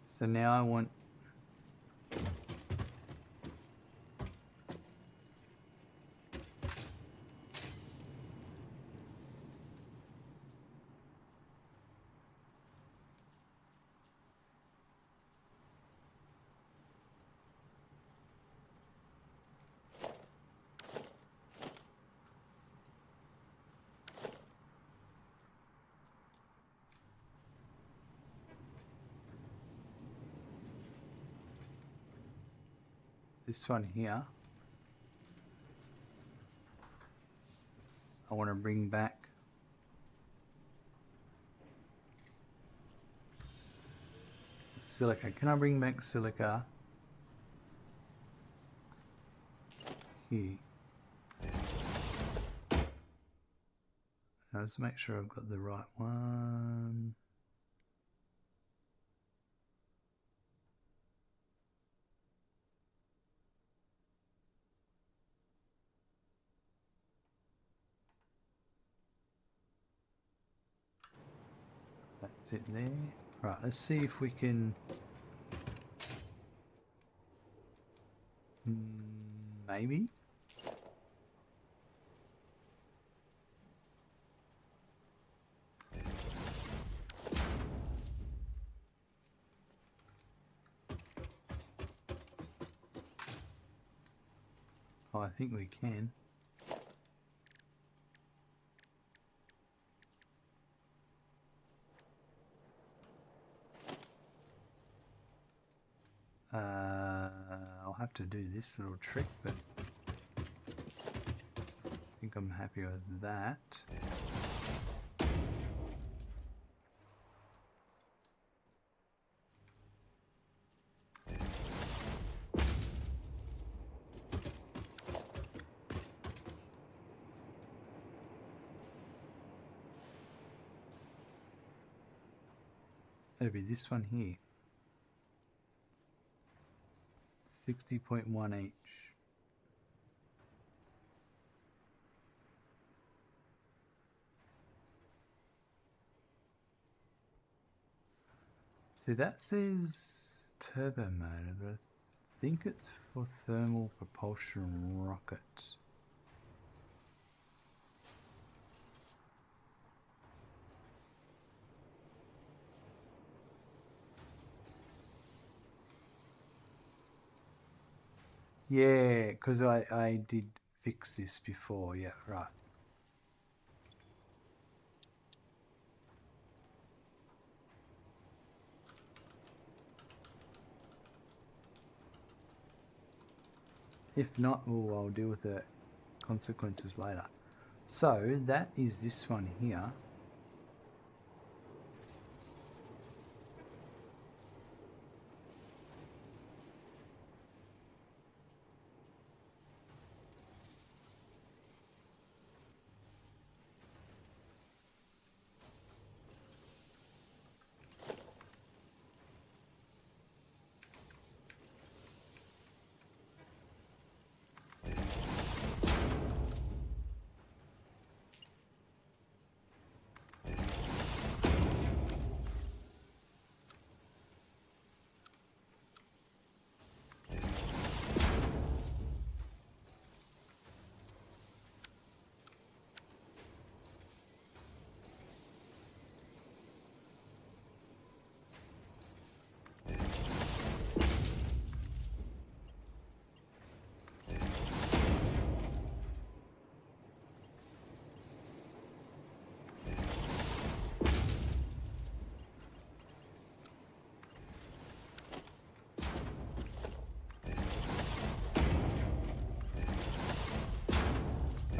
So now I want this one here. I want to bring back silica. Can I bring back silica here? Now let's make sure I've got the right one. That's it there. Right, let's see if we can maybe. Oh, I think we can. I'll have to do this little trick, but I think I'm happy with that. It'll be this one here. 60.1 each. See, that says turbo motor, but I think it's for thermal propulsion rockets. Yeah, because I did fix this before. Yeah, right. If not, well, I'll deal with the consequences later. So that is this one here.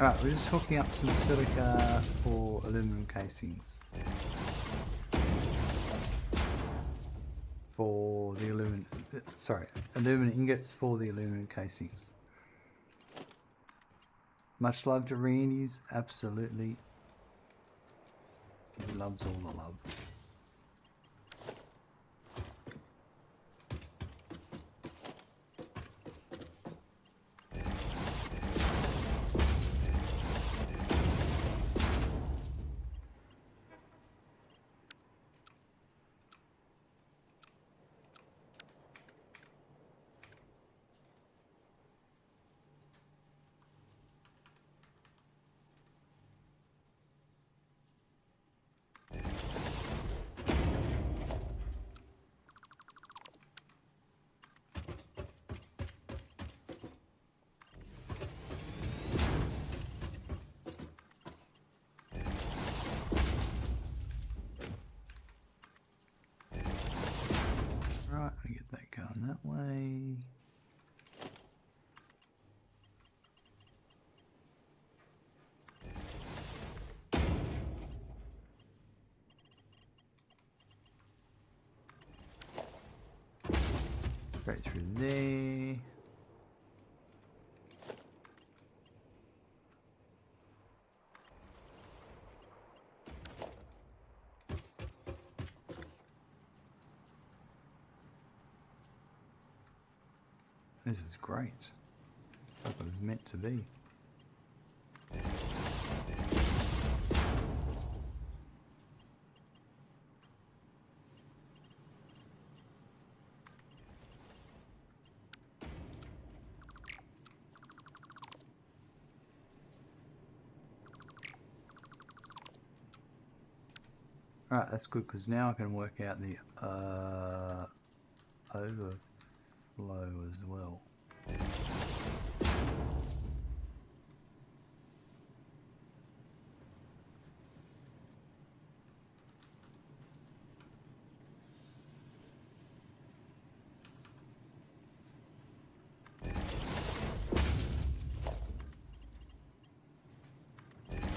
Alright, we're just hooking up some silica for aluminum casings. For the aluminum ingots for the aluminum casings. Much love to Randy's, absolutely. He loves all the love. Right, I get that going that way. Straight through there. This is great. It's like it was meant to be. Alright, that's good because now I can work out the overflow as well.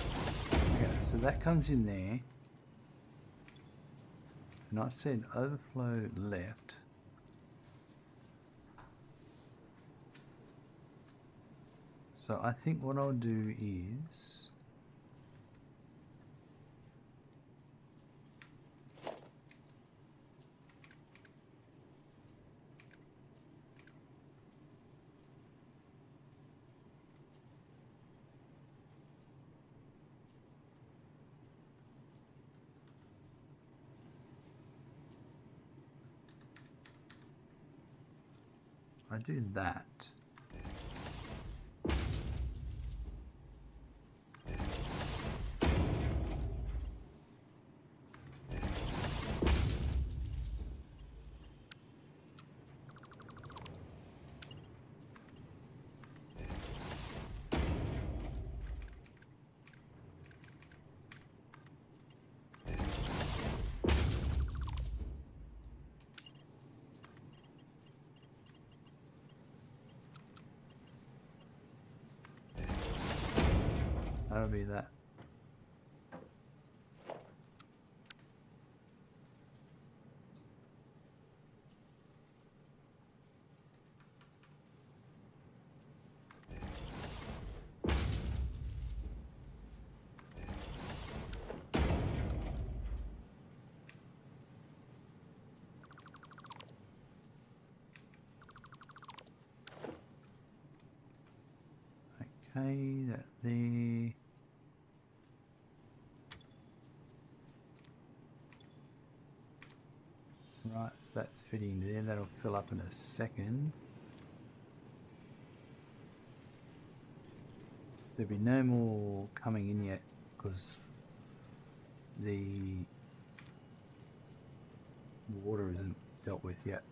Okay, so that comes in there. And I said overflow left. So I think what I'll do is I do that. That'll be that. Okay, that there. Right, so that's fitting there. That'll fill up in a second. There'll be no more coming in yet because the water isn't dealt with yet.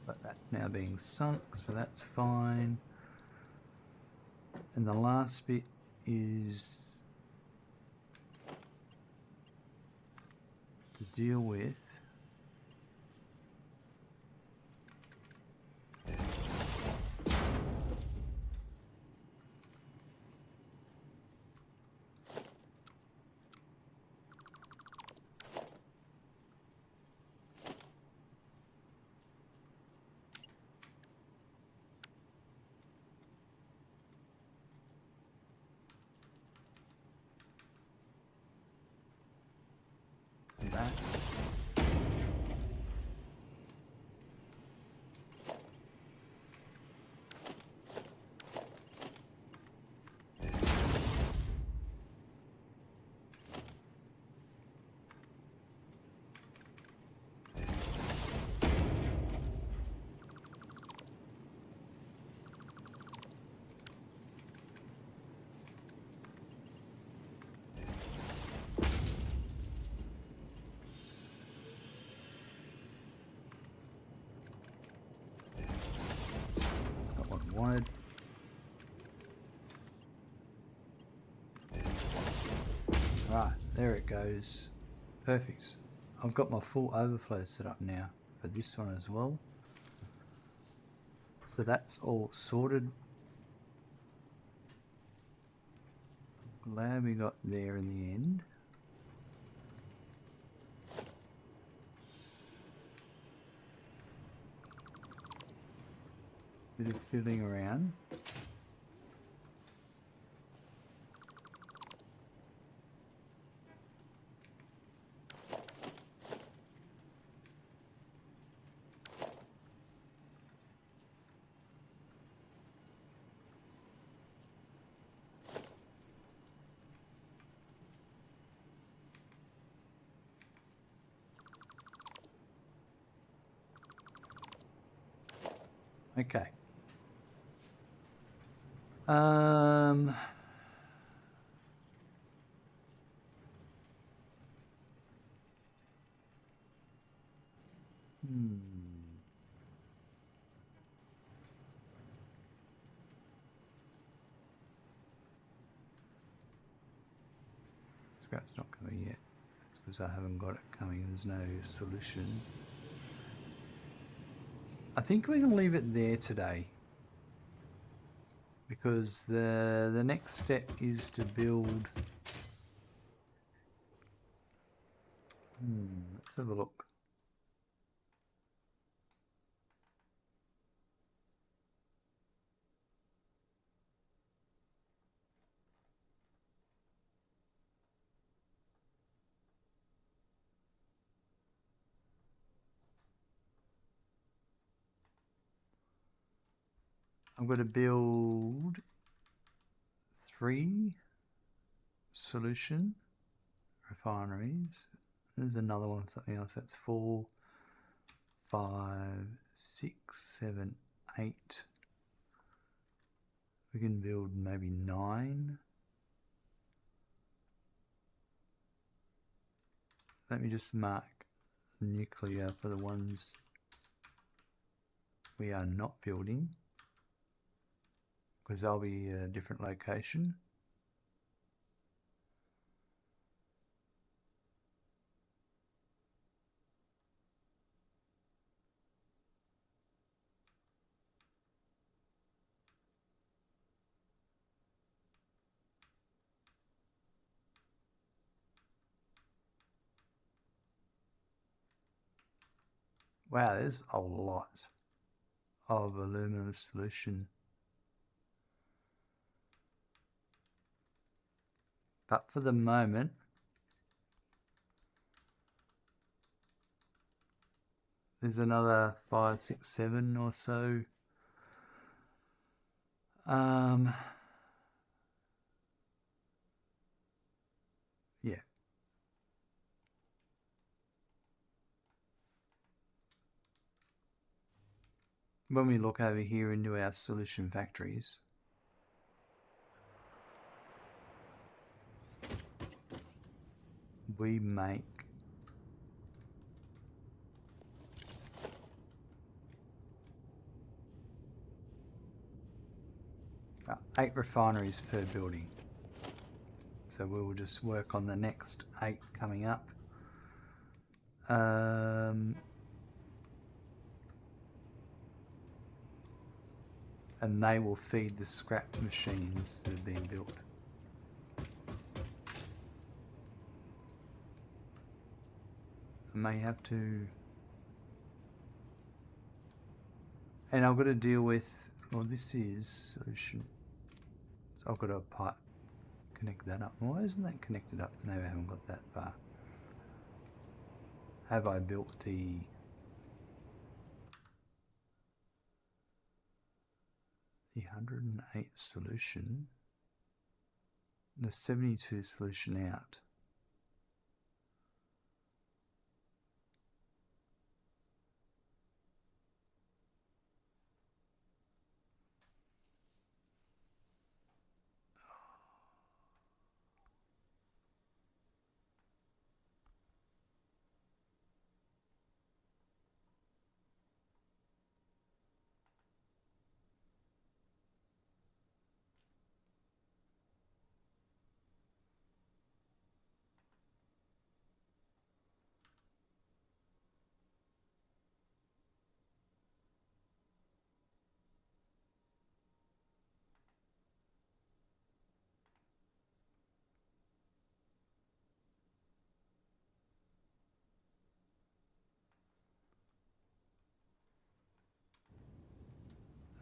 But that's now being sunk, so that's fine. And the last bit is to deal with wanted. Right, there it goes. Perfect. I've got my full overflow set up now for this one as well. So that's all sorted. Glad we got there in the end. Bit of fiddling around. Okay. Um, Scrap's not coming yet. It's because I haven't got it coming. There's no solution. I think we can leave it there today, because the next step is to build. Let's have a look. I'm going to build 3 solution refineries. There's another one, something else. That's 4, 5, 6, 7, 8. We can build maybe 9. Let me just mark nuclear for the ones we are not building, because they'll be a different location. Wow, there's a lot of aluminum solution. But for the moment, there's another 5, 6, 7 or so. Yeah. When we look over here into our solution factories, we make 8 refineries per building. So we'll just work on the next 8 coming up. And they will feed the scrap machines that are being built. I may have to... And I've got to deal with... Well, this is solution. So I've got to pipe, connect that up. Why isn't that connected up? Maybe I haven't got that far. Have I built the 108 solution? The 72 solution out.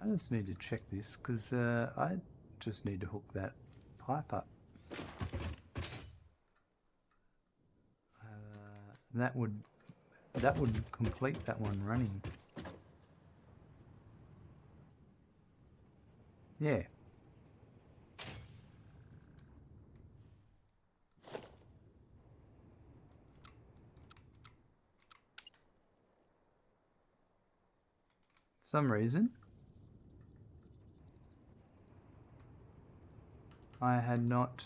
I just need to check this because I just need to hook that pipe up. That would complete that one running. Yeah. Some reason I had not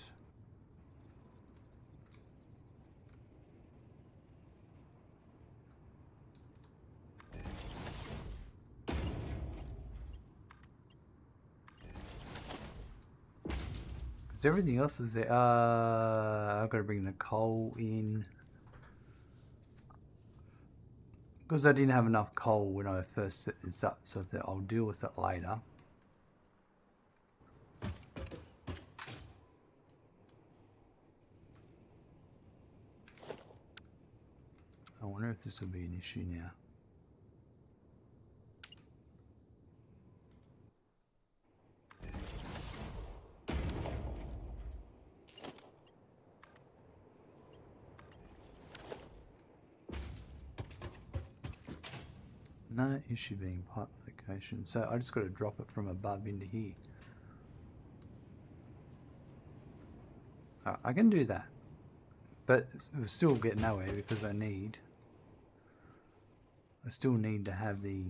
because everything else is there. I've got to bring the coal in because I didn't have enough coal when I first set this up, so I'll deal with it later. I wonder if this will be an issue now. No issue being pipe location, so I just got to drop it from above into here. I can do that, but we'll still get nowhere because I still need to have the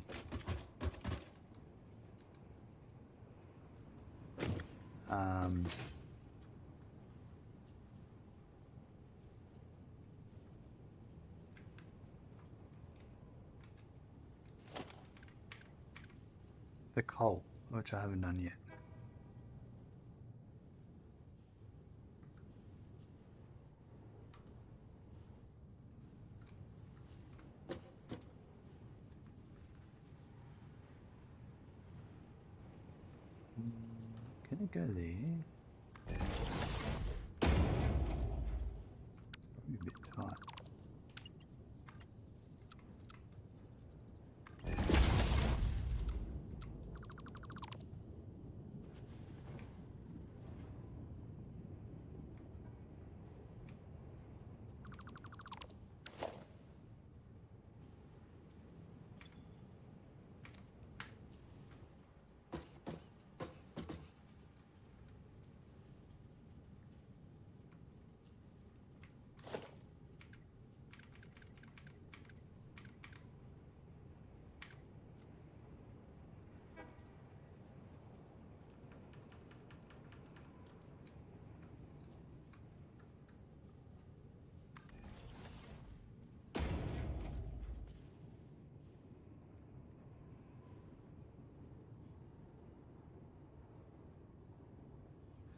coal, which I haven't done yet. Can it go there? Probably a bit tight.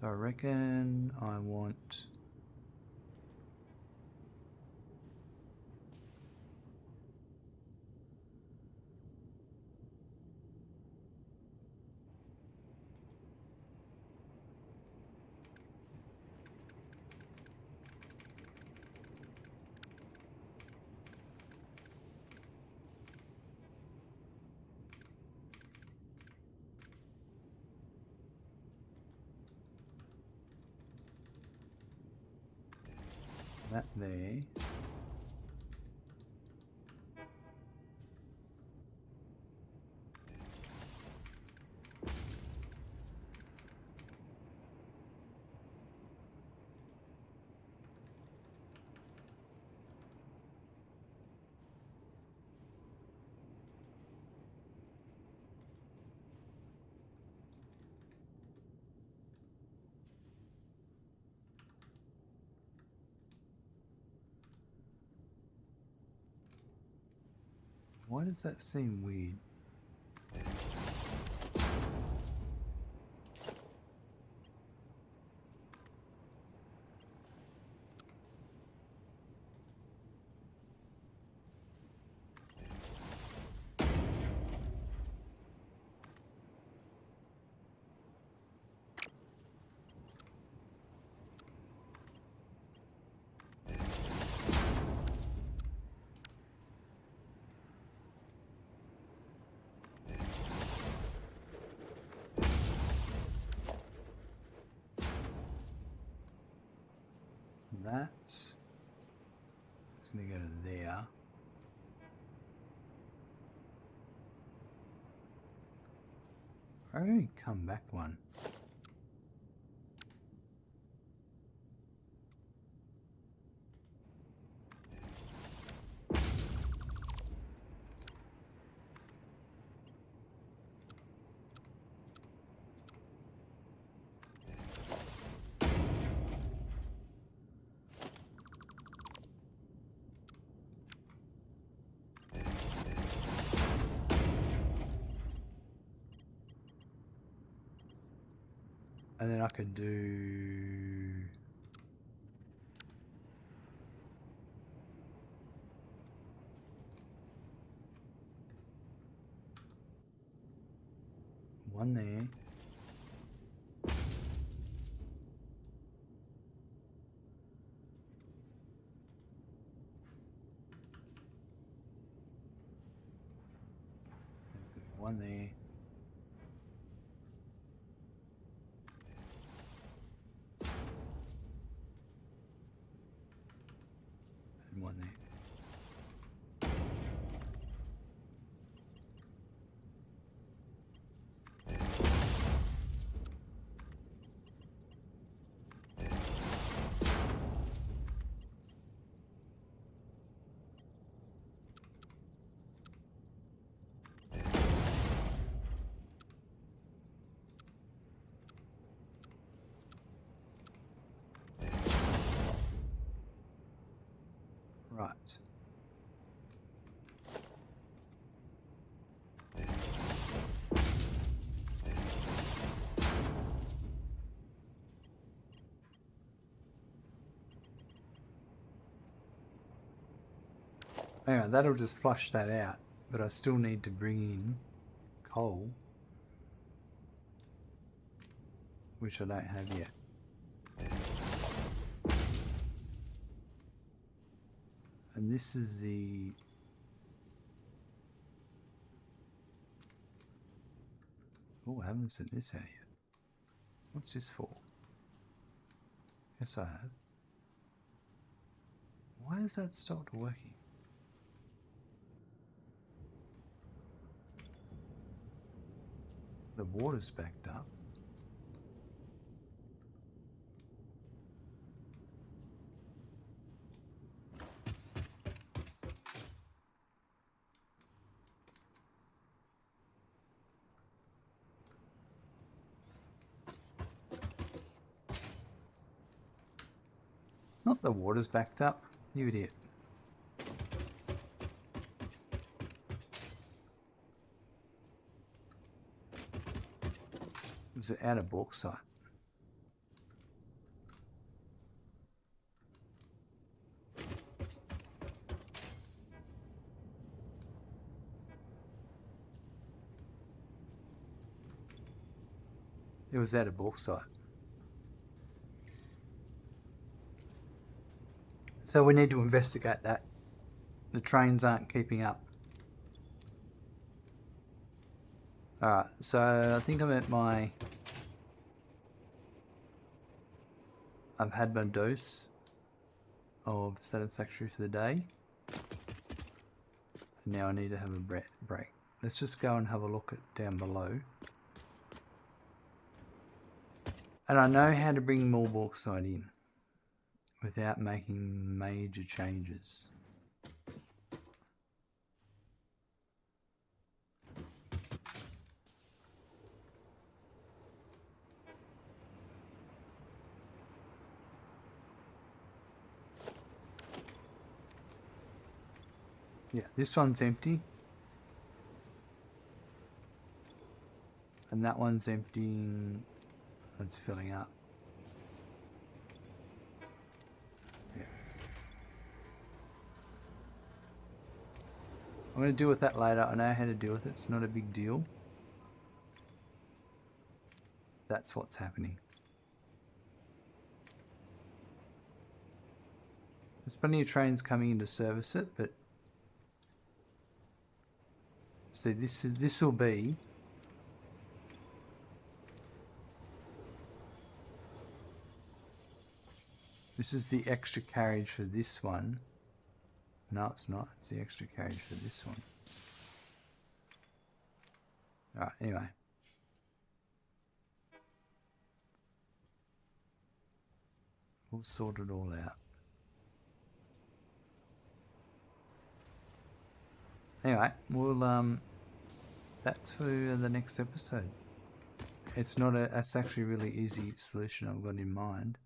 So I reckon I want that there. Why does that seem weird? that. It's going to go to there. I'm going to come back one. And then I could do... one there. One there. And one there. Right. Anyway, that'll just flush that out, but I still need to bring in coal, which I don't have yet. And this is the... Oh, I haven't sent this out yet. What's this for? Yes, I have. Why has that stopped working? The water's backed up. Not the water's backed up, you idiot. Was it out of bauxite? It was out of bauxite. So we need to investigate that. The trains aren't keeping up. Alright, so I think I'm at my... I've had my dose of Satisfactory for the day. And now I need to have a break. Let's just go and have a look at down below. And I know how to bring more bauxite in without making major changes. Yeah, this one's empty. And that one's empty. It's filling up. Yeah. I'm going to deal with that later. I know how to deal with it. It's not a big deal. That's what's happening. There's plenty of trains coming in to service it, but see, this will be This is the extra carriage for this one. No, it's not. It's the extra carriage for this one. Alright, anyway. We'll sort it all out. Anyway, we'll that's for the next episode. It's not a it's actually a really easy solution I've got in mind.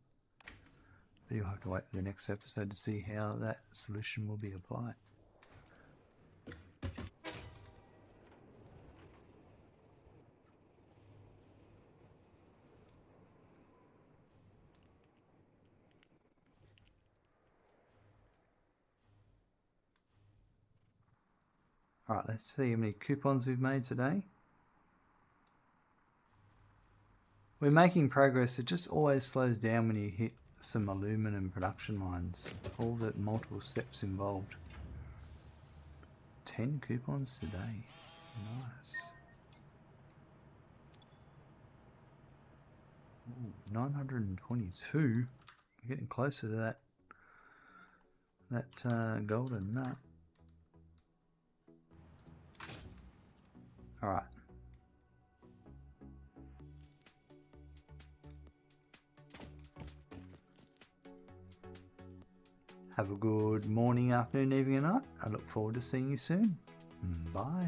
But you'll have to wait for the next episode to see how that solution will be applied. Alright, let's see how many coupons we've made today. We're making progress. It just always slows down when you hit some aluminum production lines. All the multiple steps involved. 10 coupons today. Nice. Ooh, 922. We're getting closer to that golden nut. Alright. Have a good morning, afternoon, evening and night. I look forward to seeing you soon. Bye.